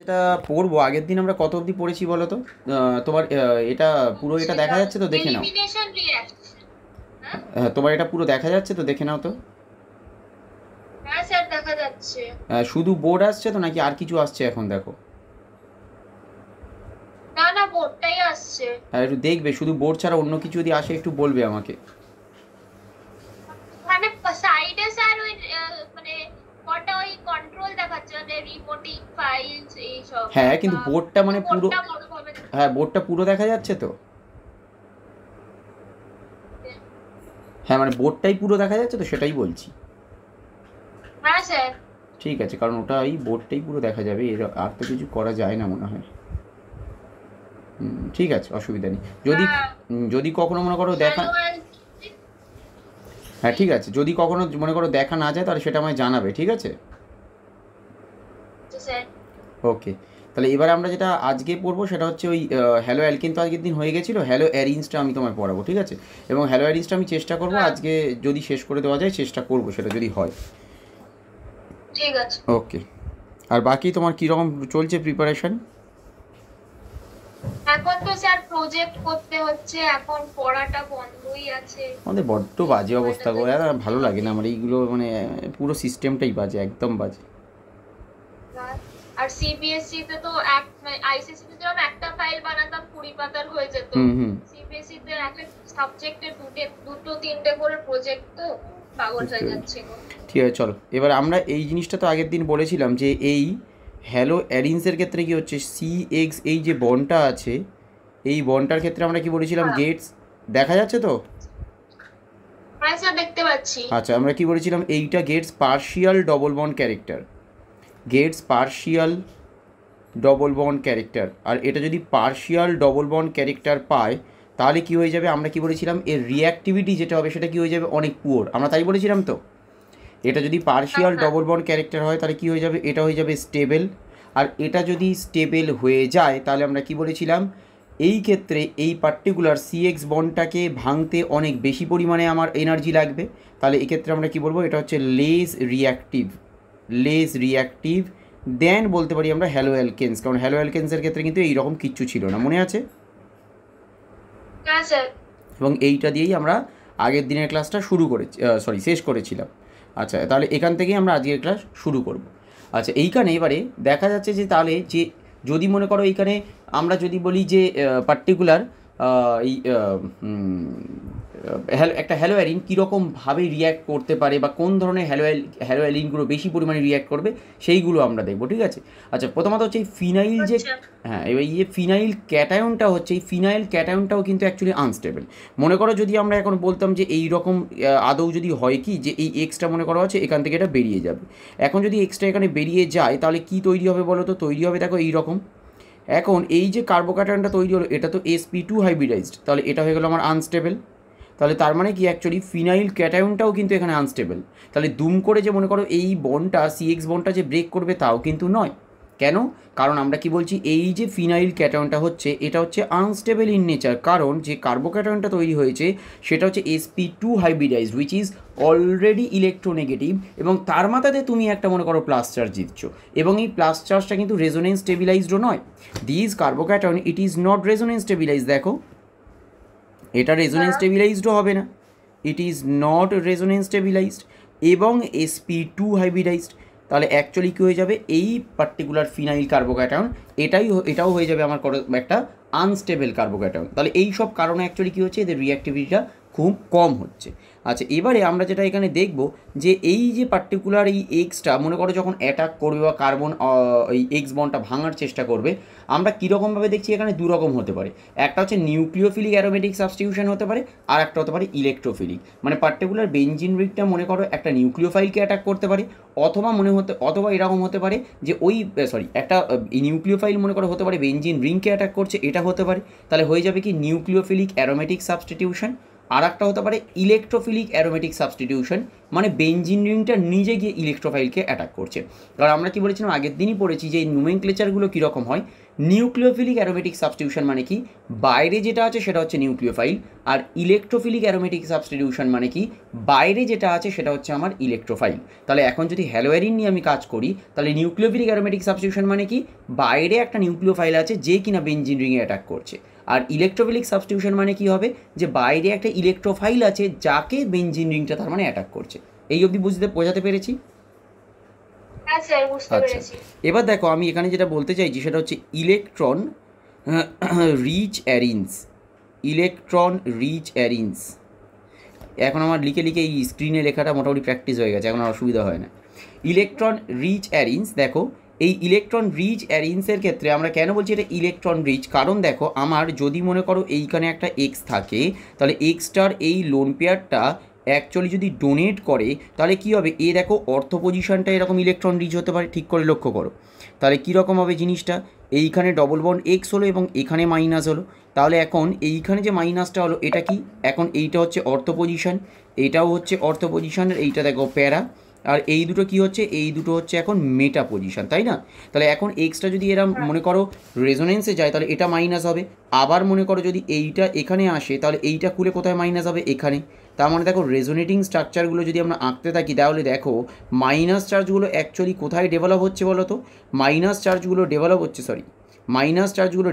এটা পড়বো আগের দিন আমরা কত অবধি পড়েছি বলো তো? তোমার এটা পুরো এটা দেখা যাচ্ছে তো দেখে নাও। Elimination reaction. হ্যাঁ, তোমার এটা পুরো দেখা যাচ্ছে তো দেখে নাও তো। হ্যাঁ স্যার, দেখা যাচ্ছে। শুধু বোর্ড আসছে তো নাকি আর কিছু আসছে এখন দেখো? না না, বোর্ডটাই আসছে। একটু দেখবে, শুধু বোর্ড ছাড়া অন্য কিছু যদি আসে একটু বলবে আমাকে। মানে সাইডে স্যার ওই মানে কটা ওই কন্ট্রোল দেখাচ্ছে, মানে রিপোর্টিং ফাইলস এইসব। হ্যাঁ কিন্তু বোর্ডটা কিন্তু মানে পুরো, বোর্ডটা বড় ভাবে হ্যাঁ বোর্ডটা পুরো দেখা যাচ্ছে তো। দেখাচ্ছে। হ্যাঁ মানে বোর্ডটাই পুরো দেখা যাচ্ছে তো, সেটাই বলছি। হ্যাঁ স্যার। ঠিক আছে, কারণ ওটা এই বোর্ডটাই পুরো দেখা যাবে, এর আর তো কিছু করা যায় না মনে হয়। ঠিক আছে, অসুবিধা নেই। যদি হ্যাঁ। যদি কখনো মনে করো দেখা, হ্যালো অ্যাল। হ্যাঁ ঠিক আছে, যদি কখনো মনে করো দেখা না যায় তাহলে সেটা আমায় জানাবে, ঠিক আছে? স্যার। ওকে। তাহলে এবারে আমরা যেটা আজকে পড়বো সেটা হচ্ছে ওই হ্যালো অ্যালকেন, তো আজকের দিন হয়ে গেছিলো, হ্যালো অ্যারিঞ্জটা আমি তোমায় পড়াবো, ঠিক আছে? এবং হ্যালো অ্যারিঞ্জটা আমি চেষ্টা করবো হ্যাঁ আজকে যদি শেষ করে দেওয়া যায়, চেষ্টা করবো সেটা যদি হয়। ঠিক আছে। ওকে। আর বাকি তোমার কীরকম চলছে প্রিপারেশন? এখন তো স্যার প্রজেক্ট করতে হচ্ছে, এখন পড়াটা বন্ধই আছে। আমাদের বড্ড এই বাজে অবস্থা সময়টাতে গো, আর করতে ভালো লাগে হবে। না আমার এইগুলো, মানে পুরো সিস্টেমটাই বাজে, একদম বাজে। আর সিবিএসসি তে তো এক, আইসিএসসি তে যেরকম একটা ফাইল বানাতাম 20 পাতার হয়ে যেত, হুম হুম। সিবিএসসি তে এক এক সাবজেক্টে দুটো তিনটে করে প্রজেক্ট, তো পাগল বুঝতে হয়ে পেরেছি। যাচ্ছে গো। ঠিক আছে চলো, এবার আমরা এই জিনিসটা তো আগের দিন বলেছিলাম যে এই হ্যালো অ্যারিঞ্জের ক্ষেত্রে কি হচ্ছে, সি এক্স এই যে বনটা আছে, এই বনটার ক্ষেত্রে আমরা কি বলেছিলাম, হ্যাঁ গেটস দেখা যাচ্ছে তো। হ্যাঁ স্যার, দেখতে পাচ্ছি। আচ্ছা, আমরা কি বলেছিলাম, এইটা gets partial double bond character, gets partial double bond character. আর এটা যদি পার্শিয়াল ডবল বন্ড ক্যারেক্টার পায় তাহলে কি হয়ে যাবে, আমরা কি বলেছিলাম, এর রিঅ্যাক্টিভিটি যেটা হবে সেটা কি হয়ে যাবে, অনেক পুয়ার, আমরা তাই বলেছিলাম তো। এটা যদি হ্যাঁ পার্শিয়াল হ্যাঁ। ডবল বন্ড ক্যারেক্টার হয় তাহলে কী হয়ে যাবে, এটা হয়ে যাবে স্টেবল। আর এটা যদি স্টেবল হয়ে যায় তাহলে আমরা কি বলেছিলাম, এই ক্ষেত্রে এই পার্টিকুলার সিএক্স বন্ডটাকে ভাঙতে অনেক বেশি পরিমাণে আমার এনার্জি লাগবে। তাহলে এক্ষেত্রে আমরা কি বলবো, এটা হচ্ছে লেস রিঅ্যাক্টিভ, লেস রিঅ্যাক্টিভ দেন বলতে পারি আমরা হ্যালো অ্যালকেন্স, কারণ হ্যালো অ্যালকেন্সের ক্ষেত্রে কিন্তু এইরকম কিচ্ছু ছিল না, মনে আছে? হ্যাঁ স্যার। এবং এইটা দিয়েই আমরা আগের দিনের ক্লাসটা শুরু করেছি, শেষ করেছিলাম। আচ্ছা, তাহলে এখান থেকেই আমরা আজকের ক্লাস শুরু করব। আচ্ছা, এইখানে এবারে দেখা যাচ্ছে যে তাহলে যে যদি মনে করো এইখানে আমরা যদি বলি যে পার্টিকুলার এই একটা হ্যালো অ্যালিন কীরকমভাবে রিয়্যাক্ট করতে পারে বা কোন ধরনের হ্যালো অ্যালিনগুলো বেশি পরিমাণে রিয়্যাক্ট করবে সেইগুলো আমরা দেখবো, ঠিক আছে? আচ্ছা, প্রথমত হচ্ছে এই ফিনাইল যে, আচ্ছা। হ্যাঁ এবার এই যে ফিনাইল ক্যাটায়নটা হচ্ছে, এই ফিনাইল ক্যাটায়নটাও কিন্তু অ্যাকচুয়ালি আনস্টেবল। মনে করো যদি আমরা এখন বলতাম যে এই রকম আদৌ যদি হয় কি, যে এই এক্সটা মনে করা আছে এখান থেকে এটা বেরিয়ে যাবে, এখন যদি এক্সটা এখানে বেরিয়ে যায় তাহলে কি তৈরি হবে বলো তো? তৈরি হবে দেখো এই রকম। এখন এই যে কার্বোক্যাটায়নটা তৈরি হলো এটা তো sp2 হাইব্রিডাইজড, তাহলে এটা হয়ে গেলো আমার আনস্টেবল। তাহলে তার মানে কি, অ্যাকচুয়ালি ফিনাইল ক্যাটায়নটাও কিন্তু এখানে আনস্টেবল। তাহলে দুম করে যে মনে করো এই বন্ডটা সিএক্স বন্ডটা যে ব্রেক করবে তাও কিন্তু নয়। কেন? কারণ আমরা কি বলছি, এই যে ফিনাইল ক্যাটায়নটা হচ্ছে এটা হচ্ছে আনস্টেবল ইন নেচার, কারণ যে কার্বোক্যাটায়নটা তৈরি হয়েছে সেটা হচ্ছে sp2 hybridised which is already electronegative, এবং তার মাথাতে তুমি একটা মনে করো প্লাস চার্জ দিচ্ছ, এবং এই প্লাস চার্জটা কিন্তু রেজোনেন্স স্টেবিলাইজডও নয়। This carbocation it is not resonance stabilised, দেখো এটা রেজোনেন্স হ্যাঁ স্টেবিলাইজডও হবে না, it is not resonance stabilised, এবং sp2 হাইব্রিডাইজড। তাহলে অ্যাকচুয়ালি কী হয়ে যাবে, এই পার্টিকুলার ফিনাইল কার্বোক্যাটায়ন এটাও হয়ে যাবে আমার একটা আনস্টেবল কার্বোক্যাটায়ন। তাহলে এই সব কারণে অ্যাকচুয়ালি কী হচ্ছে, এদের রিঅ্যাক্টিভিটিটা খুব কম হচ্ছে। আচ্ছা, এবারে আমরা যেটা এখানে দেখব যে এই যে পার্টিকুলার এই এক্সটা মনে করো যখন অ্যাটাক করবে বা কার্বন এই এক্স বন্ডটা ভাঙার চেষ্টা করবে, আমরা কীরকমভাবে দেখছি এখানে দুরকম হতে পারে। একটা হচ্ছে নিউক্লিওফিলিক অ্যারোমেটিক সাবস্টিটিউশন হতে পারে, আর একটা হতে পারে ইলেকট্রোফিলিক, মানে পার্টিকুলার বেঞ্জিন রিংটা মনে করো একটা নিউক্লিওফাইলকে অ্যাটাক করতে পারে, অথবা এরকম হতে পারে যে ওই একটা নিউক্লিওফাইল মনে করো হতে পারে বেঞ্জিন রিংকে অ্যাটাক করছে, এটা হতে পারে। তাহলে হয়ে যাবে কি নিউক্লিওফিলিক অ্যারোমেটিক সাবস্টিটিউশন। আর একটা হতে পারে ইলেকট্রোফিলিক অ্যারোমেটিক সাবস্টিটিউশন, মানে বেঞ্জিন রিংটা নিজে গিয়ে ইলেকট্রোফাইলকে অ্যাটাক করছে। কারণ আমরা কি বলেছিলাম আগের দিনই পড়েছি যে এই নোমেনক্লেচারগুলো কীরকম হয়। নিউক্লিওফিলিক অ্যারোমেটিক সাবস্টিটিউশন মানে কি, বাইরে যেটা আছে সেটা হচ্ছে নিউক্লিওফাইল, আর ইলেকট্রোফিলিক অ্যারোমেটিক সাবস্টিটিউশন মানে কি, বাইরে যেটা আছে সেটা হচ্ছে আমার ইলেকট্রোফাইল। তাহলে এখন যদি হ্যালোয়ারিন নিয়ে আমি কাজ করি, তাহলে নিউক্লিওফিলিক অ্যারোমেটিক সাবস্টিটিউশন মানে কি, বাইরে একটা নিউক্লিওফাইল আছে যে কিনা বেঞ্জিন রিংয়ে অ্যাটাক করছে। আর ইলেকট্রোফিলিক সাবস্টিটিউশন মানে কি হবে, যে বাইরে একটা ইলেকট্রোফাইল আছে যাকে বেঞ্জিন রিংটা তার মানে অ্যাটাক করছে। এই অবধি বোঝাতে পেরেছি? হ্যাঁ স্যার, বুঝতে আচ্ছা, পেরেছি। এবার দেখো আমি এখানে যেটা বলতে চাইছি সেটা হচ্ছে ইলেকট্রন রিচ অ্যারিন্স। ইলেকট্রন রিচ অ্যারিন্স, এখন আমার লিখে এই স্ক্রিনে লেখাটা মোটামুটি প্র্যাকটিস হয়ে গেছে, এখন আর অসুবিধা হয় না। ইলেকট্রন রিচ অ্যারিন্স, দেখো এই ইলেকট্রন রিচ অ্যারিন্সের ক্ষেত্রে আমরা কেন বলছি এটা ইলেকট্রন রিচ, কারণ দেখো আমার যদি মনে করো এইখানে একটা এক্স থাকে, তাহলে এক্সটার এই লোন পেয়ারটা অ্যাকচুয়ালি যদি ডোনেট করে তাহলে কী হবে, এ দেখো অর্থ পজিশনটা এরকম ইলেকট্রন রিচ হতে পারে, ঠিক করে লক্ষ্য করো। তাহলে কীরকম হবে জিনিসটা, এইখানে ডবল বন্ড এক্স হলো এবং এখানে মাইনাস হলো, তাহলে এখন এইখানে যে মাইনাসটা হলো এটা কি, এখন এইটা হচ্ছে অর্থ পজিশন, এটাও হচ্ছে অর্থ পজিশনের, এইটা দেখো প্যারা, আর এই দুটো কি হচ্ছে, এই দুটো হচ্ছে এখন মেটা পজিশন, তাই না? তাহলে এখন এক্সটা যদি এরা মনে করো রেজোনেন্সে যায় তাহলে এটা মাইনাস হবে, আবার মনে করো যদি এইটা এখানে আসে তাহলে এইটা খুলে কোথায় মাইনাস হবে, এখানে। তার মানে দেখো রেজোনেটিং স্ট্রাকচারগুলো যদি আমরা আঁকতে থাকি তাহলে দেখো মাইনাস চার্জগুলো অ্যাকচুয়ালি কোথায় ডেভেলপ হচ্ছে বলো তো, মাইনাস চার্জগুলো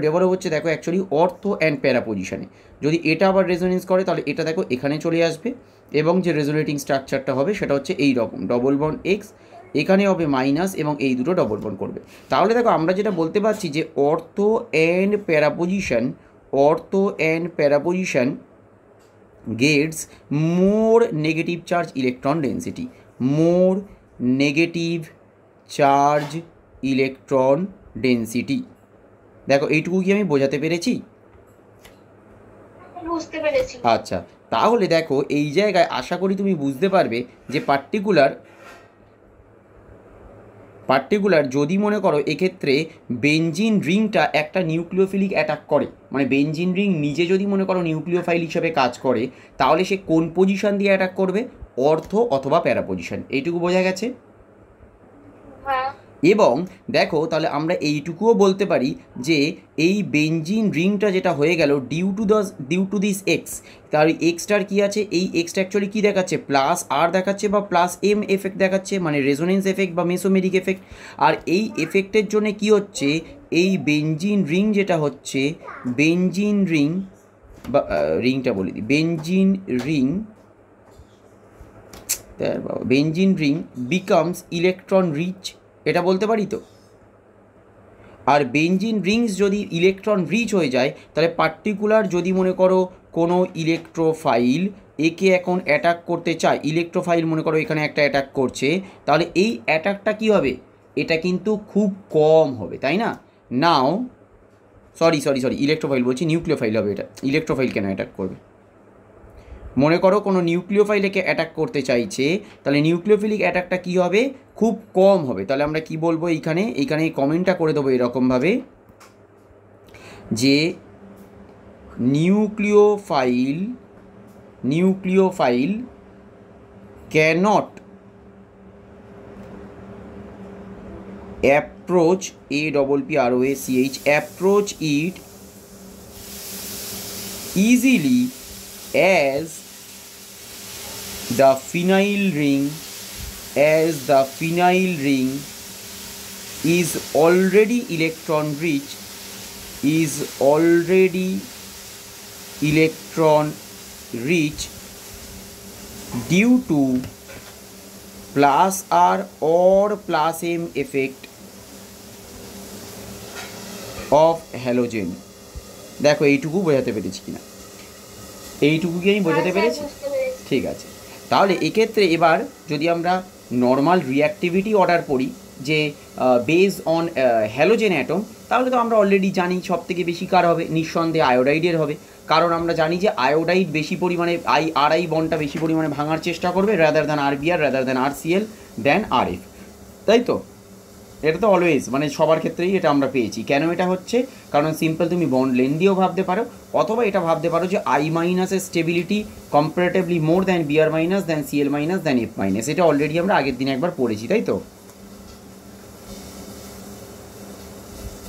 ডেভেলপ হচ্ছে দেখো অ্যাকচুয়ালি অর্থ অ্যান্ড প্যারা পজিশনে। যদি এটা আবার রেজোনেন্স করে তাহলে এটা দেখো এখানে চলে আসবে, এবং যে রেজোনেটিং স্ট্রাকচারটা হবে সেটা হচ্ছে এই রকম ডবল বন্ড এক্স, এখানে হবে মাইনাস এবং এই দুটো ডবল বন্ড করবে। তাহলে দেখো আমরা যেটা বলতে পারছি যে অর্থ and para position gets more negative charge electron density, more negative charge electron density। দেখো এইটুকু কি আমি বোঝাতে পেরেছি? বুঝতে পেরেছি। আচ্ছা, তাহলে দেখো এই জায়গায় আশা করি তুমি বুঝতে পারবে যে পার্টিকুলার যদি মনে করো এক্ষেত্রে বেঞ্জিন রিংটা একটা নিউক্লিওফিলিক অ্যাটাক করে, মানে বেঞ্জিন রিং নিজে যদি মনে করো নিউক্লিওফাইল হিসেবে কাজ করে, তাহলে সে কোন পজিশন দিয়ে অ্যাটাক করবে, অর্থ অথবা প্যারা পজিশন। এইটুকু বোঝা গেছে? হ্যাঁ। এবং দেখো তাহলে আমরা এইটুকুও বলতে পারি যে এই বেঞ্জিন রিংটা যেটা হয়ে গেল ডিউ টু দিস এক্স, তার এক্সটার কী আছে, এই এক্সটা অ্যাকচুয়ালি কী দেখাচ্ছে, প্লাস আর দেখাচ্ছে বা প্লাস এম এফেক্ট দেখাচ্ছে, মানে রেজোনেন্স এফেক্ট বা মেসোমেরিক এফেক্ট। আর এই এফেক্টের জন্য কি হচ্ছে, এই বেঞ্জিন রিং যেটা হচ্ছে, বেঞ্জিন রিং বা রিংটা বলে দিই, benzene ring becomes electron rich, এটা বলতে পারি তো। আর বেঞ্জিন রিংস যদি ইলেকট্রন রিচ হয়ে যায় তাহলে পার্টিকুলার যদি মনে করো কোনো ইলেকট্রোফাইল একে এখন অ্যাটাক করতে চায়, ইলেকট্রোফাইল মনে করো এখানে একটা অ্যাটাক করছে, তাহলে এই অ্যাটাকটা কী হবে, এটা কিন্তু খুব কম হবে, তাই না? নাও সরি ইলেকট্রোফাইল বলছি, নিউক্লিওফাইল হবে এটা, ইলেকট্রোফাইল কেন অ্যাটাক করবে, মনে করো কোনো নিউক্লিওফাইলকে অ্যাটাক করতে চাইছে, তাহলে নিউক্লিওফিলিক অ্যাটাকটা কী হবে, খুব কম হবে। তাহলে আমরা কি বলবো এইখানে এই কমেন্টটা করে দেবো এরকমভাবে যে nucleophile cannot approach approach it easily as the phenyl ring is already electron rich due to plus R or plus M effect of halogen। দেখো এইটুকু বোঝাতে পেরেছি কিনা, এইটুকু কি আমি বোঝাতে পেরেছি? ঠিক আছে, তাহলে এক্ষেত্রে এবার যদি আমরা নর্মাল রিঅ্যাক্টিভিটি অর্ডার করি যে বেস অন হ্যালোজেন অ্যাটম, তাহলে তো আমরা অলরেডি জানি সব থেকে বেশি কার হবে, নিঃসন্দেহে আয়োডাইডের হবে, কারণ আমরা জানি যে আয়োডাইড বেশি পরিমাণে আরআই বন্ডটা বেশি পরিমাণে ভাঙার চেষ্টা করবে rather than RBR, rather than RCL, than RF, তাই তো? এটা তো অলওয়েজ মানে সবার ক্ষেত্রেই এটা আমরা পেয়েছি। কেন এটা হচ্ছে? কারণ সিম্পল তুমি বন্ড লেন্থ দিয়েও ভাবতে পারো, অথবা এটা ভাবতে পারো যে আই মাইনাসের stability comparatively more than B R minus than C L minus than F minus. এটা অলরেডি আমরা আগের দিন একবার পড়েছি, তাই তো?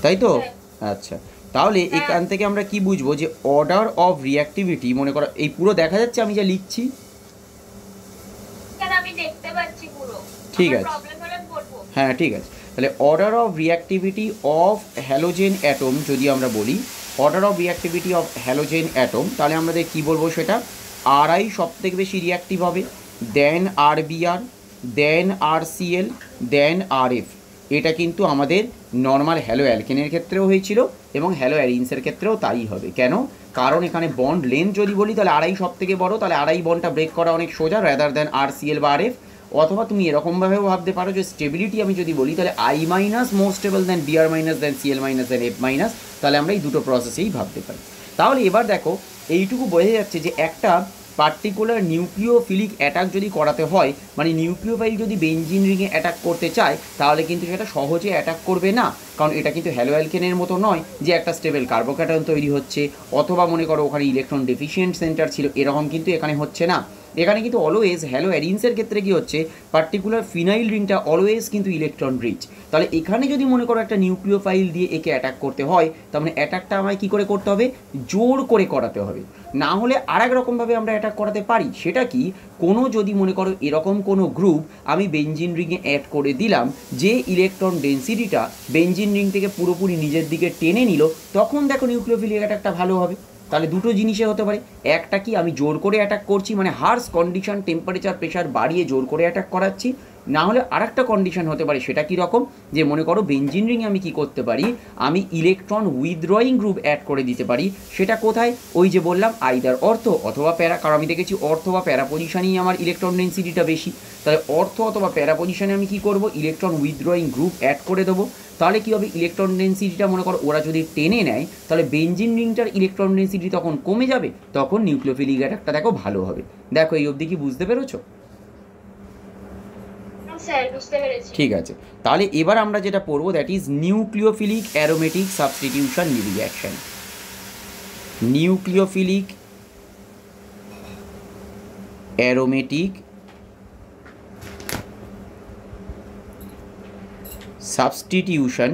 তাই তো? আচ্ছা, তাহলে এখান থেকে আমরা কি বুঝবো যে অর্ডার অফ রিঅ্যাক্টিভিটি, মনে করো এই পুরো দেখা যাচ্ছে আমি যা লিখছি? আমি দেখতে পাচ্ছি পুরো। ঠিক আছে, প্রবলেম হলে বলবো। হ্যাঁ ঠিক আছে। তাহলে order of reactivity of halogen atom যদি আমরা বলি, order of reactivity of halogen atom, তাহলে আমাদের কী বলবো সেটা? আরআই সব থেকে বেশি রিঅ্যাক্টিভ হবে, দেন আরবিআর, দেন আরসিএল, দেন আরএফ। এটা কিন্তু আমাদের নর্মাল হ্যালো অ্যালকেনের ক্ষেত্রেও হয়েছিল এবং হ্যালো অ্যারিনসের ক্ষেত্রেও তাই হবে। কেন? কারণ এখানে বন্ড লেন্থ যদি বলি তাহলে আরআই সব থেকে বড়, তাহলে আরআই বন্ডটা ব্রেক করা অনেক সোজা রাদার দেন আরসিএল বা আরএফ। অথবা তুমি এরকমভাবেও ভাবতে পারো যে স্টেবিলিটি আমি যদি বলি তাহলে I minus more stable then B R minus then C L minus then F minus, তাহলে আমরা এই দুটো প্রসেসেই ভাবতে পারি। তাহলে এবার দেখো এইটুকু বোঝা যাচ্ছে যে একটা পার্টিকুলার নিউক্লিওফিলিক অ্যাটাক যদি করাতে হয়, মানে নিউক্লিওফাইল যদি বেঞ্জিন রিংয়ে অ্যাটাক করতে চায়, তাহলে কিন্তু সেটা সহজে অ্যাটাক করবে না। কারণ এটা কিন্তু হ্যালো অ্যালকেনের মতো নয় যে একটা স্টেবল কার্বোক্যাটায়ন তৈরি হচ্ছে, অথবা মনে করো ওখানে ইলেকট্রন ডেফিসিয়েন্ট সেন্টার ছিল, এরকম কিন্তু এখানে হচ্ছে না। এখানে কিন্তু অলওয়েজ হ্যালো অ্যারিনসের ক্ষেত্রে কী হচ্ছে, পার্টিকুলার ফিনাইল রিংটা অলওয়েজ কিন্তু ইলেকট্রন রিচ। তাহলে এখানে যদি মনে করো একটা নিউক্লিওফাইল দিয়ে একে অ্যাটাক করতে হয়, তার মানে অ্যাটাকটা আমায় কী করে করতে হবে? জোর করে করাতে হবে। না হলে আর এক রকমভাবে আমরা অ্যাটাক করাতে পারি। সেটা কি? কোনো যদি মনে করো এরকম কোনো গ্রুপ আমি বেঞ্জিন রিংয়ে অ্যাড করে দিলাম, যে ইলেকট্রন ডেন্সিটিটা বেঞ্জিন রিং থেকে পুরোপুরি নিজের দিকে টেনে নিল, তখন দেখো নিউক্লিওফিলিক অ্যাটাকটা ভালো হবে। তাহলে দুটো জিনিসে হতে পারে, একটা কি আমি জোর করে অ্যাটাক করছি, মানে হার্স কন্ডিশন টেম্পারেচার প্রেশার বাড়িয়ে জোর করে অ্যাটাক করাচ্ছি। না হলে আর একটা কন্ডিশন হতে পারে, সেটা কী রকম? যে মনে করো বেঞ্জিন রিংয়ে আমি কী করতে পারি, আমি ইলেকট্রন উইথড্রয়িং গ্রুপ অ্যাড করে দিতে পারি। সেটা কোথায়? ওই যে বললাম আইদার অর্থ অথবা প্যারা, কারণ আমি দেখেছি অর্থ বা প্যারা পজিশনেই আমার ইলেকট্রন ডেন্সিটিটা বেশি। তাহলে অর্থ অথবা প্যারা পজিশনে আমি কী করবো? ইলেকট্রন উইথড্রয়িং গ্রুপ অ্যাড করে দেবো। তাহলে কী হবে? ইলেকট্রন ডেন্সিটিটা মনে করো ওরা যদি টেনে নেয়, তাহলে বেঞ্জিন রিংটার ইলেকট্রন ডেন্সিটি তখন কমে যাবে, তখন নিউক্লিওফিলিক অ্যাটাকটা দেখো ভালো হবে। দেখো এই অবধি কি বুঝতে পেরেছো? ঠিক আছে, তাহলে এবার আমরা যেটা পড়বো that is nucleophilic aromatic substitution reaction. Nucleophilic aromatic substitution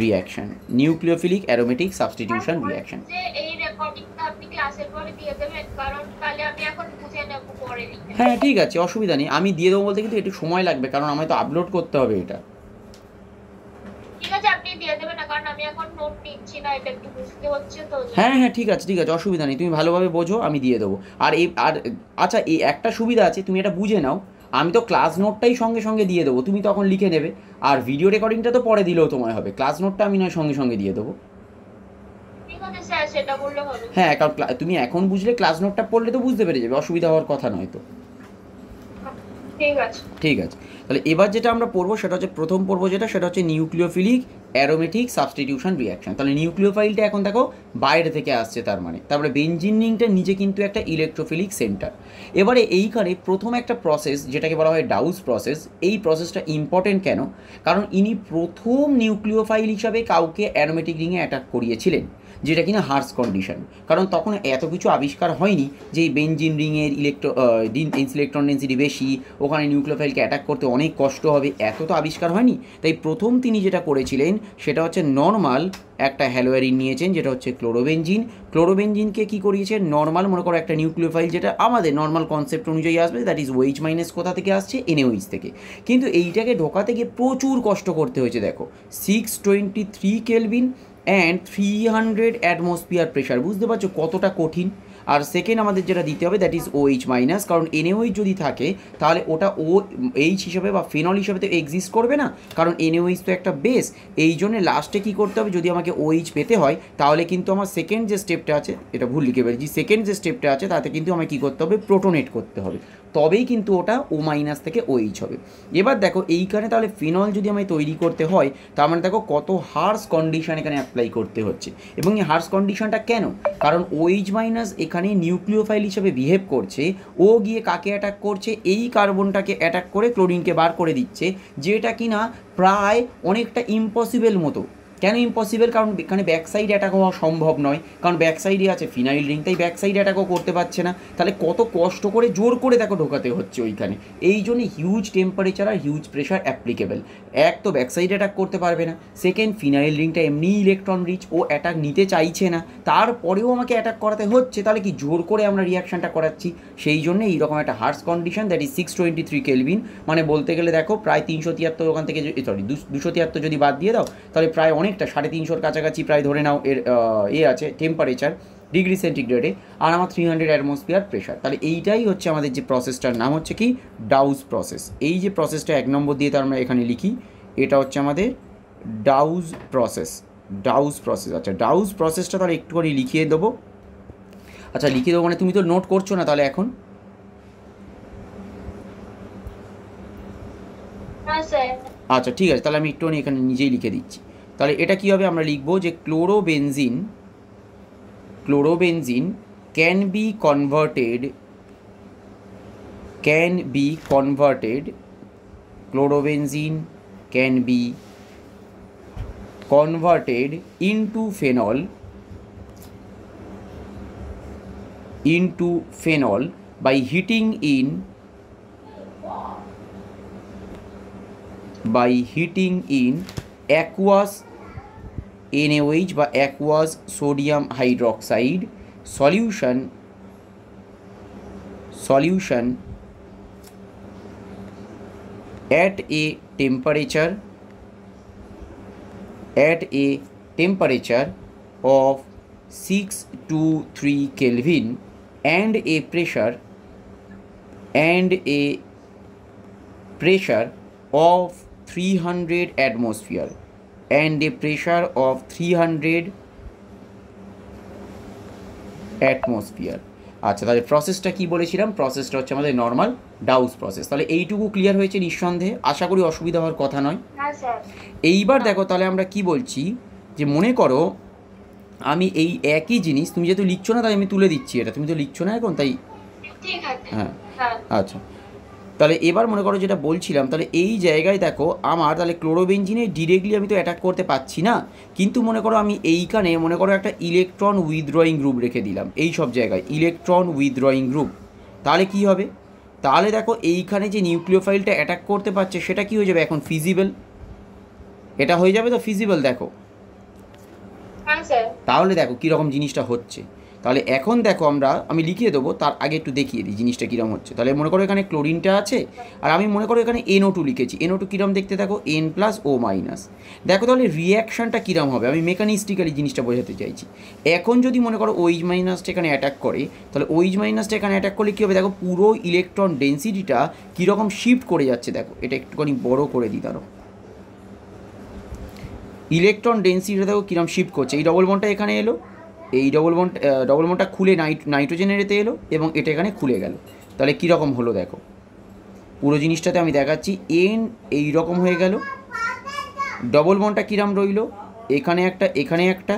reaction. Nucleophilic aromatic substitution reaction. এই রেকর্ডিংটা আপনি ক্লাসের পরে দিয়ে দেবেন, কারণ তাহলে আমি এখন বুঝে নেব পরে লিখে। হ্যাঁ ঠিক আছে, অসুবিধা নেই, আমি দিয়ে দেবো বলতে কিন্তু একটু সময় লাগবে, কারণ আমায় তো আপলোড করতে হবে এটা। ঠিক আছে, আপনি দিয়ে দেবেন না, কারণ আমি এখন নোট নিচ্ছি না, এটা একটু বুঝতে হচ্ছে তো। হ্যাঁ হ্যাঁ ঠিক আছে ঠিক আছে, অসুবিধা নেই, তুমি ভালোভাবে বোঝো, আমি দিয়ে দেবো। আর আচ্ছা এই একটা সুবিধা আছে, তুমি এটা বুঝে নাও, আমি তো ক্লাস নোটটাই সঙ্গে সঙ্গে দিয়ে দেবো, তুমি তখন লিখে নেবে। আর ভিডিও রেকর্ডিংটা তো পরে দিলেও তোমায় হবে, ক্লাস নোটটা আমি নয় সঙ্গে সঙ্গে দিয়ে দেবো। ঠিক আছে স্যার, সেটা বললে হবে। হ্যাঁ, কারণ তুমি এখন বুঝলে ক্লাস নোটটা পড়লে তো বুঝতে পেরে যাবে, অসুবিধা হওয়ার কথা নয় তো। ঠিক আছে ঠিক আছে, তাহলে এবার যেটা আমরা পড়বো সেটা হচ্ছে প্রথম পড়বো যেটা, সেটা হচ্ছে নিউক্লিওফিলিক অ্যারোমেটিক সাবস্টিটিউশন রিঅ্যাকশন। তাহলে নিউক্লিওফাইলটা এখন দেখো বাইরে থেকে আসছে, তার মানে তারপরে বেঞ্জিন রিংটা নিজে কিন্তু একটা ইলেকট্রোফিলিক সেন্টার। এবারে এইখানে প্রথম একটা প্রসেস যেটাকে বলা হয় ডাউস প্রসেস, এই প্রসেসটা ইম্পর্টেন্ট কেন? কারণ ইনি প্রথম নিউক্লিওফাইল হিসাবে কাউকে অ্যারোমেটিক রিংয়ে অ্যাটাক করিয়েছিলেন, যেটা কিনা হার্স কন্ডিশন। কারণ তখন এত কিছু আবিষ্কার হয়নি যে এই বেঞ্জিন রিংয়ের ইলেকট্রন ডেন্সিটি বেশি, ওখানে নিউক্লিওফাইলকে অ্যাটাক করতে অনেক কষ্ট হবে, এত তো আবিষ্কার হয়নি। তাই প্রথম তিনি যেটা করেছিলেন সেটা হচ্ছে নর্মাল একটা হ্যালোয়ারিন নিয়েছেন, যেটা হচ্ছে ক্লোরোবেঞ্জিন। ক্লোরোবেঞ্জিনকে কী করিয়েছেন? নর্মাল মনে করো একটা নিউক্লিওফাইল, যেটা আমাদের নর্মাল কনসেপ্ট অনুযায়ী আসবে, দ্যাট ইজ ওইচ মাইনাস কোথা থেকে আসছে? এনএইচ থেকে। কিন্তু এইটাকে ঢোকাতে গিয়ে প্রচুর কষ্ট করতে হয়েছে, দেখো 623 কেলভিন অ্যান্ড 300 অ্যাটমসফিয়ার প্রেশার, বুঝতে পারছো কতটা কঠিন। আর সেকেন্ড আমাদের যেটা দিতে হবে দ্যাট ইজ OH মাইনাস, কারণ NaOH যদি থাকে তাহলে ওটা OH হিসাবে বা ফেনল হিসাবে তো এক্সিস্ট করবে না, কারণ NaOH তো একটা বেস। এই জন্য লাস্টে কী করতে হবে, যদি আমাকে OH পেতে হয় তাহলে কিন্তু আমার সেকেন্ড যে স্টেপটা আছে, এটা ভুল লিখে ফেলেছি, সেকেন্ড যে স্টেপটা আছে তাতে কিন্তু আমাকে কী করতে হবে? প্রোটোনেট করতে হবে। তবেই কিন্তু ওটা ও মাইনাস থেকে ওইচ হবে। এবার দেখো এইখানে তাহলে ফিনল যদি আমায় তৈরি করতে হয়, তার মানে দেখো কত হার্স কন্ডিশন এখানে অ্যাপ্লাই করতে হচ্ছে। এবং এই হার্স কন্ডিশনটা কেন? কারণ ওইচ মাইনাস এখানে নিউক্লিওফাইল হিসেবে বিহেভ করছে, ও গিয়ে কাকে অ্যাটাক করছে? এই কার্বনটাকে অ্যাটাক করে ক্লোরিনকে বার করে দিচ্ছে, যেটা কিনা প্রায় অনেকটা ইম্পসিবল মতো। কেন ইম্পসিবল? কারণ এখানে ব্যাক সাইড অ্যাটাক হওয়া সম্ভব নয়, কারণ ব্যাক সাইডে আছে ফিনাইল রিং, তাই ব্যাক সাইড অ্যাটাকও করতে পারছে না। তাহলে কত কষ্ট করে জোর করে দেখো ঢোকাতে হচ্ছে ওইখানে। এই জন্য হিউজ টেম্পারেচার আর হিউজ প্রেশার অ্যাপ্লিকেবল। এক তো ব্যাক সাইড অ্যাটাক করতে পারবে না, সেকেন্ড ফিনাইল রিংটা এমনি ইলেকট্রন রিচ, ও অ্যাটাক নিতে চাইছে না, তারপরেও আমাকে অ্যাটাক করাতে হচ্ছে, তাহলে কি জোর করে আমরা রিয়াকশানটা করাচ্ছি। সেই জন্য এইরকম একটা harsh condition, that is 623 kelvin, মানে বলতে গেলে দেখো প্রায় 373, ওখান থেকে সরি 273 যদি বাদ দিয়ে দাও, তাহলে প্রায় অনেকটা 350 কাছাকাছি প্রায় ধরে নাও এর আছে টেম্পারেচার ডিগ্রি সেন্টিগ্রেডে, আর আমার 300 অ্যাটমসফিয়ার প্রেশার। তাহলে এইটাই হচ্ছে আমাদের যে প্রসেসটার নাম হচ্ছে কি ডাউজ প্রসেস। এই যে প্রসেসটা 1 নম্বর দিয়ে তার আমরা এখানে লিখি, এটা হচ্ছে আমাদের ডাউজ প্রসেস। ডাউজ প্রসেস, আচ্ছা ডাউজ প্রসেসটা তাহলে একটু করে লিখিয়ে দেবো। আচ্ছা লিখিয়ে দেবো মানে তুমি তো নোট করছো না তাহলে এখন? আচ্ছা ঠিক আছে, তাহলে আমি একটুখানি এখানে নিজেই লিখে দিচ্ছি। তাহলে এটা কী হবে? আমরা লিখবো যে chlorobenzene can be converted chlorobenzene can be converted into phenol by heating in aqueous NaOH বা aqueous sodium hydroxide solution at a temperature of 623 Kelvin and a pressure of 300 atmosphere আচ্ছা তাহলে প্রসেসটা কি বলেছিলাম? প্রসেসটা হচ্ছে আমাদের নর্মাল ডাউজ প্রসেস। তাহলে এইটুকু ক্লিয়ার হয়েছে নিঃসন্দেহে, আশা করি অসুবিধা হওয়ার কথা নয়। এইবার দেখো তাহলে আমরা কি বলছি, যে মনে করো আমি এই একই জিনিস, তুমি যেহেতু লিখছো না তাই আমি তুলে দিচ্ছি, এটা তুমি তো লিখছো না এখন, তাই হ্যাঁ আচ্ছা। তাহলে এবার মনে করো যেটা বলছিলাম, তাহলে এই জায়গায় দেখো আমার তাহলে ক্লোরোবেনজিনে ডিরেক্টলি আমি তো অ্যাটাক করতে পারছি না, কিন্তু মনে করো আমি এইখানে মনে করো একটা ইলেকট্রন উইথড্রয়িং গ্রুপ রেখে দিলাম, এই সব জায়গায় ইলেকট্রন উইথড্রয়িং গ্রুপ। তাহলে কি হবে? তাহলে দেখো এইখানে যে নিউক্লিওফাইলটা অ্যাটাক করতে পারছে সেটা কি হয়ে যাবে এখন? ফিজিবল। এটা হয়ে যাবে তো ফিজিবল। দেখো তাহলে দেখো কীরকম জিনিসটা হচ্ছে। তাহলে এখন দেখো আমি লিখিয়ে দেবো, তার আগে একটু দেখিয়ে দিই জিনিসটা কীরকম হচ্ছে। তাহলে মনে করো এখানে ক্লোরিনটা আছে, আর আমি মনে করো এখানে NO2 লিখেছি। NO2 কীরকম দেখতে দেখো, N+O-। দেখো তাহলে রিয়াকশানটা কীরকম হবে, আমি মেকানিস্টিক্যালি জিনিসটা বোঝাতে চাইছি। এখন যদি মনে করো OH- এখানে অ্যাটাক করে, তাহলে OH- এখানে অ্যাটাক করলে কী হবে দেখো, পুরো ইলেকট্রন ডেন্সিটিটা কীরকম শিফট করে যাচ্ছে। দেখো এটা একটুখানি বড় করে দিই, তারও ইলেকট্রন ডেন্সিটিটা দেখো কীরকম শিফট করছে। এই ডবল বন্ডটা এখানে এলো, এই ডবল বন্ডটা খুলে নাইট্রোজেনের এতে এলো, এবং এটা এখানে খুলে গেল। তাহলে কীরকম হলো দেখো, পুরো জিনিসটাতে আমি দেখাচ্ছি। এই রকম হয়ে গেল, ডবল বন্ডটা কীরকম রইল, এখানে একটা এখানে একটা,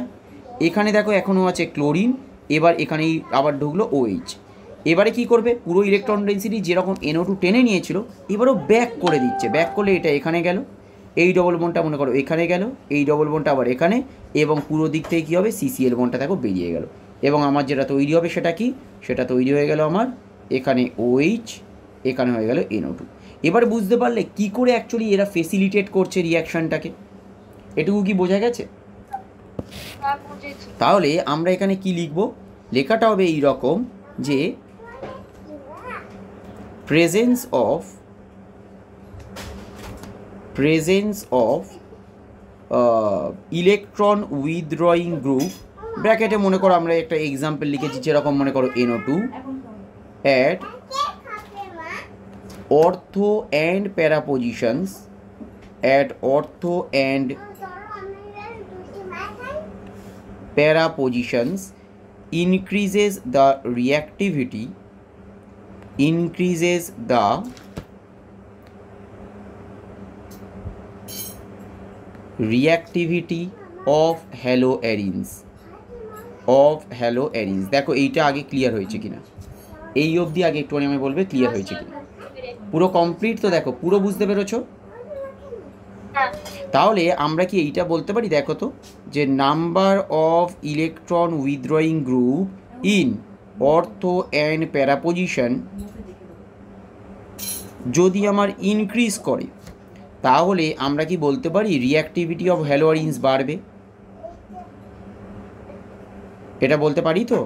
এখানে দেখো এখনও আছে ক্লোরিন, এবার এখানেই আবার ঢুকলো OH। এবারে কি করবে, পুরো ইলেকট্রন ডেন্সিটি যেরকম NO2 টেনে নিয়েছিল এবারও ব্যাক করে দিচ্ছে। ব্যাক করলে এটা এখানে গেল, এই ডবল বন্ডটা মনে করো এখানে গেল, এই ডবল বন্ডটা আবার এখানে, এবং পুরো দিক থেকে কী হবে, CCl বন্ডটা দেখো বেরিয়ে গেল। এবং আমার যেটা তৈরি হবে সেটা কি, সেটা তৈরি হয়ে গেল আমার এখানে OH, এখানে হয়ে গেল NO2। এবার বুঝতে পারলে কি করে অ্যাকচুয়ালি এরা ফেসিলিটেট করছে রিয়াকশানটাকে, এটুকু কি বোঝা গেছে? তাহলে আমরা এখানে কি লিখব, লেখাটা হবে এই রকম যে presence of electron withdrawing group, ব্র্যাকেটে মনে করো আমরা একটা এক্সাম্পল লিখেছি, যেরকম মনে করো NO2 at ortho and para positions, increases the reactivity increases the reactivity of haloarenes দেখো এইটা আগে ক্লিয়ার হয়েছে কিনা, এই অবধি আগে একটুখানি আমি বলবে ক্লিয়ার হয়েছে কিনা। পুরো কমপ্লিট তো? দেখো পুরো বুঝতে পেরেছো? তাহলে আমরা কি এইটা বলতে পারি, দেখো তো, যে number of electron withdrawing group in অর্থো and para position যদি আমার ইনক্রিজ করে, তাহলে আমরা কি বলতে পারি রিঅ্যাক্টিভিটি অফ হ্যালোয়ারিনস বাড়বে? এটা বলতে পারি তো?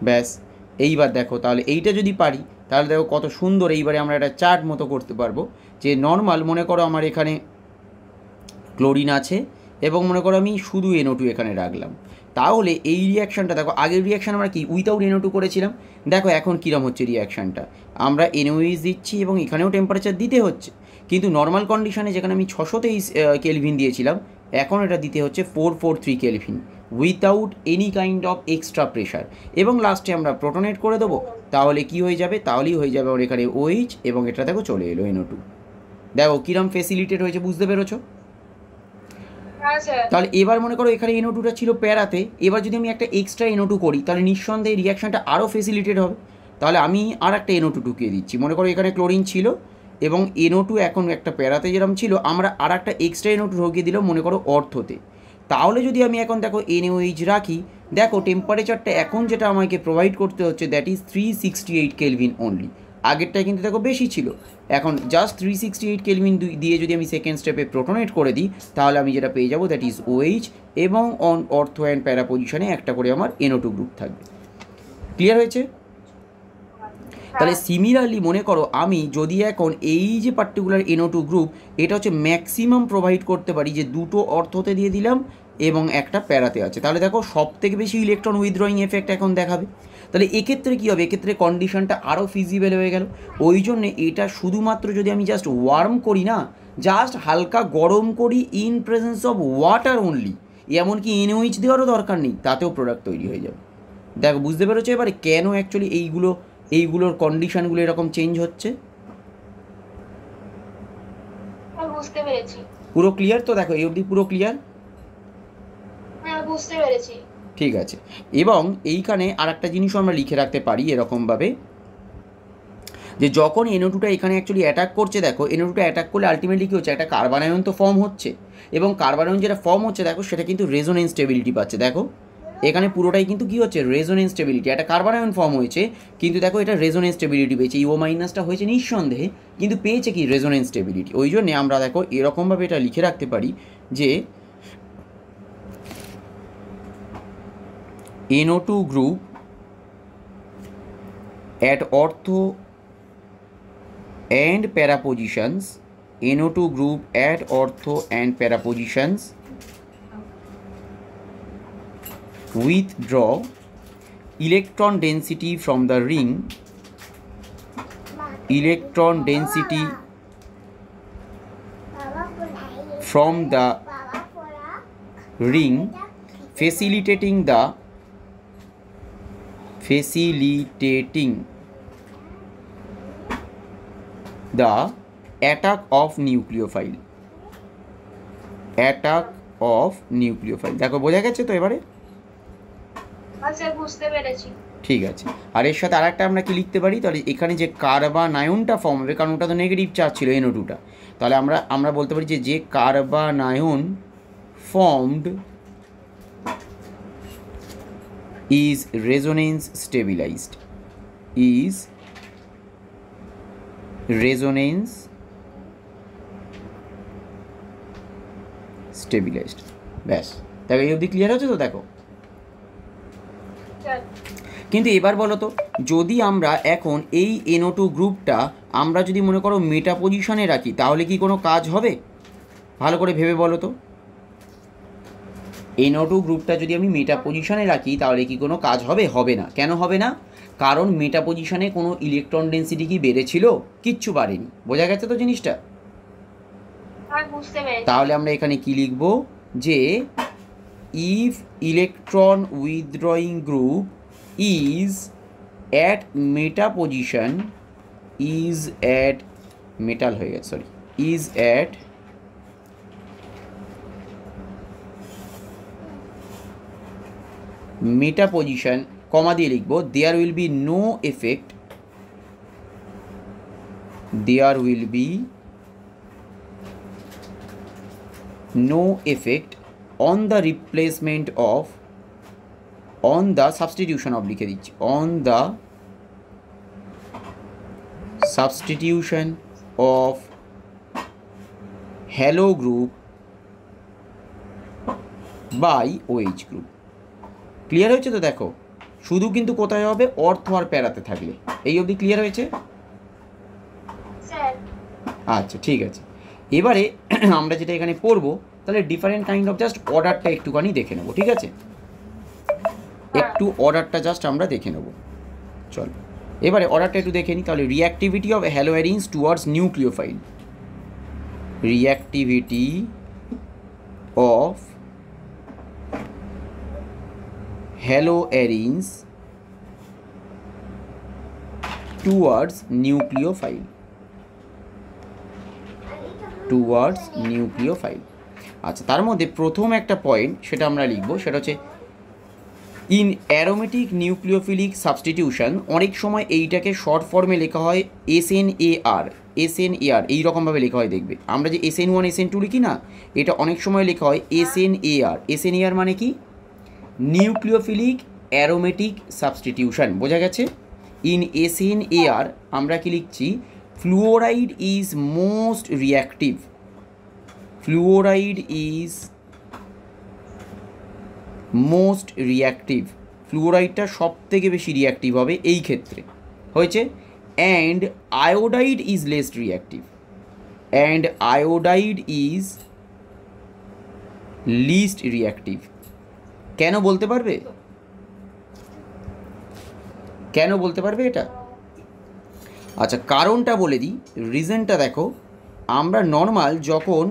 ব্যাস, এইবার দেখো তাহলে এইটা যদি পারি তাহলে দেখো কত সুন্দর এইবারে আমরা একটা চার্ট মতো করতে পারবো। যে নর্মাল মনে করো আমার এখানে ক্লোরিন আছে এবং মনে করো আমি শুধু NO2 এখানে রাখলাম, তাহলে এই রিয়াকশানটা দেখো, আগের রিয়াকশান আমরা কি উইথাউট NO2 করেছিলাম, দেখো এখন কীরকম হচ্ছে রিয়াকশানটা, আমরা NOH দিচ্ছি এবং এখানেও টেম্পারেচার দিতে হচ্ছে, কিন্তু নর্মাল কন্ডিশনে যেখানে আমি 623 কেলভিন দিয়েছিলাম, এখন এটা দিতে হচ্ছে 443 kelvin without any kind of extra pressure, এবং লাস্টে আমরা প্রোটনেট করে দেবো। তাহলে কি হয়ে যাবে, তাহলেই হয়ে যাবে আমার এখানে OH এবং এটা দেখো চলে এলো NO2। দেখো কীরকম ফেসিলিটেড হয়েছে, বুঝতে পেরেছো? তাহলে এবার মনে করো এখানে NO2টা ছিল প্যারাতে, এবার যদি আমি একটা এক্সট্রা NO2 করি তাহলে নিঃসন্দেহে রিয়াকশানটা আরও ফেসিলিটেড হবে। তাহলে আমি আর একটা NO2 ঢুকিয়ে দিচ্ছি, মনে করো এখানে ক্লোরিন ছিল এবং NO2 এখন একটা প্যারাতে যেরকম ছিল, আমরা আর একটা এক্সট্রা NO2 ঢুকিয়ে দিলাম মনে করো অর্থতে। তাহলে যদি আমি এখন দেখো NOH রাখি, দেখো টেম্পারেচারটা এখন যেটা আমাকে প্রোভাইড করতে হচ্ছে দ্যাট ইজ 368 কেলভিন অনলি। আগেরটায় কিন্তু দেখো বেশি ছিল, এখন জাস্ট 368 কেলভিন দিয়ে যদি আমি সেকেন্ড স্টেপে প্রোটনেট করে দিই, তাহলে আমি যেটা পেয়ে যাবো দ্যাট ইজ OH এবং অন অর্থো অ্যান্ড প্যারা পজিশনে একটা করে আমার NO2 গ্রুপ থাকবে। ক্লিয়ার হয়েছে? তাহলে সিমিলারলি মনে করো আমি যদি এখন এই যে পার্টিকুলার NO2 গ্রুপ, এটা হচ্ছে ম্যাক্সিমাম প্রোভাইড করতে পারি, যে দুটো অর্থতে দিয়ে দিলাম এবং একটা প্যারাতে আছে, তাহলে দেখো সব থেকে বেশি ইলেকট্রন উইথড্রয়িং এফেক্ট এখন দেখাবে। তাহলে এক্ষেত্রে কী হবে, এক্ষেত্রে কন্ডিশনটা আরও ফিজিবেল হয়ে গেল। ওই জন্যে এটা শুধুমাত্র যদি আমি জাস্ট ওয়ার্ম করি না, জাস্ট হালকা গরম করি in presence of water only, এমনকি NOH দেওয়ারও দরকার নেই, তাতেও প্রোডাক্ট তৈরি হয়ে যাবে। দেখো বুঝতে পেরেছো এবারে কেন অ্যাকচুয়ালি এইগুলোর কন্ডিশনগুলো এরকম চেঞ্জ হচ্ছে? বুঝতে পেরেছি। পুরো ক্লিয়ার তো? দেখো এই অবধি পুরো ক্লিয়ার? হ্যাঁ বুঝতে পেরেছি। ঠিক আছে, এবং এইখানে আর একটা জিনিসও আমরা লিখে রাখতে পারি এরকমভাবে, যে যখন NO2টা এখানে অ্যাকচুয়ালি অ্যাটাক করছে, দেখো NO2টা অ্যাটাক করলে আলটিমেটলি কী হচ্ছে, একটা কার্বন আয়ন তো ফর্ম হচ্ছে, এবং কার্বন আয়ন যেটা ফর্ম হচ্ছে দেখো সেটা কিন্তু রেজোনেন্স স্টেবিলিটি পাচ্ছে। দেখো এখানে পুরোটাই কিন্তু কী হচ্ছে, রেজোনেন্স স্টেবিলিটি, একটা কার্বন আয়ন ফর্ম হয়েছে কিন্তু দেখো এটা রেজোনেন্স স্টেবিলিটি পেয়েছে, O মাইনাসটা হয়েছে নিঃসন্দেহে, কিন্তু পেয়েছে কি রেজোনেন্স স্টেবিলিটি। ওই জন্যে আমরা দেখো এরকমভাবে এটা লিখে রাখতে পারি যে NO2 group at ortho and para positions, NO2 group at ortho and para positions withdraw electron density from the ring, electron density from the ring, facilitating the attack of nucleophile, দেখো বোঝা গেছে তো এবারে? আচ্ছা বুঝতে পেরেছি। ঠিক আছে, আর এর সাথে আরেকটা আমরা কি লিখতে পারি, তাহলে এখানে যে কার্বন আয়নটা ফর্ম হবে, কারণ ওটা তো নেগেটিভ চার্জ ছিল NO2টা, তাহলে আমরা বলতে পারি যে carbon ion formed is resonance stabilized, ব্যাস, দেখো এই অবধি ক্লিয়ার হচ্ছে তো? দেখো কিন্তু এবার বলো তো, যদি আমরা এখন এই NO2 গ্রুপটা আমরা যদি মনে করো মেটা পজিশনে রাখি, তাহলে কি কোনো কাজ হবে? ভালো করে ভেবে বলো তো, NO2 গ্রুপটা যদি আমি মেটা পজিশনে রাখি তাহলে কি কোনো কাজ হবে? হবে না। কেন হবে না? কারণ মেটা পজিশনে কোনো ইলেকট্রন ডেন্সিটি কি বেড়েছিল? কিচ্ছু বাড়েনি। বোঝা গেছে তো জিনিসটা? তাহলে আমরা এখানে কি লিখব, যে if electron withdrawing group is at meta position is at metal হয়ে গেছে, sorry, is at meta position, comma দিয়ে লিখবো, there will be no effect, there will be no effect on the replacement of, on the substitution of লিখে দিচ্ছি, on the substitution of halo group by OH group. Clear হয়েছে তো? দেখো শুধু কিন্তু কোথায় হবে, অর্থ আর প্যারাতে থাকলে। এই অবধি ক্লিয়ার হয়েছে? আচ্ছা ঠিক আছে, এবারে আমরা যেটা এখানে পড়বো তাহলে ডিফারেন্ট কাইন্ড অফ জাস্ট অর্ডারটা একটুখানি দেখে নেবো, ঠিক আছে? একটু অর্ডারটা জাস্ট আমরা দেখে নেবো। চলো এবারে অর্ডারটা একটু দেখে নিই তাহলে। Reactivity of haloarenes towards nucleophile, reactivity of haloarenes towards nucleophile, towards nucleophile. আচ্ছা, তার মধ্যে প্রথম একটা পয়েন্ট সেটা আমরা লিখবো, সেটা হচ্ছে ইন অ্যারোমেটিক নিউক্লিওফিলিক সাবস্টিটিউশন। অনেক সময় এইটাকে শর্ট ফর্মে লেখা হয় SNAR, SNAR এইরকমভাবে লেখা হয়, দেখবে আমরা যে SN1 SN2 লিখি না, এটা অনেক সময় লেখা হয় SNAR। SNAR মানে কি? নিউক্লিওফিলিক অ্যারোমেটিক সাবস্টিটিউশন, বোঝা গেছে? ইন SNAR আমরা কি লিখছি? Fluoride is most reactive, fluoride is most reactive, ফ্লুওরাইডটা সব থেকে বেশি রিঅ্যাক্টিভ হবে এই ক্ষেত্রে, হয়েছে? And iodide is less reactive, and iodide is least reactive. কেন বলতে পারবে? কেন বলতে পারবে এটা? আচ্ছা কারণটা বলে দিই, রিজনটা দেখো। আমরা নর্মাল যখন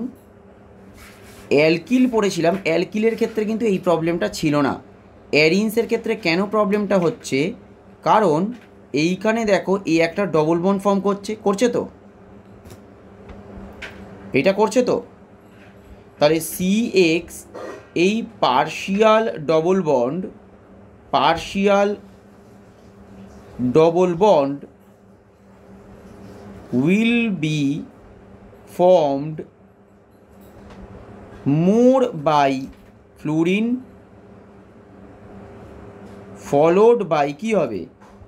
অ্যালকিল পড়েছিলাম, অ্যালকিলের ক্ষেত্রে কিন্তু এই প্রবলেমটা ছিল না। অ্যারিনসের ক্ষেত্রে কেন প্রবলেমটা হচ্ছে? কারণ এইখানে দেখো এই একটা ডবল বন্ড ফর্ম করছে তো, এটা করছে তো, তাহলে CX এই partial double bond will be formed more by fluorine followed by কি হবে?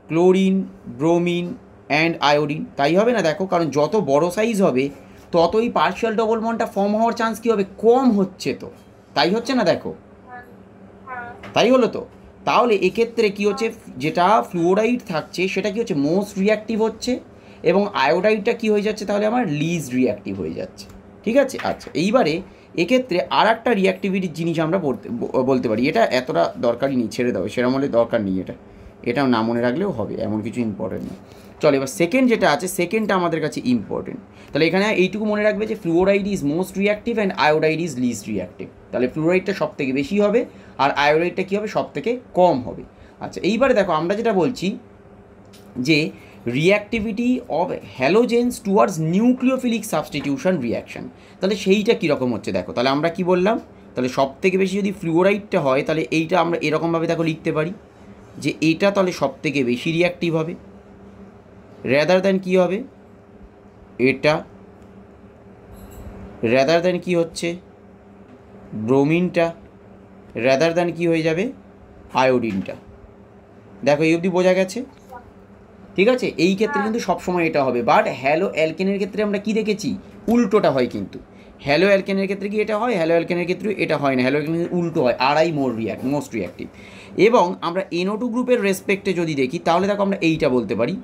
Chlorine, bromine and iodine. তাই হবে না? দেখো, কারণ যত বড় সাইজ হবে ততই পার্শিয়াল ডবল বন্ডটা ফর্ম হওয়ার চান্স কী হবে? কম হচ্ছে তো, তাই হচ্ছে না? দেখো তাই হলো তো। তাহলে এক্ষেত্রে কী হচ্ছে? যেটা ফ্লুওরাইড থাকছে সেটা কি হচ্ছে? মোস্ট রিঅ্যাক্টিভ হচ্ছে, এবং আয়োডাইডটা কী হয়ে যাচ্ছে? তাহলে আমার লিজ রিঅ্যাক্টিভ হয়ে যাচ্ছে, ঠিক আছে? আচ্ছা এইবারে এক্ষেত্রে আর একটা রিঅ্যাক্টিভিটির জিনিস আমরা বলতে পারি, এটা এতটা দরকারই নেই, ছেড়ে দাও, সেরকম হলে দরকার নেই, এটাও না মনে রাখলেও হবে, এমন কিছু ইম্পর্টেন্ট নেই। চলো এবার সেকেন্ড যেটা আছে, সেকেন্ডটা আমাদের কাছে ইম্পর্টেন্ট। তাহলে এখানে এইটুকু মনে রাখবে যে fluoride is most reactive and iodide is least reactive. তাহলে ফ্লুওরাইডটা সব থেকে বেশি হবে আর আয়োডাইডটা কী হবে? সব থেকে কম হবে। আচ্ছা এইবারে দেখো আমরা যেটা বলছি যে reactivity of halogens towards nucleophilic substitution reaction, তাহলে সেইটা কীরকম হচ্ছে দেখো। তাহলে আমরা কি বললাম? তাহলে সব থেকে বেশি যদি ফ্লুওরাইডটা হয় তাহলে এইটা আমরা এরকমভাবে দেখো লিখতে পারি যে এইটা তাহলে সব থেকে বেশি রিঅ্যাক্টিভ হবে, রেদার দ্যান কী হবে? এটা রেদার দ্যান কী হচ্ছে? ব্রোমিনটা, রেদার দ্যান কী হয়ে যাবে? আয়োডিনটা। দেখো এই অবধি বোঝা গেছে, ঠিক আছে? এই ক্ষেত্রে কিন্তু সবসময় এটা হবে, বাট হ্যালো অ্যালকেনের ক্ষেত্রে আমরা কি দেখেছি? উল্টোটা হয় কিন্তু। হ্যালো অ্যালকেনের ক্ষেত্রে কি এটা হয়? হ্যালো অ্যালকেনের ক্ষেত্রে এটা হয় না, হ্যালো অ্যালকেনের উল্টো হয়, আড়াই মোস্ট রিঅ্যাক্টিভ। এবং আমরা NO2 গ্রুপের রেসপেক্টে যদি দেখি তাহলে দেখো আমরা এইটা বলতে পারি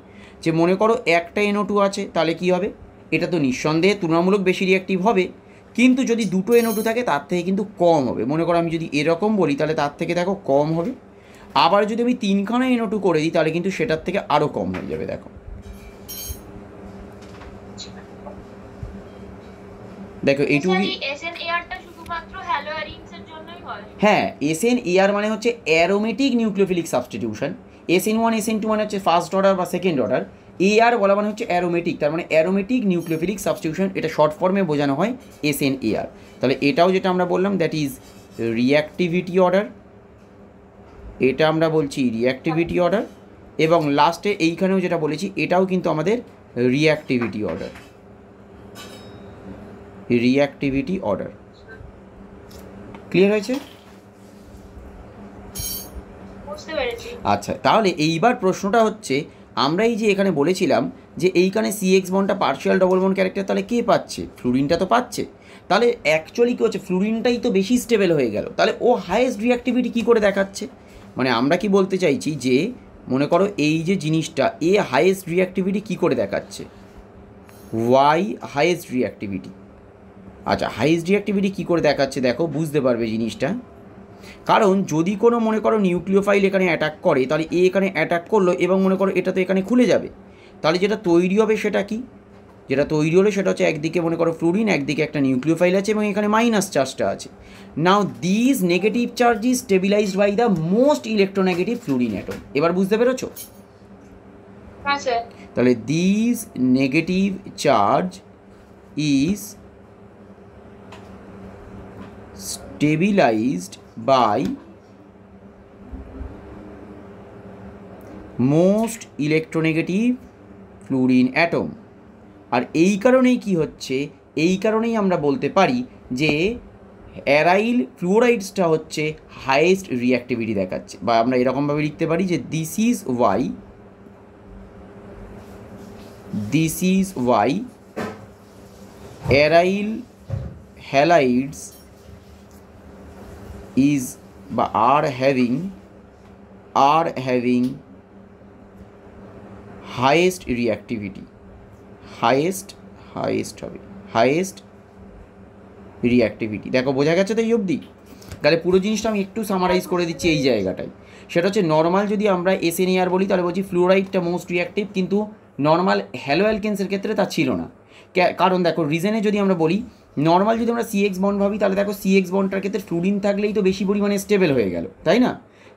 যে মনে করো একটা NO2 আছে, তাহলে কি হবে? এটা তো নিঃসন্দেহে তুলনামূলক বেশি রিঅ্যাক্টিভ হবে, কিন্তু যদি দুটো NO2 থাকে তার থেকে কিন্তু কম হবে। মনে করো আমি যদি এরকম বলি তাহলে তার থেকে দেখো কম হবে, আবার যদি আমি 3খানা NO2 করে দিই তাহলে কিন্তু সেটার থেকে আরও কম হয়ে যাবে। দেখো দেখো এইটুকু। হ্যাঁ, SNAR মানে হচ্ছে aromatic nucleophilic substitution. SN1 SN2 মানে হচ্ছে ফার্স্ট অর্ডার বা সেকেন্ড অর্ডার, AR বলা মানে হচ্ছে অ্যারোমেটিক, তার মানে অ্যারোমেটিক নিউক্লিওফিলিক সাবস্টিটিউশন, এটা শর্ট ফর্মে বোঝানো হয় SNAR। তাহলে এটাও যেটা আমরা বললাম দ্যাট ইজ রিঅ্যাক্টিভিটি অর্ডার, এটা আমরা বলছি রিঅ্যাক্টিভিটি অর্ডার, এবং লাস্টে এইখানেও যেটা বলেছি এটাও কিন্তু আমাদের reactivity order, reactivity order. Clear হয়েছে? বুঝতে পেরেছি। আচ্ছা, তাহলে এইবার প্রশ্নটা হচ্ছে, আমরা এই যে এখানে বলেছিলাম যে এইখানে CX বন্ডটা পার্শিয়াল ডবল বন্ড ক্যারেক্টার, তাহলে কে পাচ্ছে? ফ্লুরিনটা তো পাচ্ছে। তাহলে অ্যাকচুয়ালি কী হচ্ছে, ফ্লুরিনটাই তো বেশি স্টেবল হয়ে গেল, তাহলে ও হাইয়েস্ট রিঅ্যাক্টিভিটি কী করে দেখাচ্ছে? মানে আমরা কি বলতে চাইছি যে মনে করো এই যে জিনিসটা, এ হাইয়েস্ট রিঅ্যাক্টিভিটি কী করে দেখাচ্ছে? Y highest reactivity. আচ্ছা, হাইয়েস্ট রিঅ্যাক্টিভিটি কী করে দেখাচ্ছে দেখো, বুঝতে পারবে জিনিসটা। কারণ যদি কোনো মনে করো নিউক্লিওফাইল এখানে অ্যাটাক করে, তাহলে এ এখানে অ্যাটাক করলো এবং মনে করো এটা তো এখানে খুলে যাবে, তাহলে যেটা তৈরি হবে সেটা কি? যেটা তৈরি হলো সেটা হচ্ছে একদিকে মনে করো ফ্লুরিন, একদিকে একটা নিউক্লিওফাইল আছে এবং এখানে মাইনাস চার্জটা আছে। Now this negative charge is stabilised by the most electronegative fluorine atom. এবার বুঝতে পেরেছো? হ্যাঁ স্যার। তাহলে this negative charge is stabilized by most electronegative fluorine atom। আর এই কারণেই কি হচ্ছে, এই কারণেই আমরা বলতে পারি যে অ্যারাইল ফ্লুওরাইডসটা হচ্ছে হাইয়েস্ট রিঅ্যাক্টিভিটি দেখাচ্ছে, বা আমরা এরকমভাবে লিখতে পারি যে this is why aryl halides is বা are having highest reactivity, highest reactivity। দেখো বোঝা গেছে তো এই অবধি? তাহলে পুরো জিনিসটা আমি একটু সামারাইজ করে দিচ্ছি এই জায়গাটায়। সেটা হচ্ছে নর্মাল যদি আমরা SNAR বলি তাহলে বলছি ফ্লুরাইডটা মোস্ট রিঅ্যাক্টিভ, কিন্তু নর্মাল হ্যালো অ্যালকেন্সের ক্ষেত্রে তা ছিল না। কারণ দেখো রিজনে যদি আমরা বলি, নর্মাল যদি আমরা CX বন্ড ভাবি তাহলে দেখো CX বন্ডটার ক্ষেত্রে ফ্লুরিন থাকলেই তো বেশি পরিমাণে স্টেবল হয়ে গেল, তাই না?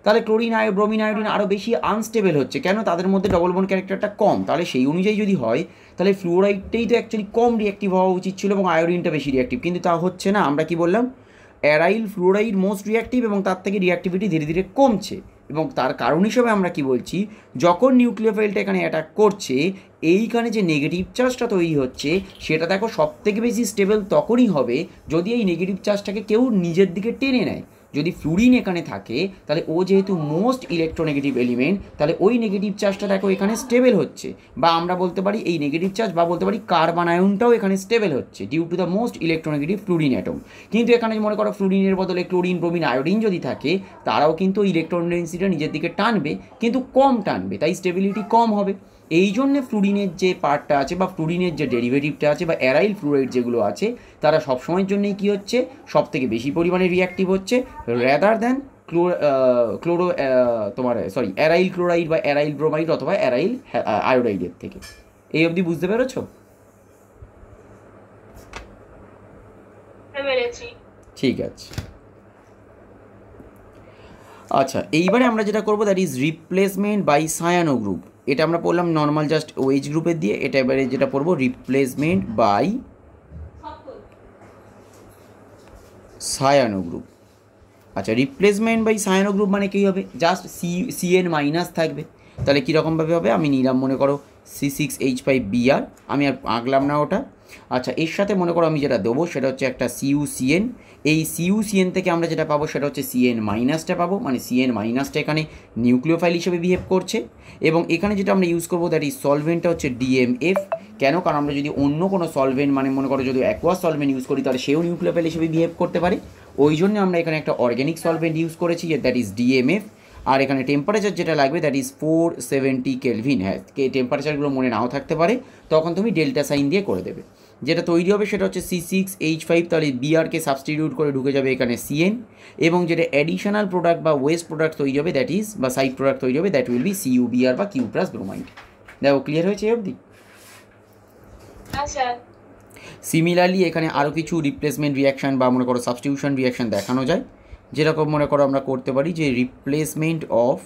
তাহলে ক্লোরিন ব্রোমিন আয়োডিন আরও বেশি আনস্টেবল হচ্ছে, কেন? তাদের মধ্যে ডবল বন্ড ক্যারেক্টারটা কম। তাহলে সেই অনুযায়ী যদি হয় তাহলে ফ্লুরাইডটাই তো অ্যাকচুয়ালি কম রিঅ্যাক্টিভ হওয়া উচিত ছিল এবং আয়োডিনটা বেশি রিঅ্যাক্টিভ, কিন্তু তা হচ্ছে না। আমরা কি বললাম? অ্যারাইল ফ্লুরাইড মোস্ট রিঅ্যাক্টিভ এবং তার থেকে রিঅ্যাক্টিভিটি ধীরে ধীরে কমছে, এবং তার কারণ হিসেবে আমরা কি বলছি, যখন নিউক্লিওফাইলটা এখানে অ্যাটাক করছে, এইখানে যে নেগেটিভ চার্জটা তৈরি হচ্ছে সেটা দেখো সবথেকে বেশি স্টেবল তখনই হবে যদি এই নেগেটিভ চার্জটাকে কেউ নিজের দিকে টেনে নেয়। যদি ফ্লুরিন এখানে থাকে তাহলে ও যেহেতু মোস্ট ইলেকট্রোনেগেটিভ এলিমেন্ট, তাহলে ওই নেগেটিভ চার্জটা দেখো এখানে স্টেবল হচ্ছে, বা আমরা বলতে পারি এই নেগেটিভ চার্জ বা বলতে পারি কার্বন আয়নটাও এখানে স্টেবল হচ্ছে due to the most electronegative fluorine atom. কিন্তু এখানে মনে করো ফ্লুরিনের বদলে ক্লোরিন ব্রোমিন আয়োডিন যদি থাকে, তারাও কিন্তু ইলেকট্রন ডেন্সিটিটা নিজের দিকে টানবে, কিন্তু কম টানবে, তাই স্টেবিলিটি কম হবে। এই জন্যে ফ্লুরিনের যে পার্টটা আছে বা ফ্লুরিনের যে ডেরিভেটিভটা আছে বা অ্যারাইল ফ্লুরাইড যেগুলো আছে, তারা সবসময়ের জন্যই কী হচ্ছে, সব থেকে বেশি পরিমাণে রিঅ্যাক্টিভ হচ্ছে র্যাদার দ্যান অ্যারাইল ক্লোরাইড বা অ্যারাইল ব্রোমাইড অথবা অ্যারাইল আয়োডাইডের থেকে। এই অবধি বুঝতে পেরেছো? ঠিক আছে। আচ্ছা, এইবারে আমরা যেটা করবো that is replacement by cyano group. এটা আমরা পড়লাম নর্মাল জাস্ট ওএইচ গ্রুপের দিয়ে, এটা এবারে যেটা পড়বো রিপ্লেসমেন্ট বাই সায়ানো গ্রুপ। আচ্ছা, রিপ্লেসমেন্ট বাই সায়ানো গ্রুপ মানে কী হবে, জাস্ট CN মাইনাস থাকবে। তাহলে কীরকমভাবে হবে, আমি নিলাম মনে করো C6H5Br, আমি আর আঁকলাম না ওটা। আচ্ছা, এর সাথে মনে করো আমি যেটা দেবো সেটা হচ্ছে একটা CuCN। এই CuCN থেকে আমরা যেটা পাবো সেটা হচ্ছে CN মাইনাসটা পাবো, মানে CN মাইনাসটা এখানে নিউক্লিওফাইল হিসেবে বিহেভ করছে। এবং এখানে যেটা আমরা ইউজ করবো দ্যাট ইজ সলভেন্টটা হচ্ছে DMF। কেন? কারণ আমরা যদি অন্য কোনো সলভেন্ট মানে মনে করো যদি অ্যাকোয়াস সলভেন্ট ইউজ করি তাহলে সেও নিউক্লিওফাইল হিসেবে বিহেভ করতে পারে, ওই জন্য আমরা এখানে একটা অর্গ্যানিক সলভেন্ট ইউজ করেছি দ্যাট ইজ DMF। আর এখানে টেম্পারেচার যেটা লাগবে দ্যাট ইজ 470 কেলভিন। হ্যাঁ, টেম্পারেচারগুলো মনে নাও থাকতে পারে, তখন তুমি ডেল্টা সাইন দিয়ে করে দেবে। যেটা তৈরি হবে সেটা হচ্ছে C6H5, তাহলে বিআরকে সাবস্টিটিউট করে ঢুকে যাবে এখানে CN, এবং যেটা অ্যাডিশনাল প্রোডাক্ট বা ওয়েস্ট প্রোডাক্ট তৈরি হবে দ্যাট ইজ বা সাইড প্রোডাক্ট তৈরি হবে দ্যাট উইল বি CuBr বা Q+ ব্রোমাইড। দেখো ক্লিয়ার হয়েছে অবধি? আচ্ছা। সিমিলারলি এখানে আরও কিছু রিপ্লেসমেন্ট রিয়াকশান বা মনে করো সাবস্টিটিউশন রিয়াকশান দেখানো যায়, যেরকম মনে করো আমরা করতে পারি যে রিপ্লেসমেন্ট অফ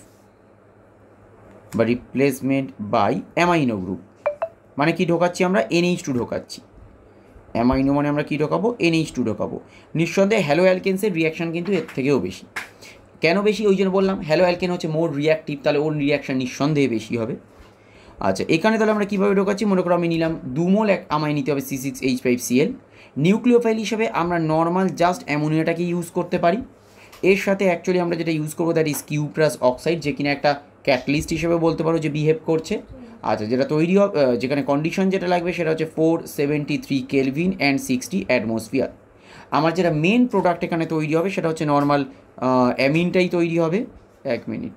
বা রিপ্লেসমেন্ট বাই অ্যামাইনো গ্রুপ, মানে কি ঢোকাচ্ছি আমরা, NH2 ঢোকাচ্ছি। অ্যামাইনো মানে আমরা কী ঢোকাবো, NH2 ঢোকাবো। নিঃসন্দেহে হ্যালো অ্যালকেন্সের রিয়াকশান কিন্তু এর থেকেও বেশি। কেন বেশি, ওই জন্য বললাম হ্যালো অ্যালকেন হচ্ছে মোর রিয়াক্টিভ, তাহলে ওর রিয়াকশান নিঃসন্দেহে বেশি হবে। আচ্ছা, এখানে তাহলে আমরা কীভাবে ঢোকাচ্ছি, মনে করো আমি নিলাম 2 মোল আমায় নিতে হবে C6H5Cl। নিউক্লিওফাইল হিসেবে আমরা নর্মাল জাস্ট অ্যামোনিয়াটাকে ইউজ করতে পারি। এর সাথে অ্যাকচুয়ালি আমরা যেটা ইউজ করবো দ্যাট ইজ কিউপ্রাস অক্সাইড, যে কিনা একটা ক্যাটালিস্ট হিসেবে বলতে পারো যে বিহেভ করছে। আচ্ছা, যেটা তৈরি হবে, যেখানে কন্ডিশন যেটা লাগবে সেটা হচ্ছে 473 কেলভিন অ্যান্ড 60 অ্যাটমসফিয়ার। আমার যেটা মেন প্রোডাক্ট এখানে তৈরি হবে সেটা হচ্ছে নর্মাল অ্যামিনটাই তৈরি হবে। 1 মিনিট।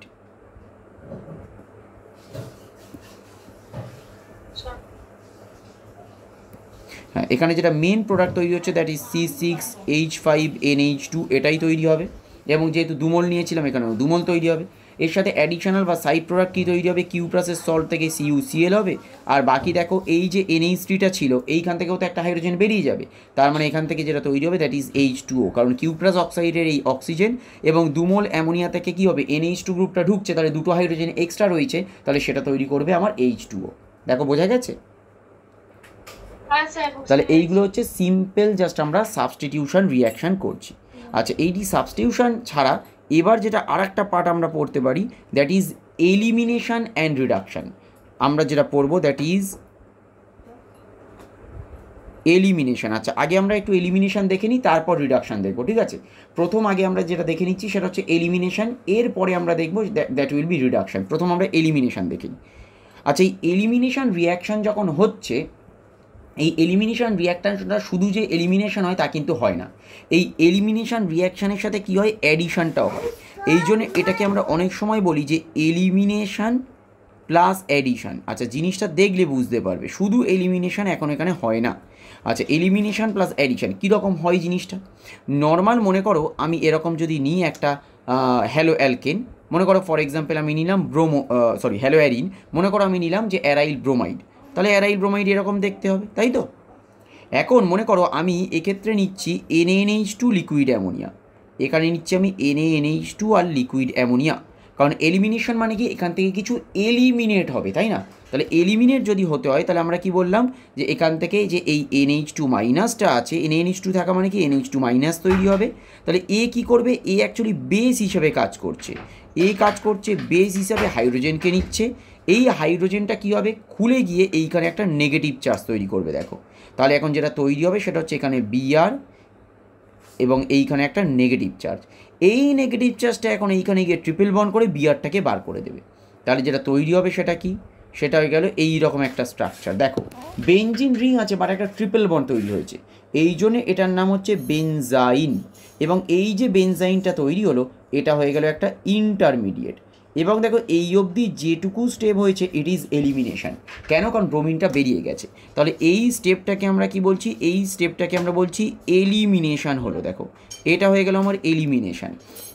হ্যাঁ, এখানে যেটা মেন প্রোডাক্ট তৈরি হচ্ছে দ্যাট ইজ C6H5NH2, এটাই তৈরি হবে। এবং যেহেতু দুমল নিয়েছিলাম এখানেও দুমল তৈরি হবে। এর সাথে অ্যাডিশনাল বা সাইড প্রোডাক্ট কী তৈরি হবে, কিউপ্রাসের সল্ট থেকে CuCl হবে। আর বাকি দেখো এই যে NH3টা ছিল এইখান থেকেও তো একটা হাইড্রোজেন বেরিয়ে যাবে, তার মানে এখান থেকে যেটা তৈরি হবে দ্যাট ইজ H2O, কারণ কিউপ্রাস অক্সাইডের এই অক্সিজেন এবং দুমল অ্যামোনিয়া থেকে কী হবে, NH2 গ্রুপটা ঢুকছে, তাহলে দুটো হাইড্রোজেন এক্সট্রা রয়েছে, তাহলে সেটা তৈরি করবে আমার H2O। দেখো বোঝা গেছে? তাহলে এইগুলো হচ্ছে সিম্পল জাস্ট আমরা সাবস্টিটিউশন রিয়াকশান করছি। আচ্ছা, এইটি সাবস্টিটিউশন ছাড়া এবার যেটা আর একটা পার্ট আমরা পড়তে পারি that is elimination and reduction. আমরা যেটা পড়বো দ্যাট ইজ এলিমিনেশন। আচ্ছা, আগে আমরা একটু এলিমিনেশন দেখে নিই, তারপর রিডাকশান দেখবো, ঠিক আছে? প্রথম আগে আমরা যেটা দেখে নিচ্ছি সেটা হচ্ছে এলিমিনেশন, এরপরে আমরা দেখবো দ্যাট উইল বি রিডাকশান। প্রথম আমরা এলিমিনেশন দেখে নিই। আচ্ছা, এই এলিমিনেশন রিয়াকশান যখন হচ্ছে, এই এলিমিনেশন রিয়াকশানটা শুধু যে এলিমিনেশন হয় তা কিন্তু হয় না। এই এলিমিনেশন রিয়াকশানের সাথে কী হয়, অ্যাডিশানটাও হয়। এই জন্য এটাকে আমরা অনেক সময় বলি যে এলিমিনেশন প্লাস অ্যাডিশান। আচ্ছা, জিনিসটা দেখলে বুঝতে পারবে, শুধু এলিমিনেশন এখন এখানে হয় না। আচ্ছা, এলিমিনেশন প্লাস অ্যাডিশান কীরকম হয় জিনিসটা, নর্মাল মনে করো আমি এরকম যদি নিই একটা হ্যালো অ্যালকেন, মনে করো ফর এক্সাম্পল আমি নিলাম হ্যালো অ্যারিন, মনে করো আমি নিলাম যে অ্যারাইল ব্রোমাইড, তাহলে অ্যারাইল ব্রোমাইড এরকম দেখতে হবে, তাই তো? এখন মনে করো আমি এক্ষেত্রে নিচ্ছি NaNH2 লিকুইড অ্যামোনিয়া, এখানে নিচ্ছি আমি NaNH2 আর লিকুইড অ্যামোনিয়া, কারণ এলিমিনেশন মানে কি এখান থেকে কিছু এলিমিনেট হবে, তাই না? তাহলে এলিমিনেট যদি হতে হয় তাহলে আমরা কি বললাম যে এখান থেকে যে এই NH2 মাইনাসটা আছে, NaNH2 থাকা মানে কি NH2 মাইনাস তৈরি হবে। তাহলে এ কী করবে, এ অ্যাকচুয়ালি বেস হিসেবে কাজ করছে, কাজ করছে বেস হিসাবে হাইড্রোজেনকে নিচ্ছে। এই হাইড্রোজেনটা কী হবে, খুলে গিয়ে এইখানে একটা নেগেটিভ চার্জ তৈরি করবে। দেখো তাহলে এখন যেটা তৈরি হবে সেটা হচ্ছে এখানে Br এবং এইখানে একটা নেগেটিভ চার্জ। এই নেগেটিভ চার্জটা এখন এইখানে গিয়ে ট্রিপল বন্ড করে বিআরটাকে বার করে দেবে। তাহলে যেটা তৈরি হবে সেটা কি, সেটা হয়ে গেল এই রকম একটা স্ট্রাকচার। দেখো বেনজিন রিং আছে বাট একটা ট্রিপল বন্ড তৈরি হয়েছে, এই জন্য এটার নাম হচ্ছে বেনজাইন। এবং এই যে বেনজাইনটা তৈরি হলো এটা হয়ে গেল একটা ইন্টারমিডিয়েট। এবং দেখো এই অবধি যেটুকু স্টেপ হয়েছে ইট ইজ এলিমিনেশন। কেন, কারণ ব্রোমিনটা বেরিয়ে গেছে। তাহলে এই স্টেপটাকে আমরা কি বলছি, এই স্টেপটাকে আমরা বলছি এলিমিনেশন হলো। দেখো এটা হয়ে গেল আমার এলিমিনেশন।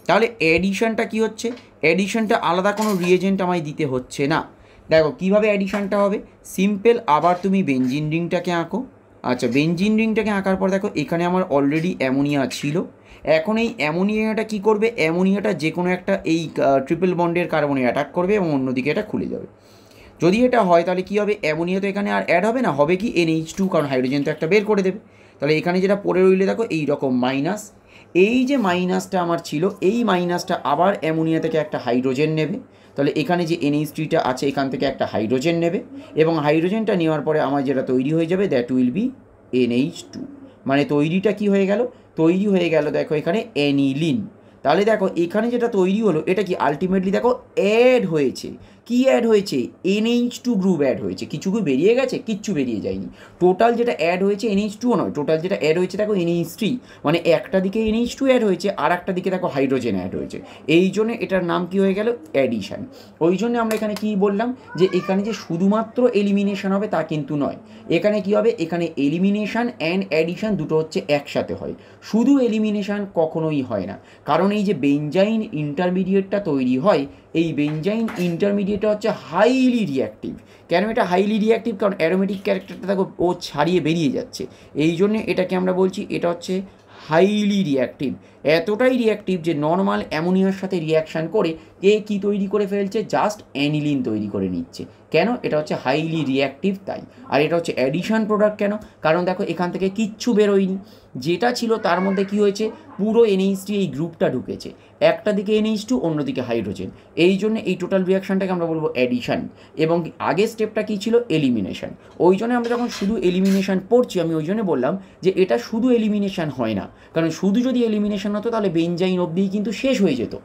তাহলে অ্যাডিশনটা কি হচ্ছে, অ্যাডিশনটা আলাদা কোনো রিয়েজেন্ট আমায় দিতে হচ্ছে না। দেখো কীভাবে অ্যাডিশনটা হবে, সিম্পল, আবার তুমি বেনজিন রিংটাকে আঁকো। আচ্ছা, বেনজিন রিংটাকে আঁকার পর দেখো এখানে আমার অলরেডি অ্যামোনিয়া ছিল। এখন এই অ্যামোনিয়াটা কী করবে, অ্যামোনিয়াটা যে কোনো একটা এই ট্রিপল বন্ডের কার্বনে অ্যাটাক করবে এবং অন্যদিকে এটা খুলে যাবে। যদি এটা হয় তাহলে কী হবে, অ্যামোনিয়া তো এখানে আর অ্যাড হবে না, হবে কি NH2, কারণ হাইড্রোজেন তো একটা বের করে দেবে। তাহলে এখানে যেটা পড়ে রইলে দেখো এই রকম মাইনাস, এই যে মাইনাসটা আমার ছিল এই মাইনাসটা আবার অ্যামোনিয়া থেকে একটা হাইড্রোজেন নেবে। তাহলে এখানে যে NH3টা আছে এখান থেকে একটা হাইড্রোজেন নেবে এবং হাইড্রোজেনটা নেওয়ার পরে আমার যেটা তৈরি হয়ে যাবে দ্যাট উইল বি NH2। মানে তৈরিটা কি হয়ে গেল, তৈরি হয়ে গেল দেখো এখানে অ্যানিলিন। তাহলে দেখো এখানে যেটা তৈরি হলো এটা কি আলটিমেটলি দেখো অ্যাড হয়েছে, কি অ্যাড হয়েছে, NH2 গ্রুপ অ্যাড হয়েছে। কিছু কি বেরিয়ে গেছে, কিচ্ছু বেরিয়ে যায়নি। টোটাল যেটা অ্যাড হয়েছে NH2 নয়, টোটাল যেটা অ্যাড হয়েছে দেখো NH3, মানে একটা দিকে NH2 অ্যাড হয়েছে আর একটা দিকে দেখো হাইড্রোজেন অ্যাড হয়েছে। এই জন্য এটার নাম কি হয়ে গেল, অ্যাডিশন। ওই জন্য আমরা এখানে কি বললাম যে এখানে যে শুধুমাত্র এলিমিনেশন হবে তা কিন্তু নয়, এখানে কি হবে, এখানে এলিমিনেশন অ্যান্ড অ্যাডিশন দুটো হচ্ছে একসাথে হয়। শুধু এলিমিনেশন কখনোই হয় না, কারণ এই যে বেনজাইন ইন্টারমিডিয়েটটা তৈরি হয়, এই বেনজাইন ইন্টারমিডিয়েটটা হচ্ছে হাইলি রিঅ্যাক্টিভ। কেন এটা হাইলি রিঅ্যাক্টিভ, কারণ অ্যারোমেটিক ক্যারেক্টারটা দেখো ও ছাড়িয়ে বেরিয়ে যাচ্ছে, এই জন্য এটাকে আমরা বলছি এটা হচ্ছে হাইলি রিঅ্যাক্টিভ। এতটাই রিঅ্যাক্টিভ যে নর্মাল অ্যামোনিয়ার সাথে রিঅ্যাকশান করে এ কি তৈরি করে ফেলছে, জাস্ট অ্যানিলিন তৈরি করে নিচ্ছে। কেন? এটা হচ্ছে হাইলি রিঅ্যাক্টিভ তাই। আর এটা হচ্ছে অ্যাডিশন প্রোডাক্ট কেন? কারণ দেখো এখান থেকে কিচ্ছু বেরোয়নি, যেটা ছিল তার মধ্যে কি হয়েছে, পুরো NH3 এই গ্রুপটা ঢুকেছে, একটা দিকে NH2 অন্যদিকে হাইড্রোজেন, এই জন্য এই টোটাল রিয়াকশানটাকে আমরা বলবো অ্যাডিশন। এবং আগের স্টেপটা কী ছিল, এলিমিনেশন। ওই জন্য আমরা যখন শুধু এলিমিনেশন পড়ছি, আমি ওই জন্য বললাম যে এটা শুধু এলিমিনেশন হয় না, কারণ শুধু যদি এলিমিনেশন হতো তাহলে বেঞ্জাইন অবধিই কিন্তু শেষ হয়ে যেত।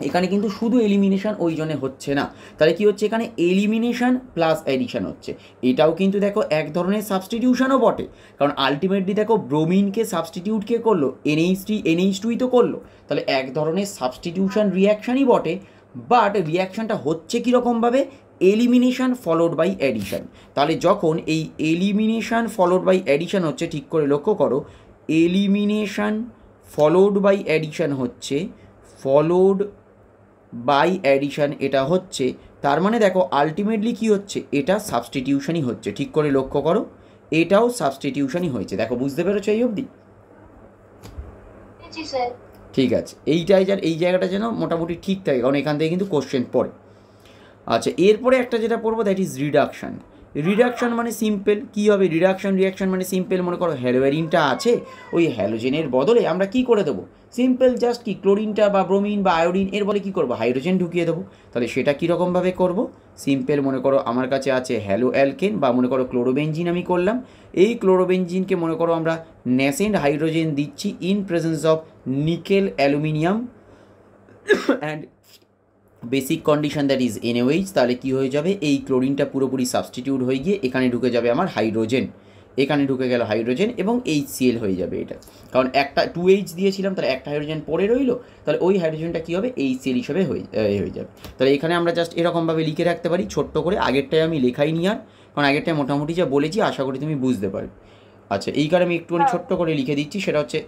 এখানে কিন্তু শুধু এলিমিনেশন ওই জন্য হচ্ছে না, তাহলে কি হচ্ছে, এখানে এলিমিনেশন প্লাস অ্যাডিশন হচ্ছে। এটাও কিন্তু দেখো এক ধরনের সাবস্টিটিউশনও বটে, কারণ আলটিমেটলি দেখো ব্রোমিনকে সাবস্টিটিউট কে করলো, NH2ই তো করলো, তাহলে এক ধরনের সাবস্টিটিউশন রিয়াকশানই বটে। বাট রিয়াকশানটা হচ্ছে কীরকমভাবে, এলিমিনেশন ফলোড বাই অ্যাডিশন। তাহলে যখন এই এলিমিনেশন ফলোড বাই অ্যাডিশন হচ্ছে, ঠিক করে লক্ষ্য করো, এলিমিনেশন ফলোড বাই অ্যাডিশন হচ্ছে, ফলোড বাই অ্যাডিশন এটা হচ্ছে, তার মানে দেখো আলটিমেটলি কি হচ্ছে, এটা সাবস্টিটিউশনই হচ্ছে। ঠিক করে লক্ষ্য করো, এটাও সাবস্টিটিউশনই হয়েছে। দেখো বুঝতে পেরেছো এই অবধি? ঠিক আছে, এই জায়গাটা যেন মোটামুটি ঠিক থাকে, কারণ এখান থেকে কিন্তু কোশ্চেন পড়ে। আচ্ছা, এরপরে একটা যেটা পড়বো দ্যাট ইজ রিডাকশান। রিডাকশান মানে সিম্পল, কী হবে রিয়াকশান মানে সিম্পল। মনে করো হ্যালোয়ারিনটা আছে, ওই হ্যালোজেনের বদলে আমরা কি করে দেবো, সিম্পল জাস্ট কি ক্লোরিনটা বা ব্রোমিন বা আয়োডিন এর বলে কী করবো, হাইড্রোজেন ঢুকিয়ে দেবো। তাহলে সেটা কীরকমভাবে করবো, সিম্পল মনে করো আমার কাছে আছে হ্যালো অ্যালকেন বা মনে করো ক্লোরোবেনজিন আমি করলাম, এই ক্লোরোবেনজিনকে মনে করো আমরা ন্যাসেন্ট হাইড্রোজেন দিচ্ছি in presence of nickel aluminium and basic condition that is NaOH। তাহলে কী হয়ে যাবে, এই ক্লোরিনটা পুরোপুরি সাবস্টিটিউট হয়ে গিয়ে এখানে ঢুকে যাবে আমার হাইড্রোজেন, এখানে ঢুকে গেল হাইড্রোজেন এবং HCl হয়ে যাবে এটা, কারণ একটা 2H দিয়েছিলাম, তাহলে একটা হাইড্রোজেন পড়ে রইলো, তাহলে ওই হাইড্রোজেনটা কী হবে, HCl হিসেবে হয়ে যাবে। তাহলে এখানে আমরা জাস্ট এরকমভাবে লিখে রাখতে পারি ছোট্ট করে, আগেরটায় আমি লেখাই নি আর, কারণ আগেরটায় মোটামুটি যা বলেছি আশা করি তুমি বুঝতে পারবে। আচ্ছা, এই কারণে আমি একটুখানি ছোট্ট করে লিখে দিচ্ছি, সেটা হচ্ছে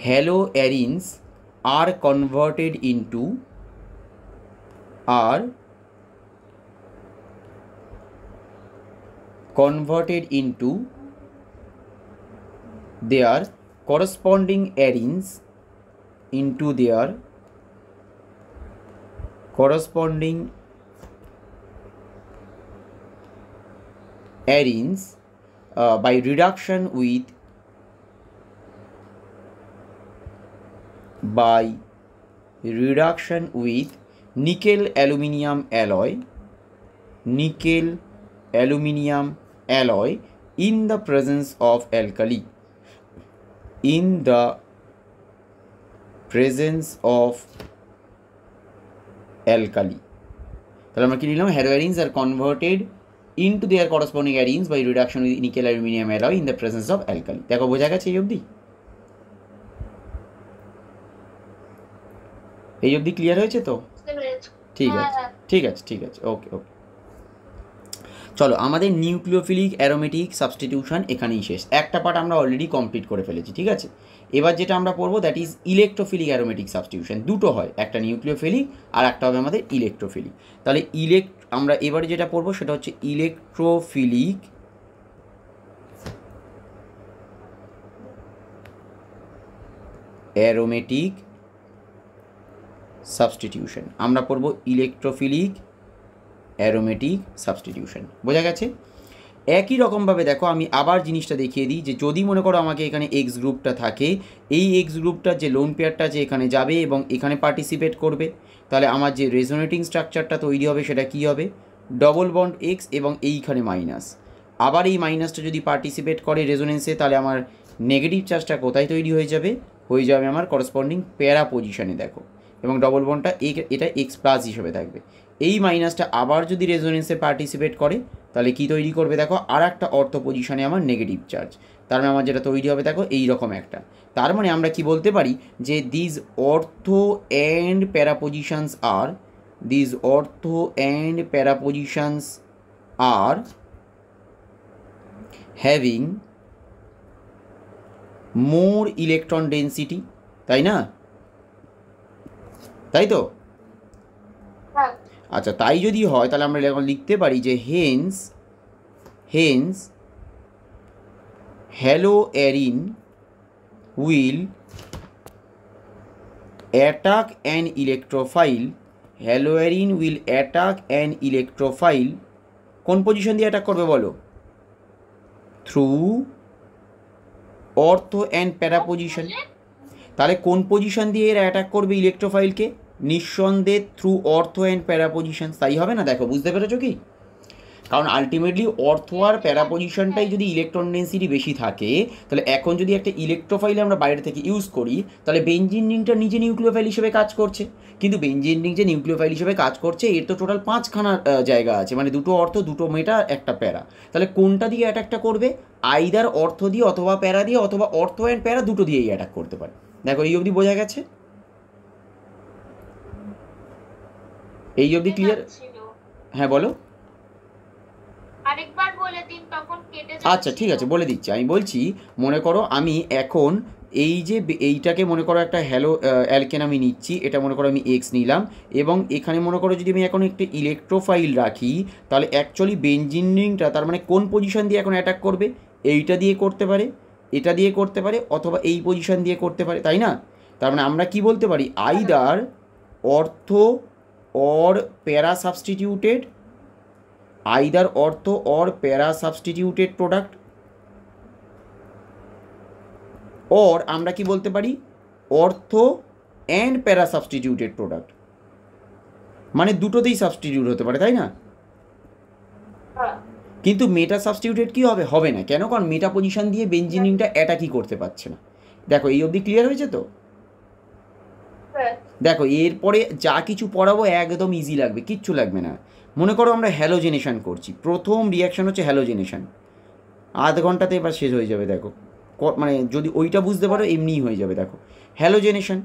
haloarenes are converted into their corresponding arines into their corresponding arines by reduction with nickel aluminium alloy in the presence of alkali, তাহলে আমরা কি নিলাম, haloarenes are converted into their corresponding arenes by reduction with nickel aluminium alloy in the presence of alkali. দেখো বোঝা গেছে এই অবধি? এই অবধি ক্লিয়ার হয়েছে তো? ঠিক আছে, ওকে। চলো, আমাদের নিউক্লিওফিলিক অ্যারোমেটিক সাবস্টিটিউশন এখানেই শেষ। একটা পার্ট আমরা অলরেডি কমপ্লিট করে ফেলেছি, ঠিক আছে। এবার যেটা আমরা পড়বো that is electrophilic aromatic substitution. দুটো হয়, একটা নিউক্লিওফিলিক আর একটা হবে আমাদের ইলেকট্রোফিলিক। তাহলে আমরা এবারে যেটা পড়বো সেটা হচ্ছে ইলেকট্রোফিলিক অ্যারোমেটিক সাবস্টিটিউশন। আমরা পড়বো ইলেকট্রোফিলিক অ্যারোমেটিক সাবস্টিটিউশন। বোঝা গেছে? একই রকমভাবে দেখো আমি আবার জিনিসটা দেখিয়ে দিই, যে যদি মনে করো আমাকে এখানে এক্স গ্রুপটা থাকে, এই এক্স গ্রুপটার যে লোন পেয়ারটা যে এখানে যাবে এবং এখানে পার্টিসিপেট করবে, তাহলে আমার যে রেজোনেটিং স্ট্রাকচারটা তৈরি হবে সেটা কী হবে, ডবল বন্ড এক্স এবং এইখানে মাইনাস। আবার এই মাইনাসটা যদি পার্টিসিপেট করে রেজোনেন্সে, তাহলে আমার নেগেটিভ চার্জটা কোথায় তৈরি হয়ে যাবে আমার করসপন্ডিং প্যারা পজিশানে, দেখো, এবং ডবল বন্ডটা এটা এক্স প্লাস হিসেবে থাকবে। এই মাইনাসটা আবার যদি রেজোনেন্সে পার্টিসিপেট করে, তাহলে কি তৈরি করবে দেখো, আর একটা অর্থ পজিশনে আমার নেগেটিভ চার্জ। তার মানে আমার যেটা তৈরি হবে দেখো এই রকম একটা। তার মানে আমরা কি বলতে পারি যে দিস অর্থো অ্যান্ড প্যারা positions are having more electron density, তাই না? তাই তো? আচ্ছা, তাই যদি হয় তাহলে আমরা এখন লিখতে পারি যে hence haloarene will attack an electrophile, haloarene will attack an electrophile, কোন পজিশন দিয়ে অ্যাটাক করবে বলো? Through ortho and para position. তাহলে কোন পজিশন দিয়ে এরা অ্যাটাক করবে ইলেকট্রোফাইলকে? নিঃসন্দেহে through ortho and para position. তাই হবে না? দেখো, বুঝতে পেরেছো কি? কারণ আলটিমেটলি অর্থো আর প্যারা পজিশনটাই যদি ইলেকট্রন ডেন্সিটি বেশি থাকে, তাহলে এখন যদি একটা ইলেকট্রোফাইল আমরা বাইরে থেকে ইউজ করি, তাহলে বেঞ্জিন রিংটা নিজে নিউক্লিওফাইল হিসেবে কাজ করছে। কিন্তু বেঞ্জিন রিং যে নিউক্লিওফাইল হিসেবে কাজ করছে, এর তো টোটাল 5খানা জায়গা আছে, মানে দুটো অর্থো, দুটো মেটা, একটা প্যারা। তাহলে কোনটা দিয়ে অ্যাটাকটা করবে? আইদার অর্থো দিয়ে অথবা প্যারা দিয়ে, অথবা অর্থো অ্যান্ড প্যারা দুটো দিয়েই অ্যাটাক করতে পারে। দেখো, এই অবধি বোঝা গেছে? এই অবধি ক্লিয়ার? হ্যাঁ বলো। আরেকবার বলে দিন, তখন কেটে আচ্ছা ঠিক আছে, বলে দিচ্ছি। আমি বলছি, মনে করো আমি এখন এই যে এইটাকে মনে করো একটা হ্যালো অ্যালকেন আমি নিচ্ছি, এটা মনে করো আমি এক্স নিলাম, এবং এখানে মনে করো যদি আমি এখন একটা ইলেকট্রোফাইল রাখি, তাহলে অ্যাকচুয়ালি বেঞ্জিন রিংটা তার মানে কোন পজিশন দিয়ে এখন অ্যাটাক করবে? এইটা দিয়ে করতে পারে, এটা দিয়ে করতে পারে, অথবা এই পজিশন দিয়ে করতে পারে, তাই না? তার মানে আমরা কি বলতে পারি? আইদার অর্থো অর প্যারা substituted, either ortho or para substituted product, or আমরা কি বলতে পারি? অর্থো অ্যান্ড প্যারা সাবস্টিটিউটেড প্রোডাক্ট, মানে দুটোতেই সাবস্টিটিউট হতে পারে, তাই না? কিন্তু মেটা সাবস্টিটিউটেড কি হবে? হবে না। কেন? কারণ মেটা পজিশন দিয়ে বেঞ্জিন রিংটা অ্যাটাকই করতে পারছে না। দেখো, এই অবধি ক্লিয়ার হয়েছে তো? দেখো, এরপরে যা কিছু পড়াবো একদম ইজি লাগবে, কিচ্ছু লাগবে না। মনে করো আমরা হ্যালোজেনেশন করছি, প্রথম রিয়াকশান হচ্ছে হ্যালোজেনেশন, আধ ঘন্টাতে এবার শেষ হয়ে যাবে। দেখো, মানে যদি ওইটা বুঝতে পারো এমনিই হয়ে যাবে। দেখো, হ্যালোজেনেশন,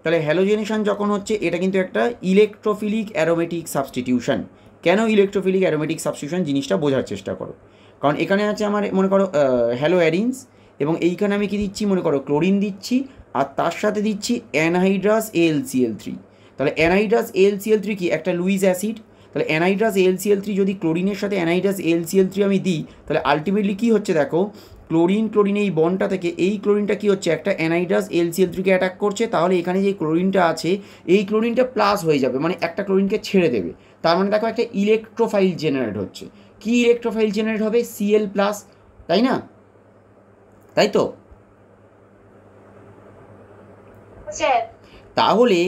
তাহলে হ্যালোজেনেশন যখন হচ্ছে, এটা কিন্তু একটা ইলেকট্রোফিলিক অ্যারোমেটিক সাবস্টিটিউশন। কেন ইলেকট্রোফিলিক অ্যারোমেটিক সাবস্টিটিউশন জিনিসটা বোঝার চেষ্টা করো। কারণ এখানে আছে আমার মনে করো হ্যালোঅ্যারিনস, এবং এইখানে আমি কি দিচ্ছি? মনে করো ক্লোরিন দিচ্ছি, আর তার সাথে দিচ্ছি অ্যানহাইড্রাস AlCl3। তাহলে অ্যানহাইড্রাস AlCl3 কি? একটা লুইস অ্যাসিড। তাহলে অ্যানহাইড্রাস AlCl3 যদি ক্লোরিনের সাথে অ্যানহাইড্রাস AlCl3 আমি দিই, তাহলে আলটিমেটলি কী হচ্ছে? দেখো, ক্লোরিন এই বন্ডটা থেকে এই ক্লোরিনটা কী হচ্ছে? একটা অ্যানহাইড্রাস AlCl3কে অ্যাটাক করছে। তাহলে এখানে যে ক্লোরিনটা আছে, এই ক্লোরিনটা প্লাস হয়ে যাবে, মানে একটা ক্লোরিনকে ছেড়ে দেবে। তার মানে দেখো, একটা ইলেকট্রোফাইল জেনারেট হচ্ছে। কি ইলেকট্রোফাইল জেনারেট হবে? Cl+, তাই না? তাই তো? তাহলে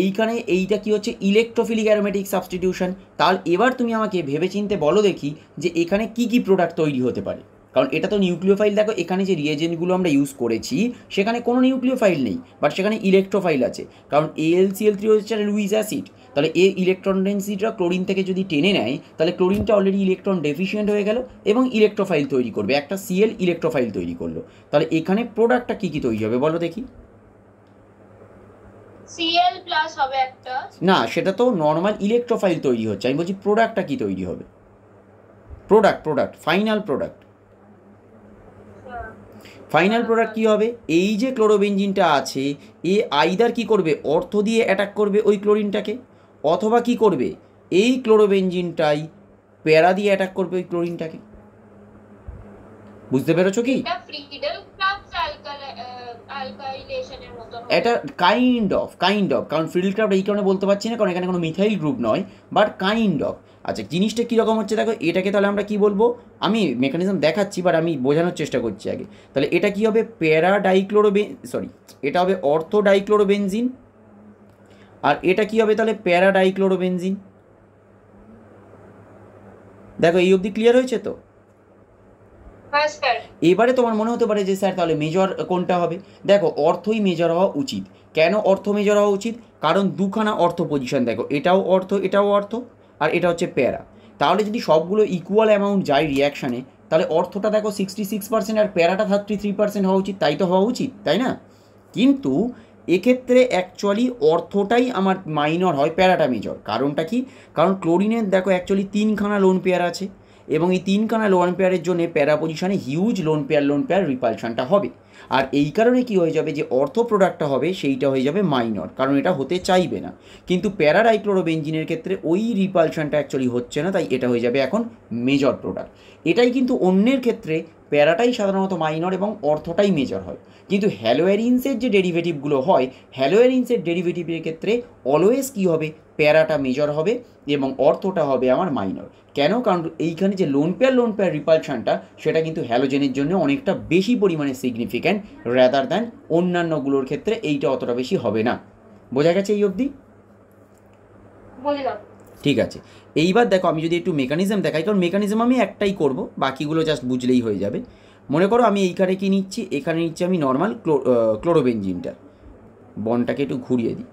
এইখানে এইটা কি হচ্ছে? Electrophilic aromatic substitution. তাহলে এবার তুমি আমাকে ভেবেচিন্তে বলো দেখি যে এখানে কি কি প্রোডাক্ট তৈরি হতে পারে। কারণ এটা তো নিউক্লিওফাইল। দেখো, এখানে যে রিয়েজেন্টগুলো আমরা ইউজ করেছি, সেখানে কোনো নিউক্লিওফাইল নেই, বাট সেখানে ইলেকট্রোফাইল আছে। কারণ AlCl3 হচ্ছে লুইস অ্যাসিড। তাহলে এই ইলেকট্রন ডেন্সিটিটা ক্লোরিন থেকে যদি টেনে নেয়, তাহলে ক্লোরিনটা অলরেডি ইলেকট্রন ডেফিশিয়েন্ট হয়ে গেল এবং ইলেকট্রোফাইল তৈরি করবে, একটা Cl ইলেকট্রোফাইল তৈরি করলো। তাহলে এখানে প্রোডাক্টটা কী কী তৈরি হবে বলো দেখি? Cl+ হবে একটা। না, সেটা তো নর্মাল ইলেকট্রোফাইল তৈরি হচ্ছে। আমি বলছি প্রোডাক্টটা কি তৈরি হবে? প্রোডাক্ট ফাইনাল প্রোডাক্ট কী হবে? এই যে ক্লোরোবেঞ্জিনটা আছে, এ আইদার কি করবে? অর্থো দিয়ে অ্যাটাক করবে ওই ক্লোরিনটাকে, অথবা কি করবে? এই ক্লোরোবেঞ্জিনটাই প্যারা দিয়ে অ্যাটাক করবে ওই ক্লোরিনটাকে। বুঝতে পেরেছো কি? এটা কাইন্ড অফ, কারণ ফ্রিডল ক্রাফট এই কারণে বলতে পারছি না, কারণ এখানে কোনো মিথাইল গ্রুপ নয়, বাট কাইন্ড অফ। আচ্ছা, জিনিসটা কীরকম হচ্ছে দেখো, এটাকে তাহলে আমরা কি বলবো? আমি মেকানিজম দেখাচ্ছি, বাট আমি বোঝানোর চেষ্টা করছি আগে। তাহলে এটা কি হবে? এটা হবে অর্থো ডাইক্লোরোবেনজিন, আর এটা কি হবে তাহলে? প্যারা ডাইক্লোরোবেনজিন। দেখো, এই অবধি ক্লিয়ার হয়েছে তো? এবারে তোমার মনে হতে পারে যে স্যার তাহলে মেজর কোনটা হবে? দেখো, অর্থই মেজর হওয়া উচিত। কেন অর্থ মেজর হওয়া উচিত? কারণ দুখানা অর্থ পজিশন, দেখো এটাও অর্থ, এটাও অর্থ, আর এটা হচ্ছে প্যারা। তাহলে যদি সবগুলো ইকুয়াল অ্যামাউন্ট যায় রিয়াকশানে, তাহলে অর্থটা দেখো 66% আর প্যারাটা 33% হওয়া উচিত, তাই তো হওয়া উচিত, তাই না? কিন্তু এক্ষেত্রে অ্যাকচুয়ালি অর্থটাই আমার মাইনর হয়, প্যারাটা মেজর। কারণটা কি? কারণ ক্লোরিনের দেখো অ্যাকচুয়ালি 3খানা লোন পেয়ার আছে, এবং এই 3খানা লোন পেয়ারের জন্য প্যারা পজিশনে হিউজ লোন পেয়ার রিপালশনটা হবে। আর এই কারণে কি হয়ে যাবে? যে অর্থ প্রোডাক্টটা হবে সেইটা হয়ে যাবে মাইনর, কারণ এটা হতে চাইবে না। কিন্তু প্যারা ডাইক্লোরোবেনজিনের ক্ষেত্রে ওই রিপালশনটা অ্যাকচুয়ালি হচ্ছে না, তাই এটা হয়ে যাবে এখন মেজর প্রোডাক্ট। এটাই কিন্তু অন্যের ক্ষেত্রে প্যারাটাই সাধারণত মাইনর এবং অর্থটাই মেজর হয়। কিন্তু হ্যালোয়ারিনসের যে ডেরিভেটিভগুলো হয়, হ্যালোয়ারিনসের ডেরিভেটিভের ক্ষেত্রে অলওয়েজ কী হবে, প্যারাটা মেজর হবে এবং অর্থটা হবে আমার মাইনর। কেন? কারণ এইখানে যে লোন পেয়ার রিপালশনটা সেটা কিন্তু হ্যালোজেনের জন্য অনেকটা বেশি পরিমাণে সিগনিফিক্যান্ট রাদার দ্যান অন্যান্যগুলোর ক্ষেত্রে এইটা অতটা বেশি হবে না। বোঝা গেছে এই অবধি? বুঝলাম। ঠিক আছে, এইবার দেখো আমি যদি একটু মেকানিজম দেখাই, কারণ মেকানিজম আমি একটাই করব, বাকিগুলো জাস্ট বুঝলেই হয়ে যাবে। মনে করো আমি এইখানে কি নিচ্ছি, এখানে নিচ্ছি আমি নর্মাল ক্লোরোবেনজিনটা, বনটাকে একটু ঘুরিয়ে দিই,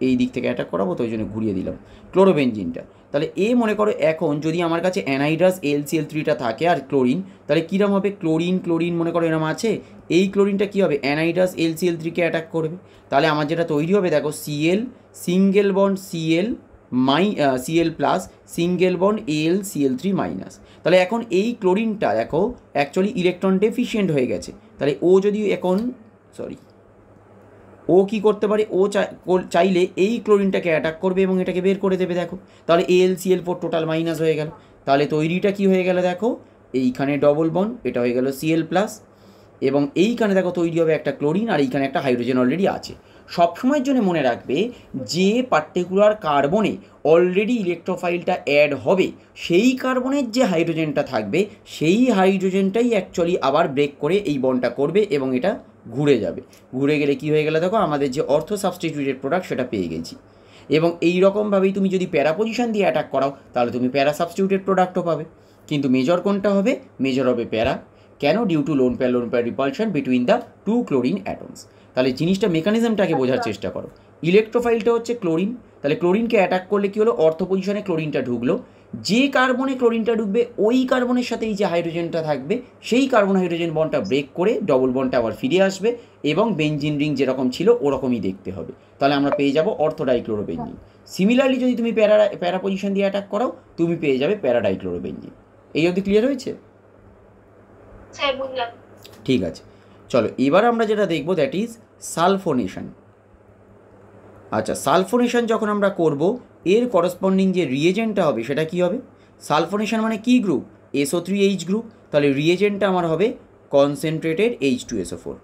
এই দিক থেকে অ্যাটাক করাবো তো ওই জন্য ঘুরিয়ে দিলাম ক্লোরোবেনজিনটা। তাহলে মনে করো এখন যদি আমার কাছে অ্যানাইড্রাস LCl3টা থাকে আর ক্লোরিন, তাহলে কীরকম হবে, ক্লোরিন মনে করো এরকম আছে, এই ক্লোরিনটা কী হবে, অ্যানাইড্রাস LCl3কে অ্যাটাক করবে। তাহলে আমার যেটা তৈরি হবে দেখো, Cl single bond Cl plus single bond AlCl3 minus. তাহলে এখন এই ক্লোরিনটা দেখো অ্যাকচুয়ালি ইলেকট্রন ডেফিশিয়েন্ট হয়ে গেছে। তাহলে ও যদি এখন ও কী করতে পারে, ও চাইলে এই ক্লোরিনটাকে অ্যাটাক করবে এবং এটাকে বের করে দেবে। দেখো তাহলে AlCl4 টোটাল মাইনাস হয়ে গেল। তাহলে তৈরিটা কি হয়ে গেল দেখো, এইখানে ডবল বন্ড, এটা হয়ে গেল Cl প্লাস, এবং এইখানে দেখো তৈরি হবে একটা ক্লোরিন, আর এইখানে একটা হাইড্রোজেন অলরেডি আছে। সবসময়ের জন্য মনে রাখবে যে পার্টিকুলার কার্বনে অলরেডি ইলেকট্রোফাইলটা অ্যাড হবে, সেই কার্বনের যে হাইড্রোজেনটা থাকবে সেই হাইড্রোজেনটাই অ্যাকচুয়ালি আবার ব্রেক করে এই বন্ডটা করবে এবং এটা ঘুরে যাবে। ঘুরে গেলে কি হয়ে গেল দেখো, আমাদের যে অর্থো সাবস্টিটিউটেড প্রোডাক্ট সেটা পেয়ে গেছি। এবং এই রকমভাবেই তুমি যদি প্যারা পজিশন দিয়ে অ্যাটাক করাও তাহলে তুমি প্যারা সাবস্টিটিউটেড প্রোডাক্টও পাবে। কিন্তু মেজর কোনটা হবে, মেজর হবে প্যারা। কেন? Due to lone pair repulsion between the two chlorine atoms. তাহলে জিনিসটা মেকানিজমটাকে বোঝার চেষ্টা করো। ইলেকট্রোফাইলটা হচ্ছে ক্লোরিন, তাহলে ক্লোরিনকে অ্যাটাক করলে কী হলো, অর্থ পজিশনে ক্লোরিনটা ঢুকলো, যে কার্বনে ক্লোরিনটা ঢুকবে ওই কার্বনের সাথে এই যে হাইড্রোজেনটা থাকবে সেই কার্বন হাইড্রোজেন বন্ডটা ব্রেক করে ডবল বন্ডটা আবার ফিরে আসবে এবং বেনজিন রিং যেরকম ছিল ওরকমই দেখতে হবে। তাহলে আমরা পেয়ে যাব অর্থোডাইক্লোরোবেনজিন। সিমিলারলি যদি তুমি প্যারা পজিশন দিয়ে অ্যাটাক করাও তুমি পেয়ে যাবে প্যারাডাইক্লোরোবেনজিন। এই অবধি ক্লিয়ার হয়েছে? ঠিক আছে, চলো এবার আমরা যেটা দেখবো দ্যাট ইজ সালফোনেশন। আচ্ছা, সালফোনেশন যখন আমরা করব এর করসপন্ডিং যে রিয়েজেন্টটা হবে সেটা কি হবে, সালফোনেশন মানে কি গ্রুপ, SO3H গ্রুপ। তাহলে রিয়েজেন্টটা আমার হবে কনসেন্ট্রেটেড H2SO4,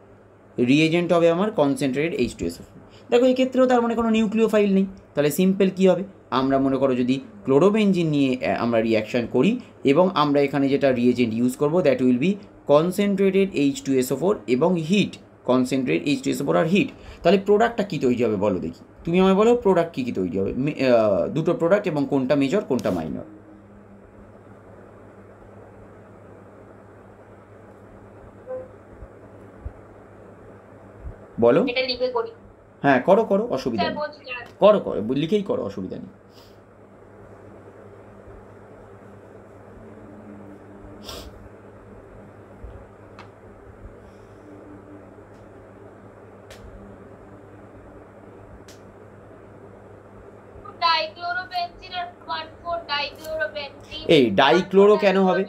রিয়েজেন্ট হবে আমার কনসেন্ট্রেটেড H2SO4। দেখো এই ক্ষেত্রেও তার মানে কোনো নিউক্লিওফাইল নেই, তাহলে সিম্পল কী হবে, আমরা মনে করো যদি ক্লোরোবেনজিন নিয়ে আমরা রিয়াকশান করি এবং আমরা এখানে যেটা রিয়েজেন্ট ইউজ করবো that will be concentrated H2SO4 এবং হিট, কনসেন্ট্রেট H2SO4 আর হিট। তাহলে প্রোডাক্টটা কী তৈরি হবে বলো দেখি, তুমি আমায় বলো প্রোডাক্ট কী কী তৈরি হবে, দুটো প্রোডাক্ট এবং কোনটা মেজর কোনটা মাইনর। বলো। হ্যাঁ করো অসুবিধা নেই, করো লিখেই করো, অসুবিধা নেই। এই ডাইক্লোরো কেন হবে,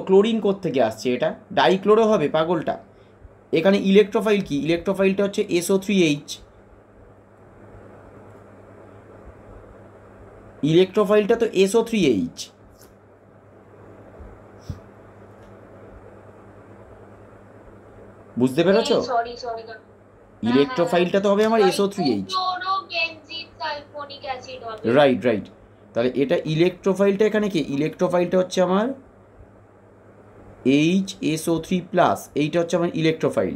ক্লোরিন কোত্থেকে আসছে, এটা ডাইক্লোরো হবে পাগলটা। এখানে ইলেকট্রোফাইল কি, ইলেকট্রোফাইলটা হচ্ছে SO3H, ইলেকট্রোফাইলটা তো SO3H। বুঝতে পেরেছো? ইলেকট্রোফাইলটা তো হবে আমার SO3H, রাইট। তাহলে এটা ইলেকট্রোফাইলটা এখানে কি, ইলেকট্রোফাইলটা হচ্ছে আমার HSO3+, এইটা হচ্ছে আমার ইলেকট্রোফাইল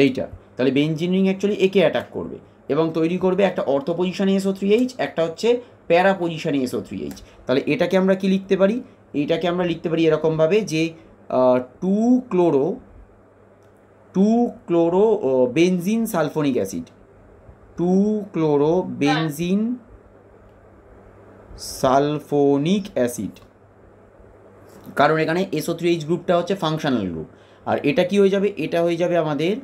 এইটা। তাহলে বেনজিন রিং অ্যাকচুয়ালি একে অ্যাটাক করবে এবং তৈরি করবে একটা অর্থো পজিশনে SO3H, একটা হচ্ছে প্যারা পজিশনে SO3H। তাহলে এটাকে আমরা কি লিখতে পারি, এইটাকে আমরা লিখতে পারি এরকমভাবে যে chloro benzene sulphonic acid, chlorobenzene sulphonic acid, কারণ এখানে SO3H গ্রুপটা হচ্ছে ফাংশনাল গ্রুপ। আর এটা কি হয়ে যাবে, এটা হয়ে যাবে আমাদের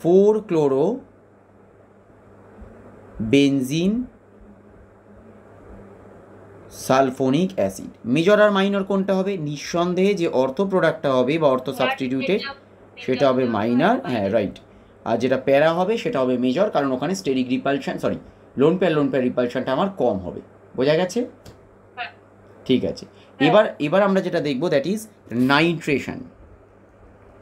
4-ক্লোরোবেনজিন সালফোনিক অ্যাসিড। মেজর আর মাইনর কোনটা হবে, নিঃসন্দেহে যে অর্থ প্রোডাক্টটা হবে বা অর্থ সাবস্টিটিউটেড সেটা হবে মাইনর, হ্যাঁ রাইট। আর যেটা প্যারা হবে সেটা হবে মেজর, কারণ ওখানে স্টেরিক রিপালশন লোন পেয়ার রিপালশনটা আমার কম হবে। বোঝা গেছে? ঠিক আছে, এবার আমরা যেটা দেখবো দ্যাট ইজ নাইট্রেশন।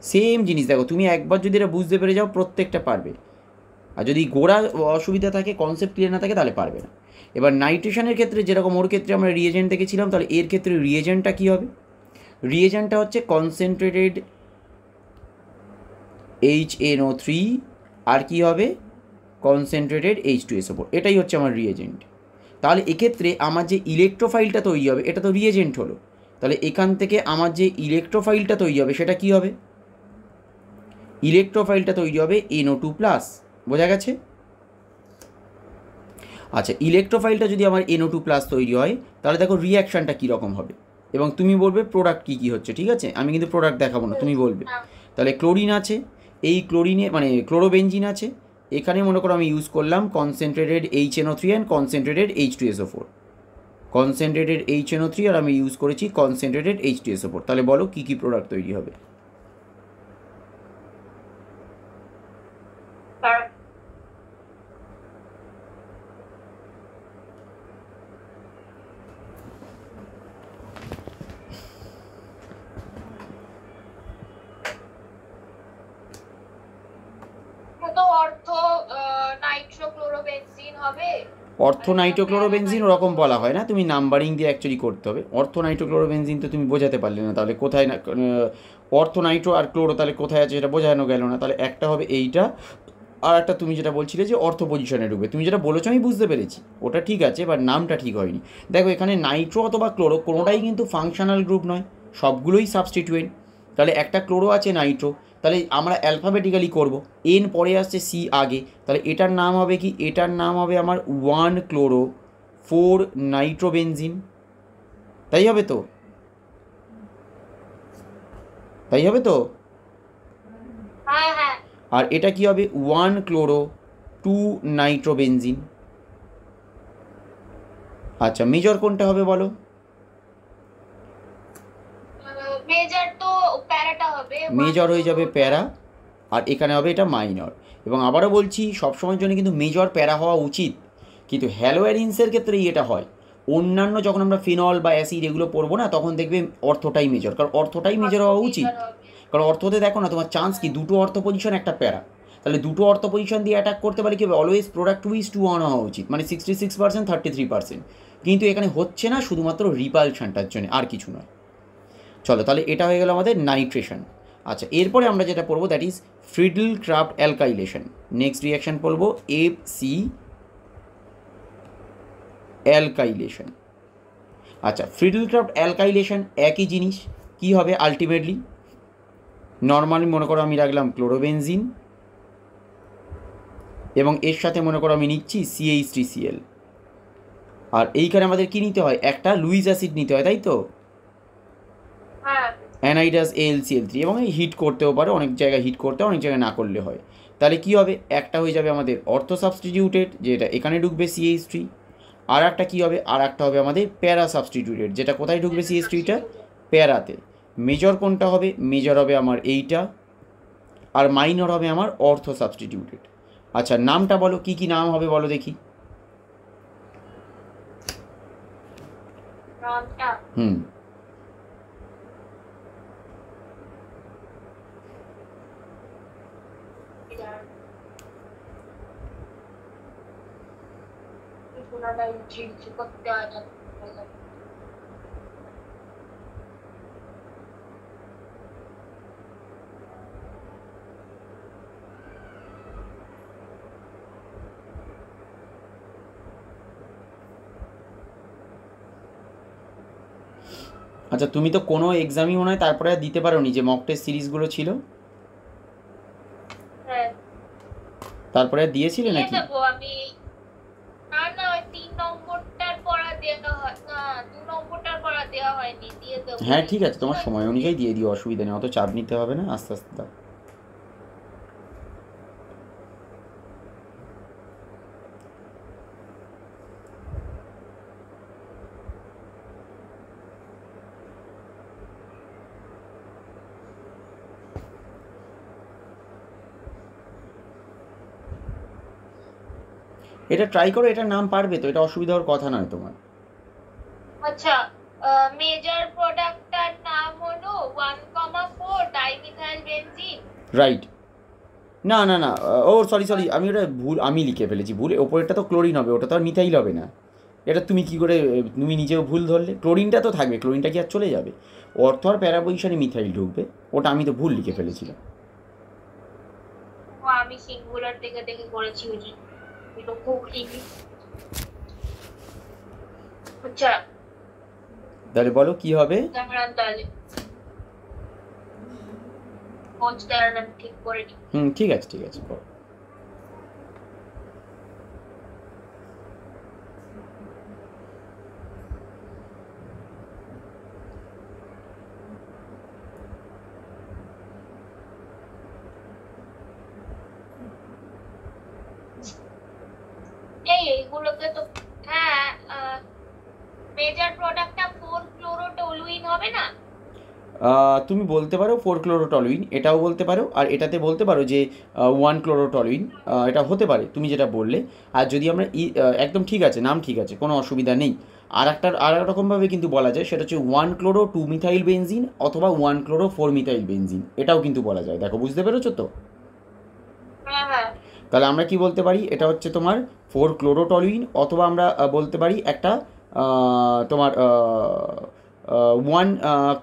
সেম জিনিস দেখো, তুমি একবার যদি এটা বুঝতে পেরে যাও প্রত্যেকটা পারবে। আর যদি গোড়া অসুবিধা থাকে, কনসেপ্ট ক্লিয়ার না থাকে, তাহলে পারবে না। এবার নাইট্রেশনের ক্ষেত্রে যেরকম ওর ক্ষেত্রে আমরা রিয়েজেন্ট দেখেছিলাম, তাহলে এর ক্ষেত্রে রিয়েজেন্টটা কী হবে? রিয়েজেন্টটা হচ্ছে কনসেন্ট্রেটেড HNO3 আর কি হবে? কনসেন্ট্রেটেড H2SO4, এটাই হচ্ছে আমার রিয়েজেন্ট। তাহলে এক্ষেত্রে আমার যে ইলেকট্রোফাইলটা তৈরি হবে, এটা তো রিয়েজেন্ট হলো, তাহলে এখান থেকে আমার যে ইলেকট্রোফাইলটা তৈরি হবে সেটা কি হবে? ইলেকট্রোফাইলটা তৈরি হবে NO2+। বোঝা গেছে? আচ্ছা, ইলেকট্রোফাইলটা যদি আমার NO2+ তৈরি হয়, তাহলে দেখো রিয়াকশানটা কীরকম হবে, এবং তুমি বলবে প্রোডাক্ট কী কী হচ্ছে। ঠিক আছে, আমি কিন্তু প্রোডাক্ট দেখাবো না, তুমি বলবে। তাহলে ক্লোরিন আছে, এই ক্লোরিনে মানে ক্লোরোবেনজিন আছে, এখানে মনে করো আমি ইউজ করলাম concentrated HNO3 and concentrated H2SO4। Concentrated HNO3 আর আমি ইউজ করেছি কনসেন্ট্রেটেড H2SO4। তাহলে বলো কী কী প্রোডাক্ট তৈরি হবে? তো অর্থ নাইট্রোক্লোরোবেনজিন হবে। অর্থোনাইট্রোক্লোরোবেনজিন ওরকম বলা হয় না, তুমি নাম্বারিং দিয়ে অ্যাকচুয়ালি করতে হবে। অর্থোনাইট্রোক্লোরোবেনজিন তো তুমি বোঝাতে পারলে না, তাহলে কোথায় না অর্থোনাইট্রো আর ক্লোরো তাহলে কোথায় আছে সেটা বোঝানো গেল না। তাহলে একটা হবে এইটা, আর একটা তুমি যেটা বলছিলে যে অর্থ পজিশনে ঢুকবে, তুমি যেটা বলেছো আমি বুঝতে পেরেছি, ওটা ঠিক আছে, বাট নামটা ঠিক হয়নি। দেখো এখানে নাইট্রো অথবা ক্লোরো কোনোটাই কিন্তু ফাংশনাল গ্রুপ নয়, সবগুলোই সাবস্টিটিউয়েন্ট। তাহলে একটা ক্লোরো আছে নাইট্রো, তাহলে আমরা অ্যালফাবেটিক্যালি করব, এন পরে আসছে সি আগে, তাহলে এটার নাম হবে কি? এটার নাম হবে আমার 1 ক্লোরো 4 নাইট্রোবেনজিন। তাই হবে তো? তাই হবে তো? হ্যাঁ হ্যাঁ। আর এটা কি হবে? 1 ক্লোরো 2 নাইট্রোবেনজিন। আচ্ছা, মেজর কোনটা হবে বলো? মেজর তো প্যারাটা হবে, মেজর হয়ে যাবে প্যারা, আর এখানে হবে এটা মাইনর। এবং আবারও বলছি, সবসময়ের জন্য কিন্তু মেজর প্যারা হওয়া উচিত, কিন্তু হ্যালোয়ারিন্সের ক্ষেত্রেই এটা হয়। অন্যান্য যখন আমরা ফিনল বা অ্যাসিড এগুলো পড়বো না, তখন দেখবে অর্থটাই মেজর, কারণ অর্থটাই মেজর হওয়া উচিত। কারণ অর্থতে দেখো না, তোমার চান্স কি? দুটো অর্থ পজিশন, একটা প্যারা, তাহলে দুটো অর্থ পজিশন দিয়ে অ্যাটাক করতে পারলে কি হবে? অলওয়েজ প্রোডাক্ট 2:1 হওয়া উচিত, মানে 66% 33%। কিন্তু এখানে হচ্ছে না, শুধুমাত্র রিপালশনটার জন্য, আর কিছু নয়। চলো, তাহলে এটা হয়ে গেল আমাদের নাইট্রেশন। আচ্ছা, এরপরে আমরা যেটা পড়বো that is Friedel craft alkylation. Next reaction পড়বো FC অ্যালকাইলেশন। আচ্ছা, ফ্রিডল ক্রাফট অ্যালকাইলেশন একই জিনিস। কি হবে আলটিমেটলি? নর্মালি মনে করো আমি রাখলাম ক্লোরোবেনজিন, এবং এর সাথে মনে করো আমি নিচ্ছি CH3Cl, আর এইখানে আমাদের কি নিতে হয়? একটা লুইস অ্যাসিড নিতে হয়, তাই তো? অ্যানাইডাস AlCl3, এবং এই হিট করতেও পারে, অনেক জায়গায় হিট করতে হয়, অনেক জায়গায় না করলে হয়। তাহলে কি হবে? একটা হয়ে যাবে আমাদের অর্থো সাবস্টিটিউটেড, যেটা এখানে ঢুকবে CH3, আর একটা কী হবে? আর একটা হবে আমাদের প্যারা সাবস্টিটিউটেড, যেটা কোথায় ঢুকবে? CH3টা প্যারাতে। মেজর কোনটা হবে? মেজর হবে আমার এইটা, আর মাইনর হবে আমার অর্থো সাবস্টিটিউটেড। আচ্ছা, নামটা বলো, কি কি নাম হবে বলো দেখি? হুম, আচ্ছা, তুমি তো কোনো এক্সামই মনে হয় তারপরে আর দিতে পারোনি, যে মক টেস্ট সিরিজগুলো ছিল, তারপরে আর দিয়েছিলে নাকি? আমি না না, ওই 3 নম্বরটার পড়া দেওয়া হয় না, 2 নম্বরটার পড়া দেওয়া হয়নি, দিয়ে দেবো। হ্যাঁ ঠিক আছে, তোমার সময় অনুযায়ী দিয়ে দিও, অসুবিধা নেই, অত চাপ নিতে হবে না, আস্তে আস্তে দাও। এটা ট্রাই করো, এটার নাম পারবে তো, এটা অসুবিধা হওয়ার কথা নয় তোমার। আচ্ছা, মেজর প্রোডাক্টটার নাম হলো 1,4 ডাইমিথাইল মিথাইল বেনজিন। রাইট। না না না, ও সরি, আমি ওটা ভুল, আমি লিখে ফেলেছি ভুল। ওপরেরটা তো ক্লোরিন হবে, ওটা তো আর মিথাইল হবে না। এটা তুমি কি করে, তুমি নিজেও ভুল ধরলে। ক্লোরিনটা তো থাকবে, ক্লোরিনটা কি আর চলে যাবে? অর্থ আর প্যারা পজিশনে মিথাইল ঢুকবে, ওটা আমি তো ভুল লিখে ফেলেছিলাম। ও আমি সিঙ্গুলার দেখে দেখে করেছি বুঝি, এটা খুব ইজি। আচ্ছা তাহলে বলো কি হবে? দাঁড়ান তাহলে পৌঁছতে আমি ঠিক করে নিই। ঠিক আছে ঠিক আছে, করো। এইগুলোকে তো হ্যাঁ, মেজর প্রোডাক্টটা 4 ক্লোরোটলুইন হবে না? তুমি বলতে পারো 4 ক্লোরোটলুইন, এটাও বলতে পারো, আর এটাতে বলতে পারো যে 1 ক্লোরোটলুইন, এটা হতে পারে তুমি যেটা বললে। আর যদি আমরা একদম ঠিক আছে, নাম ঠিক আছে, কোনো অসুবিধা নেই। আর এক রকমভাবে কিন্তু বলা যায়, সেটা হচ্ছে 1 ক্লোরো 2 মিথাইল বেনজিন অথবা 1 ক্লোরো 4 মিথাইল বেনজিন, এটাও কিন্তু বলা যায়। দেখো বুঝতে পেরেছো তো? হ্যাঁ হ্যাঁ। তাহলে আমরা কি বলতে পারি, এটা হচ্ছে তোমার 4 ক্লোরোটলুইন, অথবা আমরা বলতে পারি একটা তোমার 1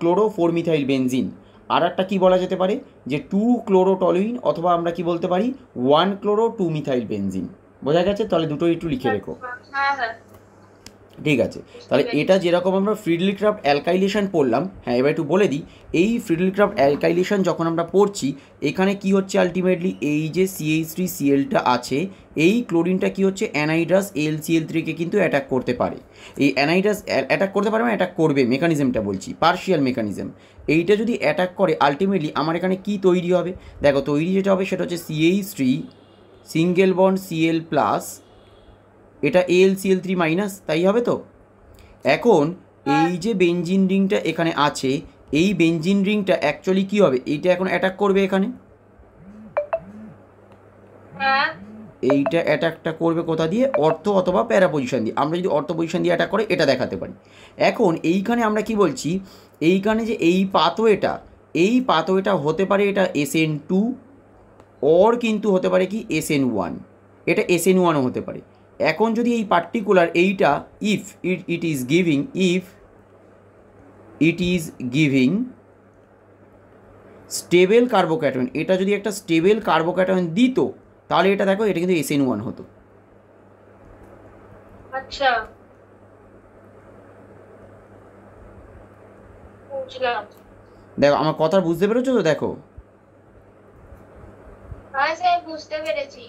ক্লোরো 4 মিথাইল বেনজিন। আর একটা কী বলা যেতে পারে, যে 2 ক্লোরোটলুইন, অথবা আমরা কি বলতে পারি 1 ক্লোরো 2 মিথাইল বেনজিন। বোঝা গেছে? তাহলে দুটোই একটু লিখে রেখো। হ্যাঁ হ্যাঁ ঠিক আছে, তাহলে এটা যেরকম আমরা ফ্রিডলিক্রাফট অ্যালকাইলেশন পড়লাম, হ্যাঁ এবার একটু বলে দিই, এই ফ্রিডলিক্রাফট অ্যালকাইলেশন যখন আমরা পড়ছি, এখানে কি হচ্ছে আলটিমেটলি, এই যে CH3Clটা আছে, এই ক্লোরিনটা কি হচ্ছে অ্যানাইড্রাস AlCl3কে কিন্তু অ্যাটাক করতে পারে। এই অ্যানাইড্রাস অ্যাটাক করতে পারে, মানে অ্যাটাক করবে, মেকানিজমটা বলছি, পার্শিয়াল মেকানিজম। এইটা যদি অ্যাটাক করে, আলটিমেটলি আমার এখানে কি তৈরি হবে? দেখো তৈরি যেটা হবে সেটা হচ্ছে CH3 single bond Cl plus, এটা AlCl3 মাইনাস, তাই হবে তো? এখন এই যে বেনজিন রিংটা এখানে আছে, এই বেনজিন রিংটা অ্যাকচুয়ালি কী হবে, এইটা এখন অ্যাটাক করবে এখানে, এইটা অ্যাটাকটা করবে কোথা দিয়ে? অর্থ অথবা প্যারা পজিশন দিয়ে। আমরা যদি অর্থ পজিশন দিয়ে অ্যাটাক করে এটা দেখাতে পারি। এখন এইখানে আমরা কি বলছি, এইখানে যে এই পাথওয়েটা হতে পারে এটা SN2, ওর কিন্তু হতে পারে কি SN1, এটা SN1ও হতে পারে। এখন যদি এই পার্টিকুলার এইটা if it is giving stable carbocation, এটা যদি একটা স্টেবল কার্বোক্যাটায়ন দিত, তাহলে এটা দেখো, এটা কিন্তু SN1 হতো। আচ্ছা বুঝলাম। দেখো আমার কথা বুঝতে পেরেছো তো? দেখো হ্যাঁ স্যার বুঝতে পেরেছি।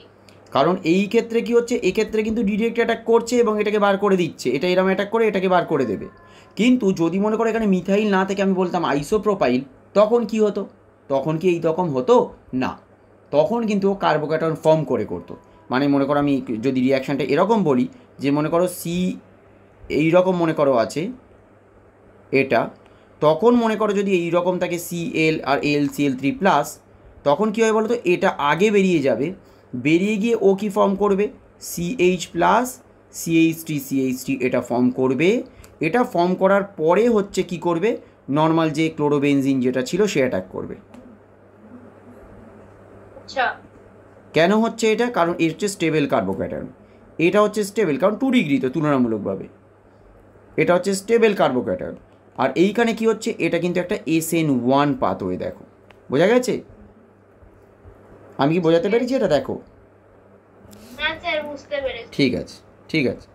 কারণ এই ক্ষেত্রে কি হচ্ছে, এক্ষেত্রে কিন্তু ডিরেক্ট অ্যাটাক করছে এবং এটাকে বার করে দিচ্ছে, এটা এরম অ্যাটাক করে এটাকে বার করে দেবে। কিন্তু যদি মনে করো এখানে মিথাইল না থেকে আমি বলতাম আইসোপ্রোপাইল, তখন কি হতো? তখন কি এই রকম হতো না, তখন কিন্তু ও কার্বোক্যাটায়ন ফর্ম করতো। মানে মনে করো আমি যদি রিয়াকশানটা এরকম বলি, যে মনে করো C এইরকম মনে করো আছে এটা, তখন মনে করো যদি এই রকম থাকে Cl আর AlCl3 প্লাস, তখন কী হয় বলো তো, এটা আগে বেরিয়ে যাবে, বেরিয়ে গিয়ে ও কি ফর্ম করবে, CH প্লাস CH3 এটা ফর্ম করবে। এটা ফর্ম করার পরে হচ্ছে কি করবে, নর্মাল যে ক্লোরোবেনজিন যেটা ছিল সে অ্যাটাক করবে। আচ্ছা কেন হচ্ছে এটা? কারণ এর হচ্ছে স্টেবল কার্বোক্যাটায়ন, এটা হচ্ছে স্টেবল, কারণ 2 ডিগ্রি তো তুলনামূলকভাবে, এটা হচ্ছে স্টেবল কার্বোক্যাটায়ন। আর এইখানে কি হচ্ছে, এটা কিন্তু একটা SN1 পাথওয়ে। দেখো বোঝা গেছে? আমি কি বোঝাতে পেরেছি এটা? দেখো হ্যাঁ স্যার বুঝতে পেরেছি। ঠিক আছে ঠিক আছে,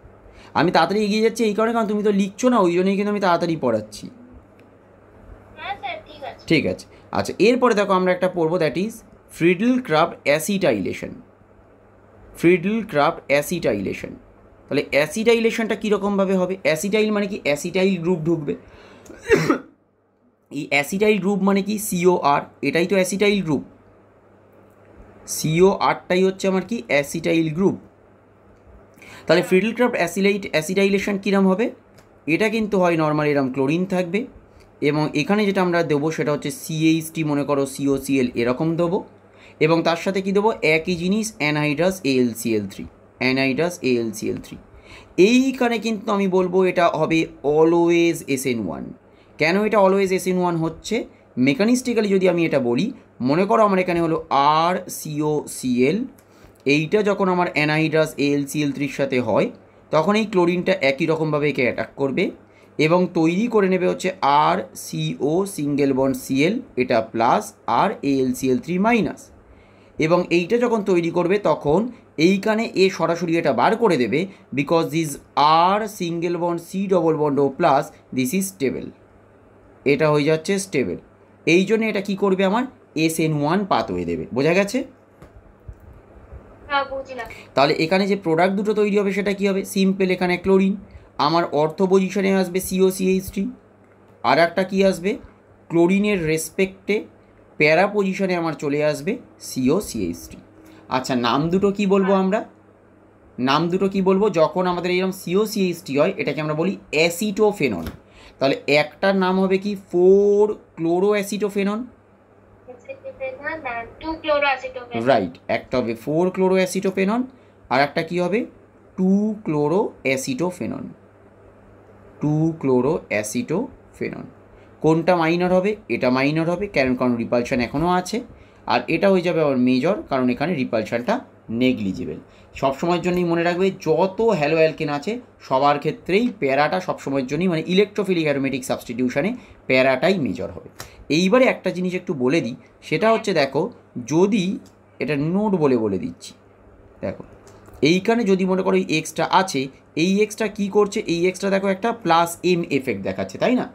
আমি তাড়াতাড়ি এগিয়ে যাচ্ছি এই কারণে, কারণ তুমি তো লিখছো না, ওই জন্যই কিন্তু আমি তাড়াতাড়ি পড়াচ্ছি। হ্যাঁ স্যার ঠিক আছে। ঠিক আছে, আচ্ছা এরপরে দেখো আমরা একটা পড়বো, দ্যাট ইজ ফ্রিডলক্রাফট অ্যাসিটাইলেশন। তাহলে অ্যাসিটাইলেশনটা কীরকমভাবে হবে? অ্যাসিটাইল মানে কি, অ্যাসিটাইল গ্রুপ ঢুকবে। এই অ্যাসিটাইল গ্রুপ মানে কি, COR, এটাই তো অ্যাসিটাইল গ্রুপ। CORটাই হচ্ছে আমার কি, অ্যাসিটাইল গ্রুপ। তাহলে ফ্রিডলক্রাফট অ্যাসিটাইলেশন কীরকম হবে? এটা কিন্তু হয় নর্মাল এরম ক্লোরিন থাকবে, এবং এখানে যেটা আমরা দেবো সেটা হচ্ছে CH3 মনে করো COCl এরকম দেবো, এবং তার সাথে কি দেবো, একই জিনিস অ্যানাইড্রাস AlCl3। এইখানে কিন্তু আমি বলবো এটা হবে অলওয়েজ SN1। কেন এটা অলওয়েজ SN1 হচ্ছে? মেকানিস্টিক্যালি যদি আমি এটা বলি, মনে করো আমার এখানে হলো RCOCl, এইটা যখন আমার অ্যানহাইড্রাস AlCl3 সাথে হয় তখন এই ক্লোরিনটা একই রকমভাবে একে অ্যাটাক করবে এবং তৈরি করে নেবে হচ্ছে RCO সিঙ্গেল বন্ড Cl, এটা প্লাস, আর AlCl3 মাইনাস। এবং এইটা যখন তৈরি করবে তখন এইখানে এ সরাসরি এটা বার করে দেবে, because this R single bond C double bond O plus, this is stable, এটা হয়ে যাচ্ছে স্টেবল। এই জন্য এটা কি করবে, আমার SN1 পাত হয়ে দেবে। বোঝা গেছে? তাহলে এখানে যে প্রোডাক্ট দুটো তৈরি হবে সেটা কি হবে, সিম্পল, এখানে ক্লোরিন আমার অর্থ পজিশনে আসবে COCH3, আর একটা কী আসবে, ক্লোরিনের রেসপেক্টে প্যারা পজিশনে আমার চলে আসবে COCH3। আচ্ছা, নাম দুটো কি বলবো আমরা, নাম দুটো কি বলবো, যখন আমাদের এরকম COCH3 হয় এটাকে আমরা বলি অ্যাসিটোফেনন। তাহলে একটার নাম হবে কি 4-ক্লোরোঅ্যাসিটোফেনন, রাইট, একটা হবে 4-ক্লোরোঅ্যাসিটোফেনন, আর একটা কী হবে 2-ক্লোরোঅ্যাসিটোফেনন, 2-ক্লোরোঅ্যাসিটোফেনন। কোনটা মাইনর হবে, এটা মাইনর হবে, কারণ রিপালশান এখনও আছে, আর এটা হয়ে যাবে আবার মেজর, কারণ এখানে রিপালশানটা নেগলিজিবল। সবসময়ের জন্যই মনে রাখবে, যত হ্যালো অ্যালকেন আছে সবার ক্ষেত্রেই প্যারাটা সবসময়ের জন্যই, মানে ইলেকট্রোফিলিক অ্যারোমেটিক সাবস্টিটিউশনে প্যারাটাই মেজর হবে। এইবারে একটা জিনিস একটু বলে দিই, সেটা হচ্ছে দেখো, যদি এটা নোট বলে দিচ্ছি, দেখো এইখানে যদি মনে করো এই এক্সটা আছে, এই এক্সটা কী করছে, এই এক্সটা দেখো একটা প্লাস M এফেক্ট দেখাচ্ছে, তাই না?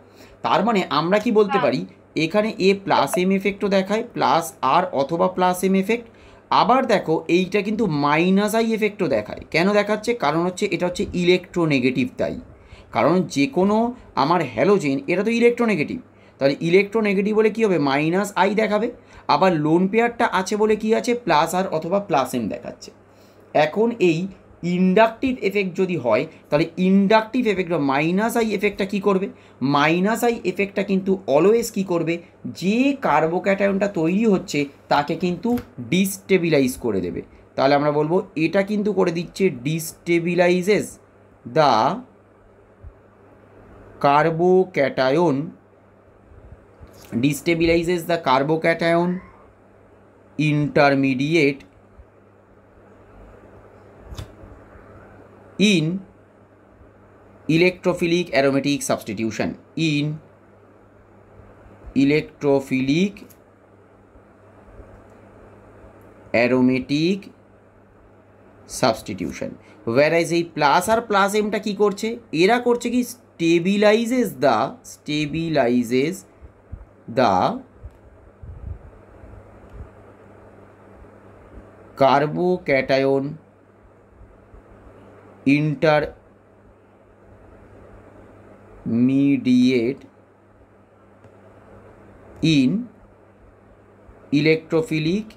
তার মানে আমরা কি বলতে পারি, এখানে এ প্লাস M এফেক্টও দেখায়, প্লাস আর অথবা প্লাস M এফেক্ট। আবার দেখো এইটা কিন্তু মাইনাস I এফেক্টও দেখায়। কেন দেখাচ্ছে, কারণ হচ্ছে এটা হচ্ছে ইলেকট্রোনেগেটিভ, তাই কারণ যে কোনো আমার হ্যালোজেন এটা তো ইলেকট্রোনেগেটিভ, তাহলে ইলেকট্রোনেগেটিভ বলে কী হবে, মাইনাস I দেখাবে। আবার লোন পেয়ারটা আছে বলে কি আছে, প্লাস আর অথবা প্লাস M দেখাচ্ছে। এখন এই ইন্ডাকটিভ এফেক্ট যদি হয়, তাহলে ইন্ডাকটিভ এফেক্ট বা মাইনাস I এফেক্টটা কী করবে, মাইনাস I এফেক্টটা কিন্তু অলওয়েজ কী করবে, যে কার্বোক্যাটায়নটা তৈরি হচ্ছে তাকে কিন্তু ডিস্টেবিলাইজ করে দেবে। তাহলে আমরা বলবো এটা কিন্তু করে দিচ্ছে destabilises the carbocation, destabilises the carbocation intermediate in electrophilic aromatic substitution, in electrophilic aromatic substitution, whereas এই প্লাস আর প্লাস এমটা কি করছে, এরা করছে কি stabilizes the carbocation intermediate in electrophilic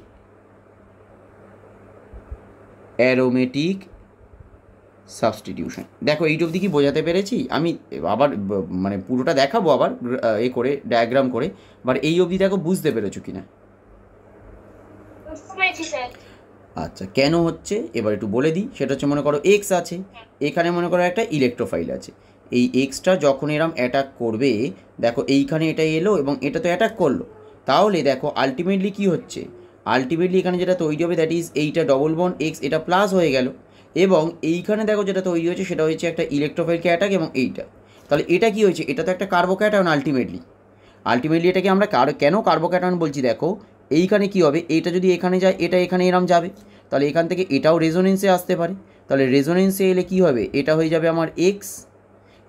aromatic substitution. দেখো এইটুকু কি বোঝাতে পেরেছি, আমি আবার মানে পুরোটা দেখাবো আবার এ করে ডায়াগ্রাম করে, বাট এই অবধি দেখো বুঝতে পেরেছো কিনা। আচ্ছা, কেন হচ্ছে এবার একটু বলে দিই, সেটা হচ্ছে মনে করো এক্স আছে, এখানে মনে করো একটা ইলেকট্রোফাইল আছে, এই এক্সটা যখন এরম অ্যাটাক করবে, দেখো এইখানে এটা এলো এবং এটা তো অ্যাটাক করলো, তাহলে দেখো আলটিমেটলি কি হচ্ছে, আলটিমেটলি এখানে যেটা তৈরি হবে দ্যাট ইজ এইটা ডবল বন্ড এক্স, এটা প্লাস হয়ে গেল, এবং এইখানে দেখো যেটা তৈরি হয়েছে সেটা হচ্ছে একটা ইলেকট্রোফাইলকে অ্যাটাক, এবং এইটা, তাহলে এটা কি হয়েছে, এটা তো একটা কার্বোক্যাটায়ন আলটিমেটলি এটাকে আমরা কেন কার্বোক্যাটায়ন বলছি, দেখো এইখানে কি হবে, এইটা যদি এখানে যায়, এটা এখানে এরম যাবে, তাহলে এখান থেকে এটাও রেজোনেন্সে আসতে পারে, তাহলে রেজোনেন্সে এলে কি হবে, এটা হয়ে যাবে আমার এক্স,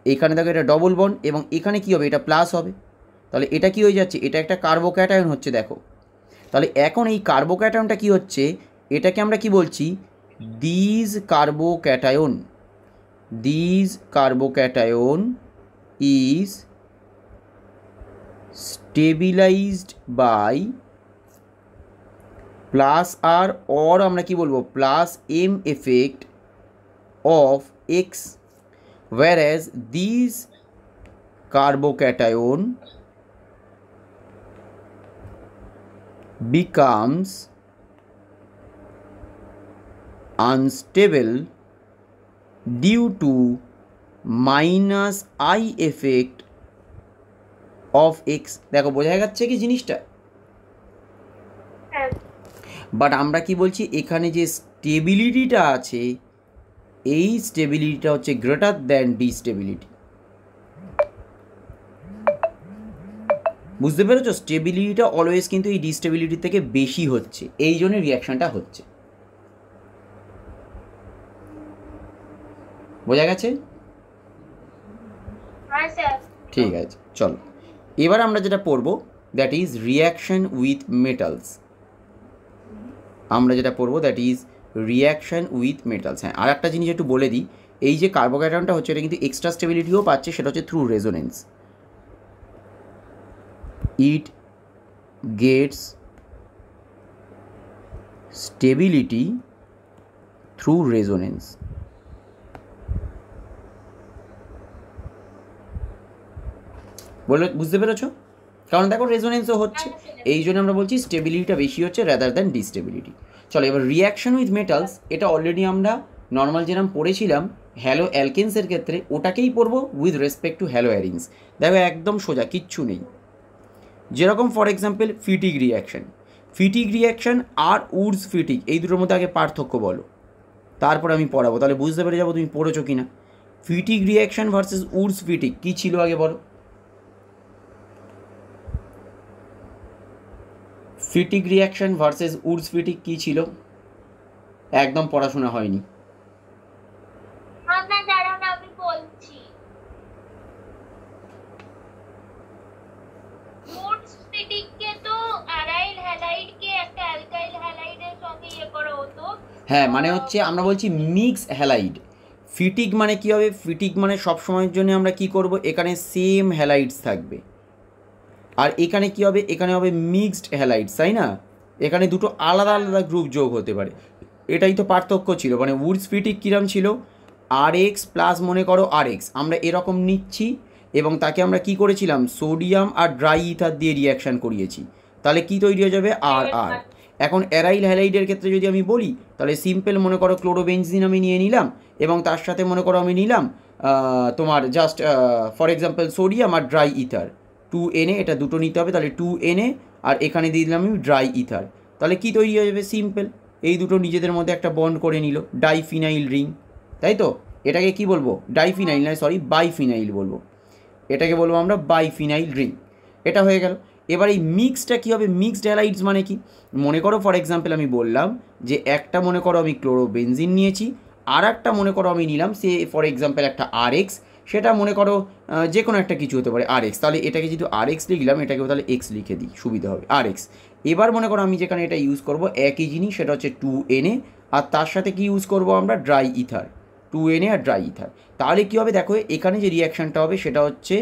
এখানে দেখো এটা ডবল বন্ড, এবং এখানে কি হবে, এটা প্লাস হবে, তাহলে এটা কি হয়ে যাচ্ছে, এটা একটা কার্বোক্যাটায়ন হচ্ছে। দেখো তাহলে এখন এই কার্বোক্যাটায়নটা কি হচ্ছে, এটাকে আমরা কি বলছি, this carbocation is stabilized by plus R or আমরা কি বলবো plus M effect of X, whereas these carbocation becomes unstable due to minus I effect of x. দেখো বোঝা যাচ্ছে কি জিনিসটা? হ্যাঁ বাট আমরা কি বলছি, এখানে যে স্টেবিলিটিটা আছে এই স্টেবিলিটিটা হচ্ছে গ্রেটার দ্যান ডি স্টেবিলিটি। বুঝতে পেরেছো? স্টেবিলিটিটা অলওয়েজ কিন্তু এই ডিস্টেবিলিটির থেকে বেশি হচ্ছে, এই জন্য রিয়াকশানটা হচ্ছে। বোঝা গেছে? হ্যাঁ স্যার। ঠিক আছে, চলো এবার আমরা যেটা পড়বো that is reaction with metals. আমরা যেটা পড়বো that is reaction with metals. হ্যাঁ, আর একটা জিনিস একটু বলে দিই, এই যে কার্বোক্যাটায়নটা হচ্ছে এটা কিন্তু এক্সট্রা স্টেবিলিটিও পাচ্ছে, সেটা হচ্ছে through resonance. It gets stability through resonance. বলে বুঝতে পেরেছো? কারণ দেখো রেজোনেন্সও হচ্ছে, এই জন্য আমরা বলছি স্টেবিলিটিটা বেশি হচ্ছে রাদার দ্যান ডিস্টেবিলিটি। চলো এবার রিয়াকশন উইথ মেটালস, এটা অলরেডি আমরা নর্মাল যেরকম পড়েছিলাম হ্যালো অ্যালকেন্সের ক্ষেত্রে, ওটাকেই পড়বো with respect to haloarenes. দেখো একদম সোজা, কিচ্ছু নেই। যেরকম for example Fittig reaction, Fittig reaction আর উডস ফিটিক, এই দুটোর মধ্যে আগে পার্থক্য বলো, তারপর আমি পড়াবো, তাহলে বুঝতে পেরে যাবো তুমি পড়েছো কি না। Fittig reaction versus Wurtz Fittig কী ছিল আগে বলো? Fittig reaction versus Wurtz Fittig কী ছিল? একদম পড়াশোনা হয়নি। না দাঁড়ান আমি বলছি। উডস ফিটিককে তো অ্যারাইল হ্যালাইডকে একটা অ্যালকাইল হ্যালাইডের সঙ্গে ইয়ে করা হতো। হ্যাঁ, মানে হচ্ছে আমরা বলছি মিক্স হ্যালাইড। ফিটিক মানে কী হবে? ফিটিক মানে সব সময়ের জন্য আমরা কি করব, এখানে সেম হ্যালাইডস থাকবে, আর এখানে কি হবে, এখানে হবে মিক্সড হ্যালাইডস, তাই না? এখানে দুটো আলাদা আলাদা গ্রুপ যোগ হতে পারে, এটাই তো পার্থক্য ছিল। মানে উডস ফিটিক কীরকম ছিল, আর এক্স প্লাস মনে করো আর এক্স, আমরা এরকম নিচ্ছি এবং তাকে আমরা কি করেছিলাম, সোডিয়াম আর ড্রাই ইথার দিয়ে রিয়াকশান করিয়েছি, তাহলে কি তৈরি হয়ে যাবে, আর আর। এখন অ্যারাইল হ্যালাইডের ক্ষেত্রে যদি আমি বলি, তাহলে সিম্পল মনে করো ক্লোরোবেনজিন আমি নিয়ে নিলাম এবং তার সাথে মনে করো আমি নিলাম তোমার জাস্ট ফর এক্সাম্পল সোডিয়াম আর ড্রাই ইথার, 2Na, এটা দুটো নিতে হবে, তাহলে 2Na, আর এখানে দিয়ে দিলাম আমি ড্রাই ইথার, তাহলে কি তৈরি হয়ে যাবে, সিম্পল এই দুটো নিজেদের মধ্যে একটা বন্ড করে নিল, ডাইফিনাইল রিং, তাই তো? এটাকে কি বলবো, ডাইফিনাইল নয় সরি বাইফিনাইল বলবো, এটাকে বলবো আমরা বাইফিনাইল রিং। এটা হয়ে গেল। এবার এই মিক্সটা কী হবে, মিক্সড হ্যালাইডস মানে কি, মনে করো ফর এক্সাম্পল আমি বললাম যে একটা মনে করো আমি ক্লোরোবেনজিন নিয়েছি, আর একটা মনে করো আমি নিলাম সে ফর এক্সাম্পল একটা আর এক্স, সেটা মনে করো যে কোনো একটা কিছু হতে পারে আর এক্স, তাহলে এটাকে যেহেতু আর এক্স লিখলাম এটাকেও তাহলে এক্স লিখে দিই, সুবিধা হবে আর এক্স। এবার মনে করো আমি যেখানে এটা ইউজ করবো একই জিনিস, সেটা হচ্ছে 2Na, আর তার সাথে কি ইউজ করবো আমরা, ড্রাই ইথার, 2Na আর ড্রাই ইথার। তাহলে কী হবে দেখো, এখানে যে রিয়াকশানটা হবে সেটা হচ্ছে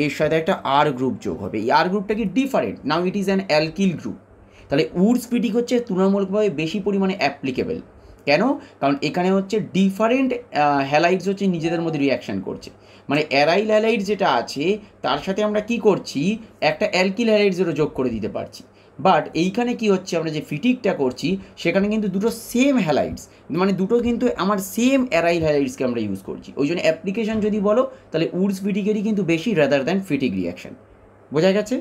এর সাথে একটা আর গ্রুপ যোগ হবে, এই আর গ্রুপটা কি different, now it is an alkyl group. তাহলে উডস ফিটিক হচ্ছে তুলনামূলকভাবে বেশি পরিমাণে অ্যাপ্লিকেবল। কেন? কারণ এখানে হচ্ছে ডিফারেন্ট হ্যালাইডস হচ্ছে নিজেদের মধ্যে রিয়াকশান করছে, মানে অ্যারাইল হ্যালাইড যেটা আছে তার সাথে আমরা কি করছি, একটা অ্যালকিল হ্যালাইডসেরও যোগ করে দিতে পারছি। বাট এইখানে কি হচ্ছে, আমরা যে ফিটিকটা করছি সেখানে কিন্তু দুটো সেম হ্যালাইডস, মানে দুটো কিন্তু আমার সেম অ্যারাইল হ্যালাইডসকে আমরা ইউজ করছি, ওই জন্য অ্যাপ্লিকেশন যদি বলো তাহলে উডস ফিটিকেরই কিন্তু বেশি রাদার দ্যান ফিটিক রিয়াকশান। বোঝা গেছে?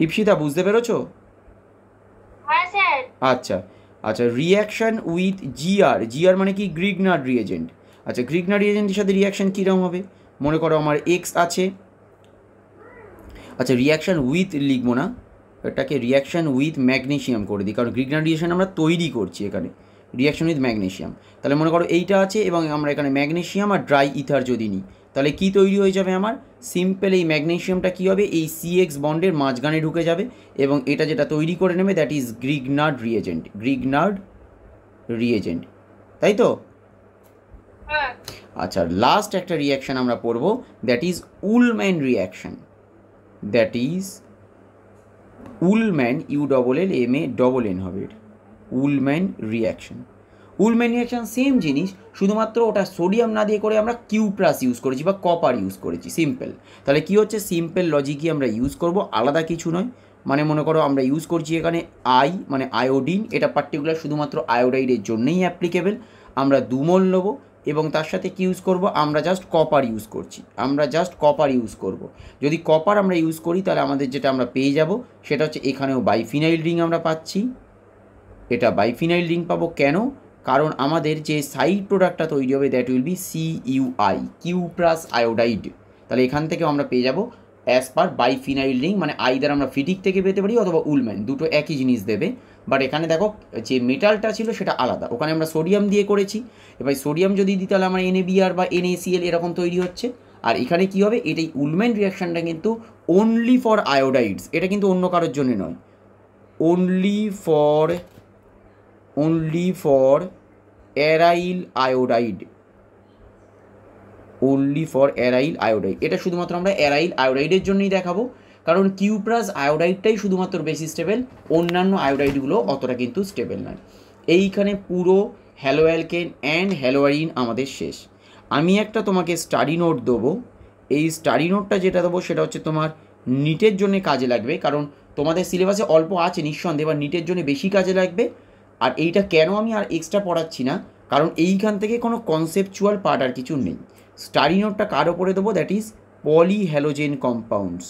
ইপসিতা বুঝতে পেরেছো? হ্যাঁ স্যার। আচ্ছা আচ্ছা, রিয়াকশান উইথ জিআর, জিআর মানে কি, গ্রিগনার্ড রিয়েজেন্ট। আচ্ছা, গ্রিগনার্ড রিয়েজেন্টের সাথে রিয়াকশান কীরকম হবে, মনে করো আমার এক্স আছে, আচ্ছা রিয়াকশান উইথ লিখবো না, এটাকে রিয়াকশান উইথ ম্যাগনেশিয়াম করে দিই, কারণ গ্রিগনার্ড রিয়েকশান আমরা তৈরি করছি এখানে, রিয়াকশান উইথ ম্যাগনেশিয়াম। তাহলে মনে করো এইটা আছে এবং আমরা এখানে ম্যাগনেশিয়াম আর ড্রাই ইথার যদি নিই, তাহলে কী তৈরি হয়ে যাবে আমার, সিম্পল এই ম্যাগনেশিয়ামটা কী হবে, এই CX বন্ডের মাঝখানে ঢুকে যাবে এবং এটা যেটা তৈরি করে নেবে that is Grignard reagent, Grignard reagent, তাই তো? হ্যাঁ আচ্ছা, লাস্ট একটা রিয়াকশান আমরা পড়বো that is Ullmann reaction, that is Ullmann, ULLMANN হবে এটা, Ullmann reaction. Ullmann reaction same জিনিস, শুধুমাত্র ওটা সোডিয়াম না দিয়ে করে আমরা কিউ প্লাস ইউজ করেছি বা কপার ইউজ করেছি, সিম্পল। তাহলে কী হচ্ছে, সিম্পল লজিকই আমরা ইউজ করব, আলাদা কিছু নয়। মানে মনে করো আমরা ইউজ করছি এখানে আই মানে আয়োডিন, এটা পার্টিকুলার শুধুমাত্র আয়োডাইডের জন্যই অ্যাপ্লিকেবল, আমরা 2 মোল নেবো এবং তার সাথে কি ইউজ করব, আমরা জাস্ট কপার ইউজ করছি, আমরা জাস্ট কপার ইউজ করব। যদি কপার আমরা ইউজ করি তাহলে আমাদের যেটা আমরা পেয়ে যাব সেটা হচ্ছে এখানেও বাইফিনাইল রিং আমরা পাচ্ছি, এটা বাইফিনাইল রিং পাবো। কেন? কারণ আমাদের যে সাইড প্রোডাক্টটা তৈরি হবে that will be CuI, cuprous iodide. তাহলে এখান থেকে আমরা পেয়ে যাব অ্যাজ পার বাইফিনাইল রিং, মানে আইদার আমরা ফিটিক থেকে পেতে পারি অথবা উলম্যান, দুটো একই জিনিস দেবে। বাট এখানে দেখো যে মেটালটা ছিল সেটা আলাদা, ওখানে আমরা সোডিয়াম দিয়ে করেছি। এবার সোডিয়াম যদি দিই তাহলে আমার NaBr বা NaCl এরকম তৈরি হচ্ছে। আর এখানে কি হবে, এটাই উলম্যান রিয়াকশানটা কিন্তু অনলি ফর আয়োডাইডস, এটা কিন্তু অন্য কারোর জন্য নয়, only for aryl iodide, only for aryl iodide। এটা শুধুমাত্র আমরা অ্যারাইল আয়োডাইডের জন্যই দেখাবো, কারণ কিউপ্রাস আয়োডাইডটাই শুধুমাত্র বেশি স্টেবল, অন্যান্য আয়োডাইডগুলো অতটা কিন্তু স্টেবল নয়। এইখানে পুরো হ্যালোঅ্যালকেন অ্যান্ড হ্যালোয়ারিন আমাদের শেষ। আমি একটা তোমাকে স্টাডি নোট দেবো, এই স্টাডি নোটটা যেটা দেবো সেটা হচ্ছে তোমার নিটের জন্য কাজে লাগবে, কারণ তোমাদের সিলেবাসে অল্প আছে নিঃসন্দেহে, এবার নিটের জন্য বেশি কাজে লাগবে। আর এইটা কেন আমি আর এক্সট্রা পড়াচ্ছি না, কারণ এইখান থেকে কোনো কনসেপচুয়াল পার্ট আর কিছু নেই। স্টাডি নোটটা কার ওপরে দেবো, দ্যাট ইজ পলিহ্যালোজেন কম্পাউন্ডস।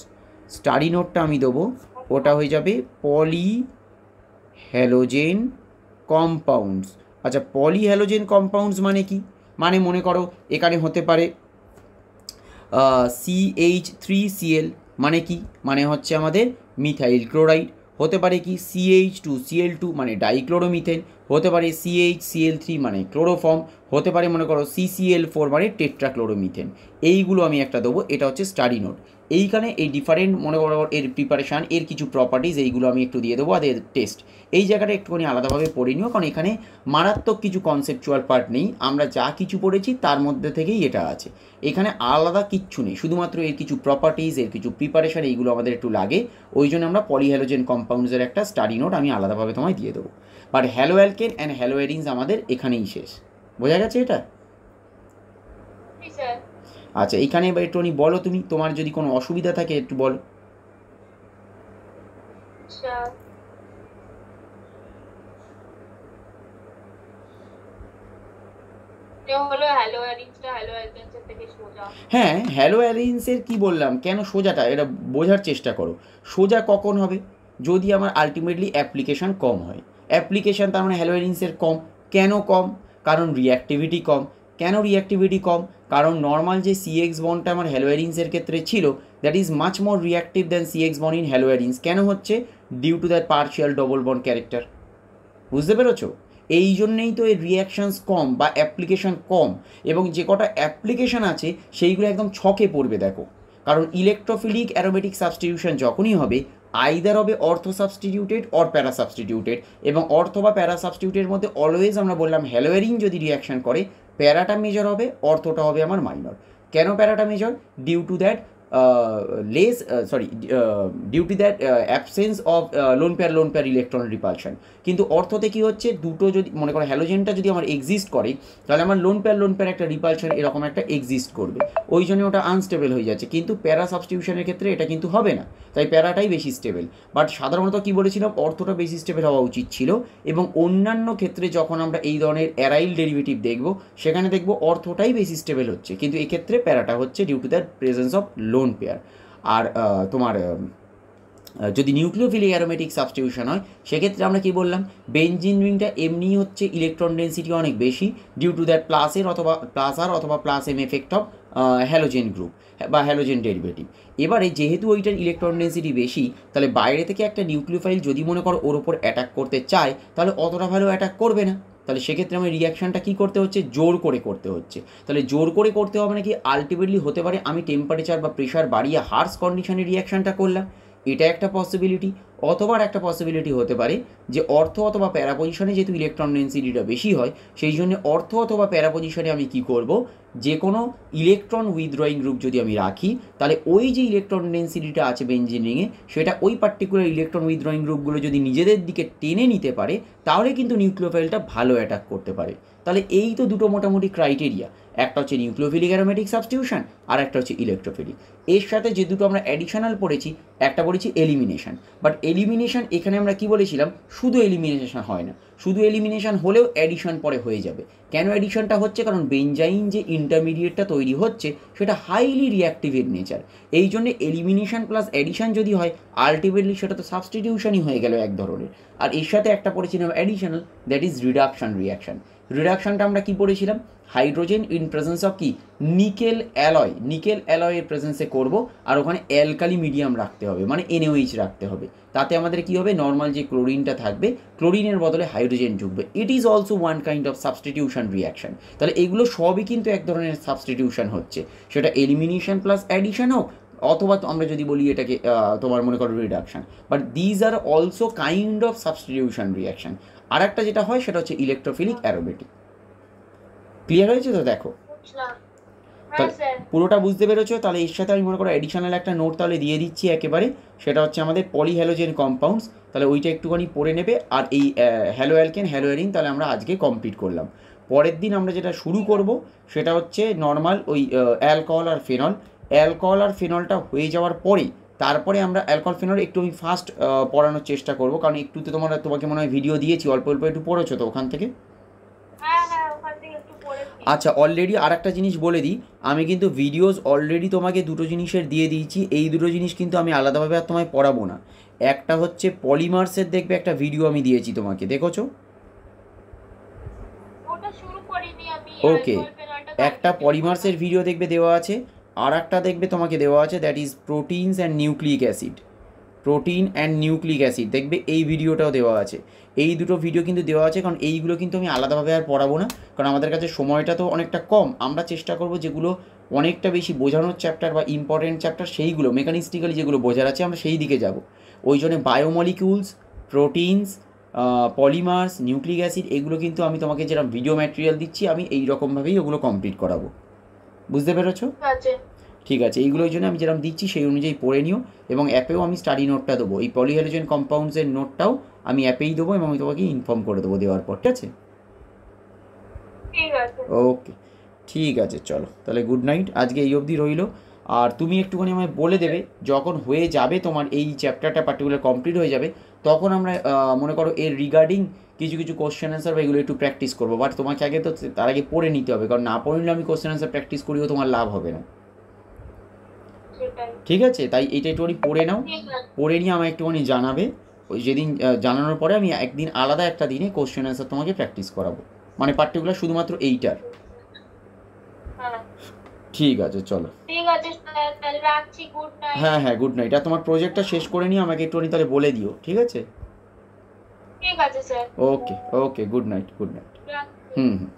স্টাডি নোটটা আমি দেবো, ওটা হয়ে যাবে পলিহ্যালোজেন কম্পাউন্ডস। আচ্ছা, পলিহ্যালোজেন কম্পাউন্ডস মানে কি? মানে মনে করো এখানে হতে পারে CH3Cl, মানে কি? মানে হচ্ছে আমাদের মিথাইল ক্লোরাইড। হতে পারে কি CH2Cl2 মানে ডাইক্লোরোমিথেন, হতে পারে CHCl3 মানে ক্লোরোফর্ম, হতে পারে মনে করো CCl4 মানে টেট্রাক্লোরোমিথেন। এইগুলো আমি একটা দেবো, এটা হচ্ছে স্টাডি নোট। এইখানে এই ডিফারেন্ট মনে করো এর প্রিপারেশান, এর কিছু প্রপার্টিজ, এইগুলো আমি একটু দিয়ে দেবো, আর এর টেস্ট। এই জায়গাটা একটুখানি আলাদাভাবে পড়ে নিও, কারণ এখানে মারাত্মক কিছু কনসেপচুয়াল পার্ট নেই, আমরা যা কিছু পড়েছি তার মধ্যে থেকেই এটা আছে। এখানে আলাদা কিচ্ছু নেই, শুধুমাত্র এর কিছু প্রপার্টিজ, এর কিছু প্রিপারেশান, এইগুলো আমাদের একটু লাগে। ওই জন্য আমরা পলিহ্যালোজেন কম্পাউন্ডসের একটা স্টাডি নোট আমি আলাদাভাবে তোমায় দিয়ে দেবো। বাট হ্যালোঅ্যালকেন অ্যান্ড হ্যালোয়ারিনস আমাদের এখানেই শেষ। বোঝা গেছে এটা? আচ্ছা, এইখানে এবার একটুখানি বলো তুমি, তোমার যদি কোনো অসুবিধা থাকে একটু বলো। হ্যাঁ, হ্যালোঅ্যালিনসের কি বললাম, কেন সোজাটা, এটা বোঝার চেষ্টা করো। সোজা কখন হবে? যদি আমার আলটিমেটলি অ্যাপ্লিকেশান কম হয়। অ্যাপ্লিকেশান তার মানে হ্যালোঅ্যালিনসের কম। কেন কম? কারণ রিঅ্যাক্টিভিটি কম। কেন রিঅ্যাক্টিভিটি কম? কারণ নর্মাল যে CX বন্ডটা আমার হ্যালোঅ্যালিনসের ক্ষেত্রে ছিল, that is much more reactive than CX bond in haloarenes. কেন হচ্ছে? Due to that partial double bond character. বুঝতে পেরেছো? এই জন্যেই তো এর রিয়াকশানস কম বা অ্যাপ্লিকেশান কম, এবং যে কটা অ্যাপ্লিকেশান আছে সেইগুলো একদম ছকে পড়বে দেখো। কারণ ইলেকট্রোফিলিক অ্যারোমেটিক সাবস্টিটিউশন যখনই হবে, আইদার হবে অর্থো সাবস্টিটিউটেড অর প্যারা সাবস্টিটিউটেড, এবং অর্থো বা প্যারা সাবস্টিটিউটের মধ্যে অলওয়েজ আমরা বললাম হ্যালোয়ারিন যদি রিয়াকশান করে, প্যারাটা মেজর হবে, অর্থোটা হবে আমার মাইনর। কেন প্যারাটা major? Due to that due to that absence of lone pair electron repulsion. কিন্তু অর্থতে কী হচ্ছে, দুটো যদি মনে করো হ্যালোজেনটা যদি আমার এক্সিস্ট করে, তাহলে আমার লোন পেয়ার একটা রিপালশন এরকম একটা এক্সিস্ট করবে, ওই জন্য ওটা আনস্টেবল হয়ে যাচ্ছে। কিন্তু প্যারা সাবস্টিটিউশনের ক্ষেত্রে এটা কিন্তু হবে না, তাই প্যারাটাই বেশি স্টেবল। বাট সাধারণত কী বলেছিলাম, অর্থটা বেশি স্টেবল হওয়া উচিত ছিল, এবং অন্যান্য ক্ষেত্রে যখন আমরা এই ধরনের অ্যারাইল ডেরিভেটিভ দেখব, সেখানে দেখব অর্থটাই বেশি স্টেবল হচ্ছে, কিন্তু এক্ষেত্রে প্যারাটা হচ্ছে due to that presence of lone pair. আর তোমার যদি নিউক্লিওফিলিক অ্যারোমেটিক সাবস্টিটিউশন হয়, সেক্ষেত্রে আমরা কি বললাম, বেনজিন রিংটা এমনি হচ্ছে ইলেকট্রন ডেন্সিটি অনেক বেশি ডিউ টু দ্যাট প্লাসের অথবা প্লাস আর অথবা plus M effect of halogen group বা হ্যালোজেন ডেরিভেটিভ। এবারে যেহেতু ওইটার ইলেকট্রন ডেন্সিটি বেশি, তাহলে বাইরে থেকে একটা নিউক্লিওফাইল যদি মনে করো ওর ওপর অ্যাটাক করতে চায়, তাহলে অতটা ভালো অ্যাটাক করবে না। তাহলে সেক্ষেত্রে আমার রিয়াকশানটা কী করতে হচ্ছে, জোর করে করতে হচ্ছে। তাহলে জোর করে করতে হবে নাকি, আলটিমেটলি হতে পারে আমি টেম্পারেচার বা প্রেশার বাড়িয়ে হার্স কন্ডিশনে রিয়াকশানটা করলাম, এটা একটা পসিবিলিটি। অথবা একটা পসিবিলিটি হতে পারে যে অর্থ অথবা প্যারা পজিশনে যেহেতু ইলেকট্রন ডেন্সিটিটা বেশি হয়, সেই জন্য অর্থ অথবা প্যারা পজিশনে আমি কী করব, যে কোনো ইলেকট্রন উইথড্রয়িং গ্রুপ যদি আমি রাখি, তাহলে ওই যে ইলেকট্রন ডেন্সিটিটা আছে বেনজিন রিংয়ে, সেটা ওই পার্টিকুলার ইলেকট্রন উইথড্রয়িং গ্রুপগুলো যদি নিজেদের দিকে টেনে নিতে পারে, তাহলে কিন্তু নিউক্লিওফাইলটা ভালো অ্যাটাক করতে পারে। তাহলে এই তো দুটো মোটামুটি ক্রাইটেরিয়া, একটা হচ্ছে নিউক্লিওফিলিক অ্যারোমেটিক সাবস্টিটিউশন, আর একটা হচ্ছে ইলেকট্রোফিলিক। এর সাথে যে দুটো আমরা অ্যাডিশনাল পড়েছি, একটা পড়েছি এলিমিনেশন। বাট এলিমিনেশন এখানে আমরা কি বলেছিলাম, শুধু এলিমিনেশন হয় না, শুধু এলিমিনেশন হলেও অ্যাডিশন পরে হয়ে যাবে। কেন অ্যাডিশনটা হচ্ছে, কারণ বেঞ্জাইন যে ইন্টারমিডিয়েটটা তৈরি হচ্ছে সেটা হাইলি রিঅ্যাক্টিভ ইন নেচার। এই জন্যে এলিমিনেশন প্লাস অ্যাডিশন যদি হয় আলটিমেটলি সেটা তো সাবস্টিটিউশনই হয়ে গেল এক ধরনের। আর এর সাথে একটা পড়েছিলাম additional, that is reduction reaction. রিডাকশনটা আমরা কি পড়েছিলাম, হাইড্রোজেন ইন প্রেজেন্স অফ কি, নিকেল অ্যালয়ের প্রেজেন্সে করব, আর ওখানে অ্যালকালি মিডিয়াম রাখতে হবে, মানে NaOH রাখতে হবে। তাতে আমাদের কি হবে, নর্মাল যে ক্লোরিনটা থাকবে ক্লোরিনের বদলে হাইড্রোজেন যুগবে। It is also one kind of substitution reaction. তাহলে এগুলো সবই কিন্তু এক ধরনের সাবস্টিটিউশন হচ্ছে, সেটা এলিমিনেশন প্লাস অ্যাডিশন হোক, অথবা আমরা যদি বলি এটাকে তোমার মনে করো reduction, but these are also kind of substitution reaction. আর একটা যেটা হয় সেটা হচ্ছে ইলেকট্রোফিলিক অ্যারোমেটিক। ক্লিয়ার হয়েছে তো? দেখো বুঝলাম। হ্যাঁ তাহলে স্যার। পুরোটা বুঝতে পেরেছো? তাহলে এর সাথে আমি মনে করো অ্যাডিশনাল একটা নোট তাহলে দিয়ে দিচ্ছি একেবারে, সেটা হচ্ছে আমাদের পলিহ্যালোজেন কম্পাউন্ডস। তাহলে ওইটা একটুখানি পড়ে নেবে। আর এই হ্যালো অ্যালকেন হ্যালো এরিন তাহলে আমরা আজকে কমপ্লিট করলাম। পরের দিন আমরা যেটা শুরু করব সেটা হচ্ছে নর্মাল ওই অ্যালকোহল আর ফেনল। অ্যালকোহল আর ফেনলটা হয়ে যাওয়ার পরেই তারপরে আমরা অ্যালকোহল ফেনল একটু আমি ফাস্ট পড়ানোর চেষ্টা করব, কারণ একটু তো তোমাকে মনে হয় ভিডিও দিয়েছি, অল্প অল্প একটু পড়েছো তো ওখান থেকে। হ্যাঁ হ্যাঁ, ওখান থেকে একটু পড়েছি। আচ্ছা, অলরেডি আর একটা জিনিস বলে দিই, আমি কিন্তু ভিডিওস অলরেডি তোমাকে দুটো জিনিসের দিয়ে দিয়েছি। এই দুটো জিনিস কিন্তু আমি আলাদাভাবে আর তোমায় পড়াবো না। একটা হচ্ছে পলিমার্সের, দেখবে একটা ভিডিও আমি দিয়েছি তোমাকে, দেখেছো? ওটা শুরু করিনি আমি। ওকে, একটা পলিমার্সের ভিডিও দেখবে দেওয়া আছে, আর একটা দেখবে তোমাকে দেওয়া আছে, that is proteins and nucleic acid. Protein and nucleic acid দেখবে এই ভিডিওটাও দেওয়া আছে। এই দুটো ভিডিও কিন্তু দেওয়া আছে, কারণ এইগুলো কিন্তু আমি আলাদাভাবে আর পড়াবো না, কারণ আমাদের কাছে সময়টা তো অনেকটা কম। আমরা চেষ্টা করব যেগুলো অনেকটা বেশি বোঝানোর চ্যাপ্টার বা ইম্পর্টেন্ট চ্যাপ্টার, সেইগুলো মেকানিস্টিক্যালি যেগুলো বোঝার আছে আমরা সেই দিকে যাব। ওই জন্য বায়োমলিকিউলস, প্রোটিনস, পলিমার্স, নিউক্লিক অ্যাসিড, এগুলো কিন্তু আমি তোমাকে যেরকম ভিডিও ম্যাটেরিয়াল দিচ্ছি আমি এই রকমভাবেই ওগুলো কমপ্লিট করাবো। বুঝতে পেরেছো? আছে। ঠিক আছে, এইগুলোর জন্য আমি যেরকম দিচ্ছি সেই অনুযায়ী পড়ে নিও, এবং অ্যাপেও আমি স্টাডি নোটটা দেবো। এই পলিহ্যালোজেন কম্পাউন্ডসের নোটটাও আমি অ্যাপেই দেবো, এবং আমি তোমাকে ইনফর্ম করে দেবো দেওয়ার পর। ঠিক আছে? ঠিক আছে। ওকে, ঠিক আছে, চলো তাহলে গুড নাইট, আজকে এই অবধি রইলো। আর তুমি একটুখানি আমায় বলে দেবে যখন হয়ে যাবে তোমার এই চ্যাপ্টারটা পার্টিকুলার কমপ্লিট হয়ে যাবে, তখন আমরা মনে করো এর রিগার্ডিং কিছু কিছু কোশ্চেন অ্যান্সার বা এগুলো একটু প্র্যাকটিস করবো। বাট তোমাকে আগে তো তার আগে পড়ে নিতে হবে, কারণ না পড়ে নিলে আমি কোশ্চেন অ্যান্সার প্র্যাকটিস করিও তোমার লাভ হবে না। সেটাই। ঠিক আছে, তাই এটা একটুখানি পড়ে নাও, ঠিক আছে। পড়ে নিয়ে আমায় একটুখানি জানাবে। ওই যেদিন জানানোর পরে আমি একদিন আলাদা একটা দিনে কোশ্চেন অ্যান্সার তোমাকে প্র্যাকটিস করাবো, মানে পার্টিকুলার শুধুমাত্র এইটার। হ্যাঁ ঠিক আছে, চলো। ঠিক আছে স্যার, তাহলে রাখছি। Good night. হ্যাঁ হ্যাঁ, গুড নাইট। আর তোমার প্রজেক্টটা শেষ করে নিয়ে আমাকে একটুখানি তাহলে বলে দিও, ঠিক আছে? ঠিক আছে স্যার। ওকে ওকে, গুড নাইট, গুড নাইট। রাখছি। হুম হুম।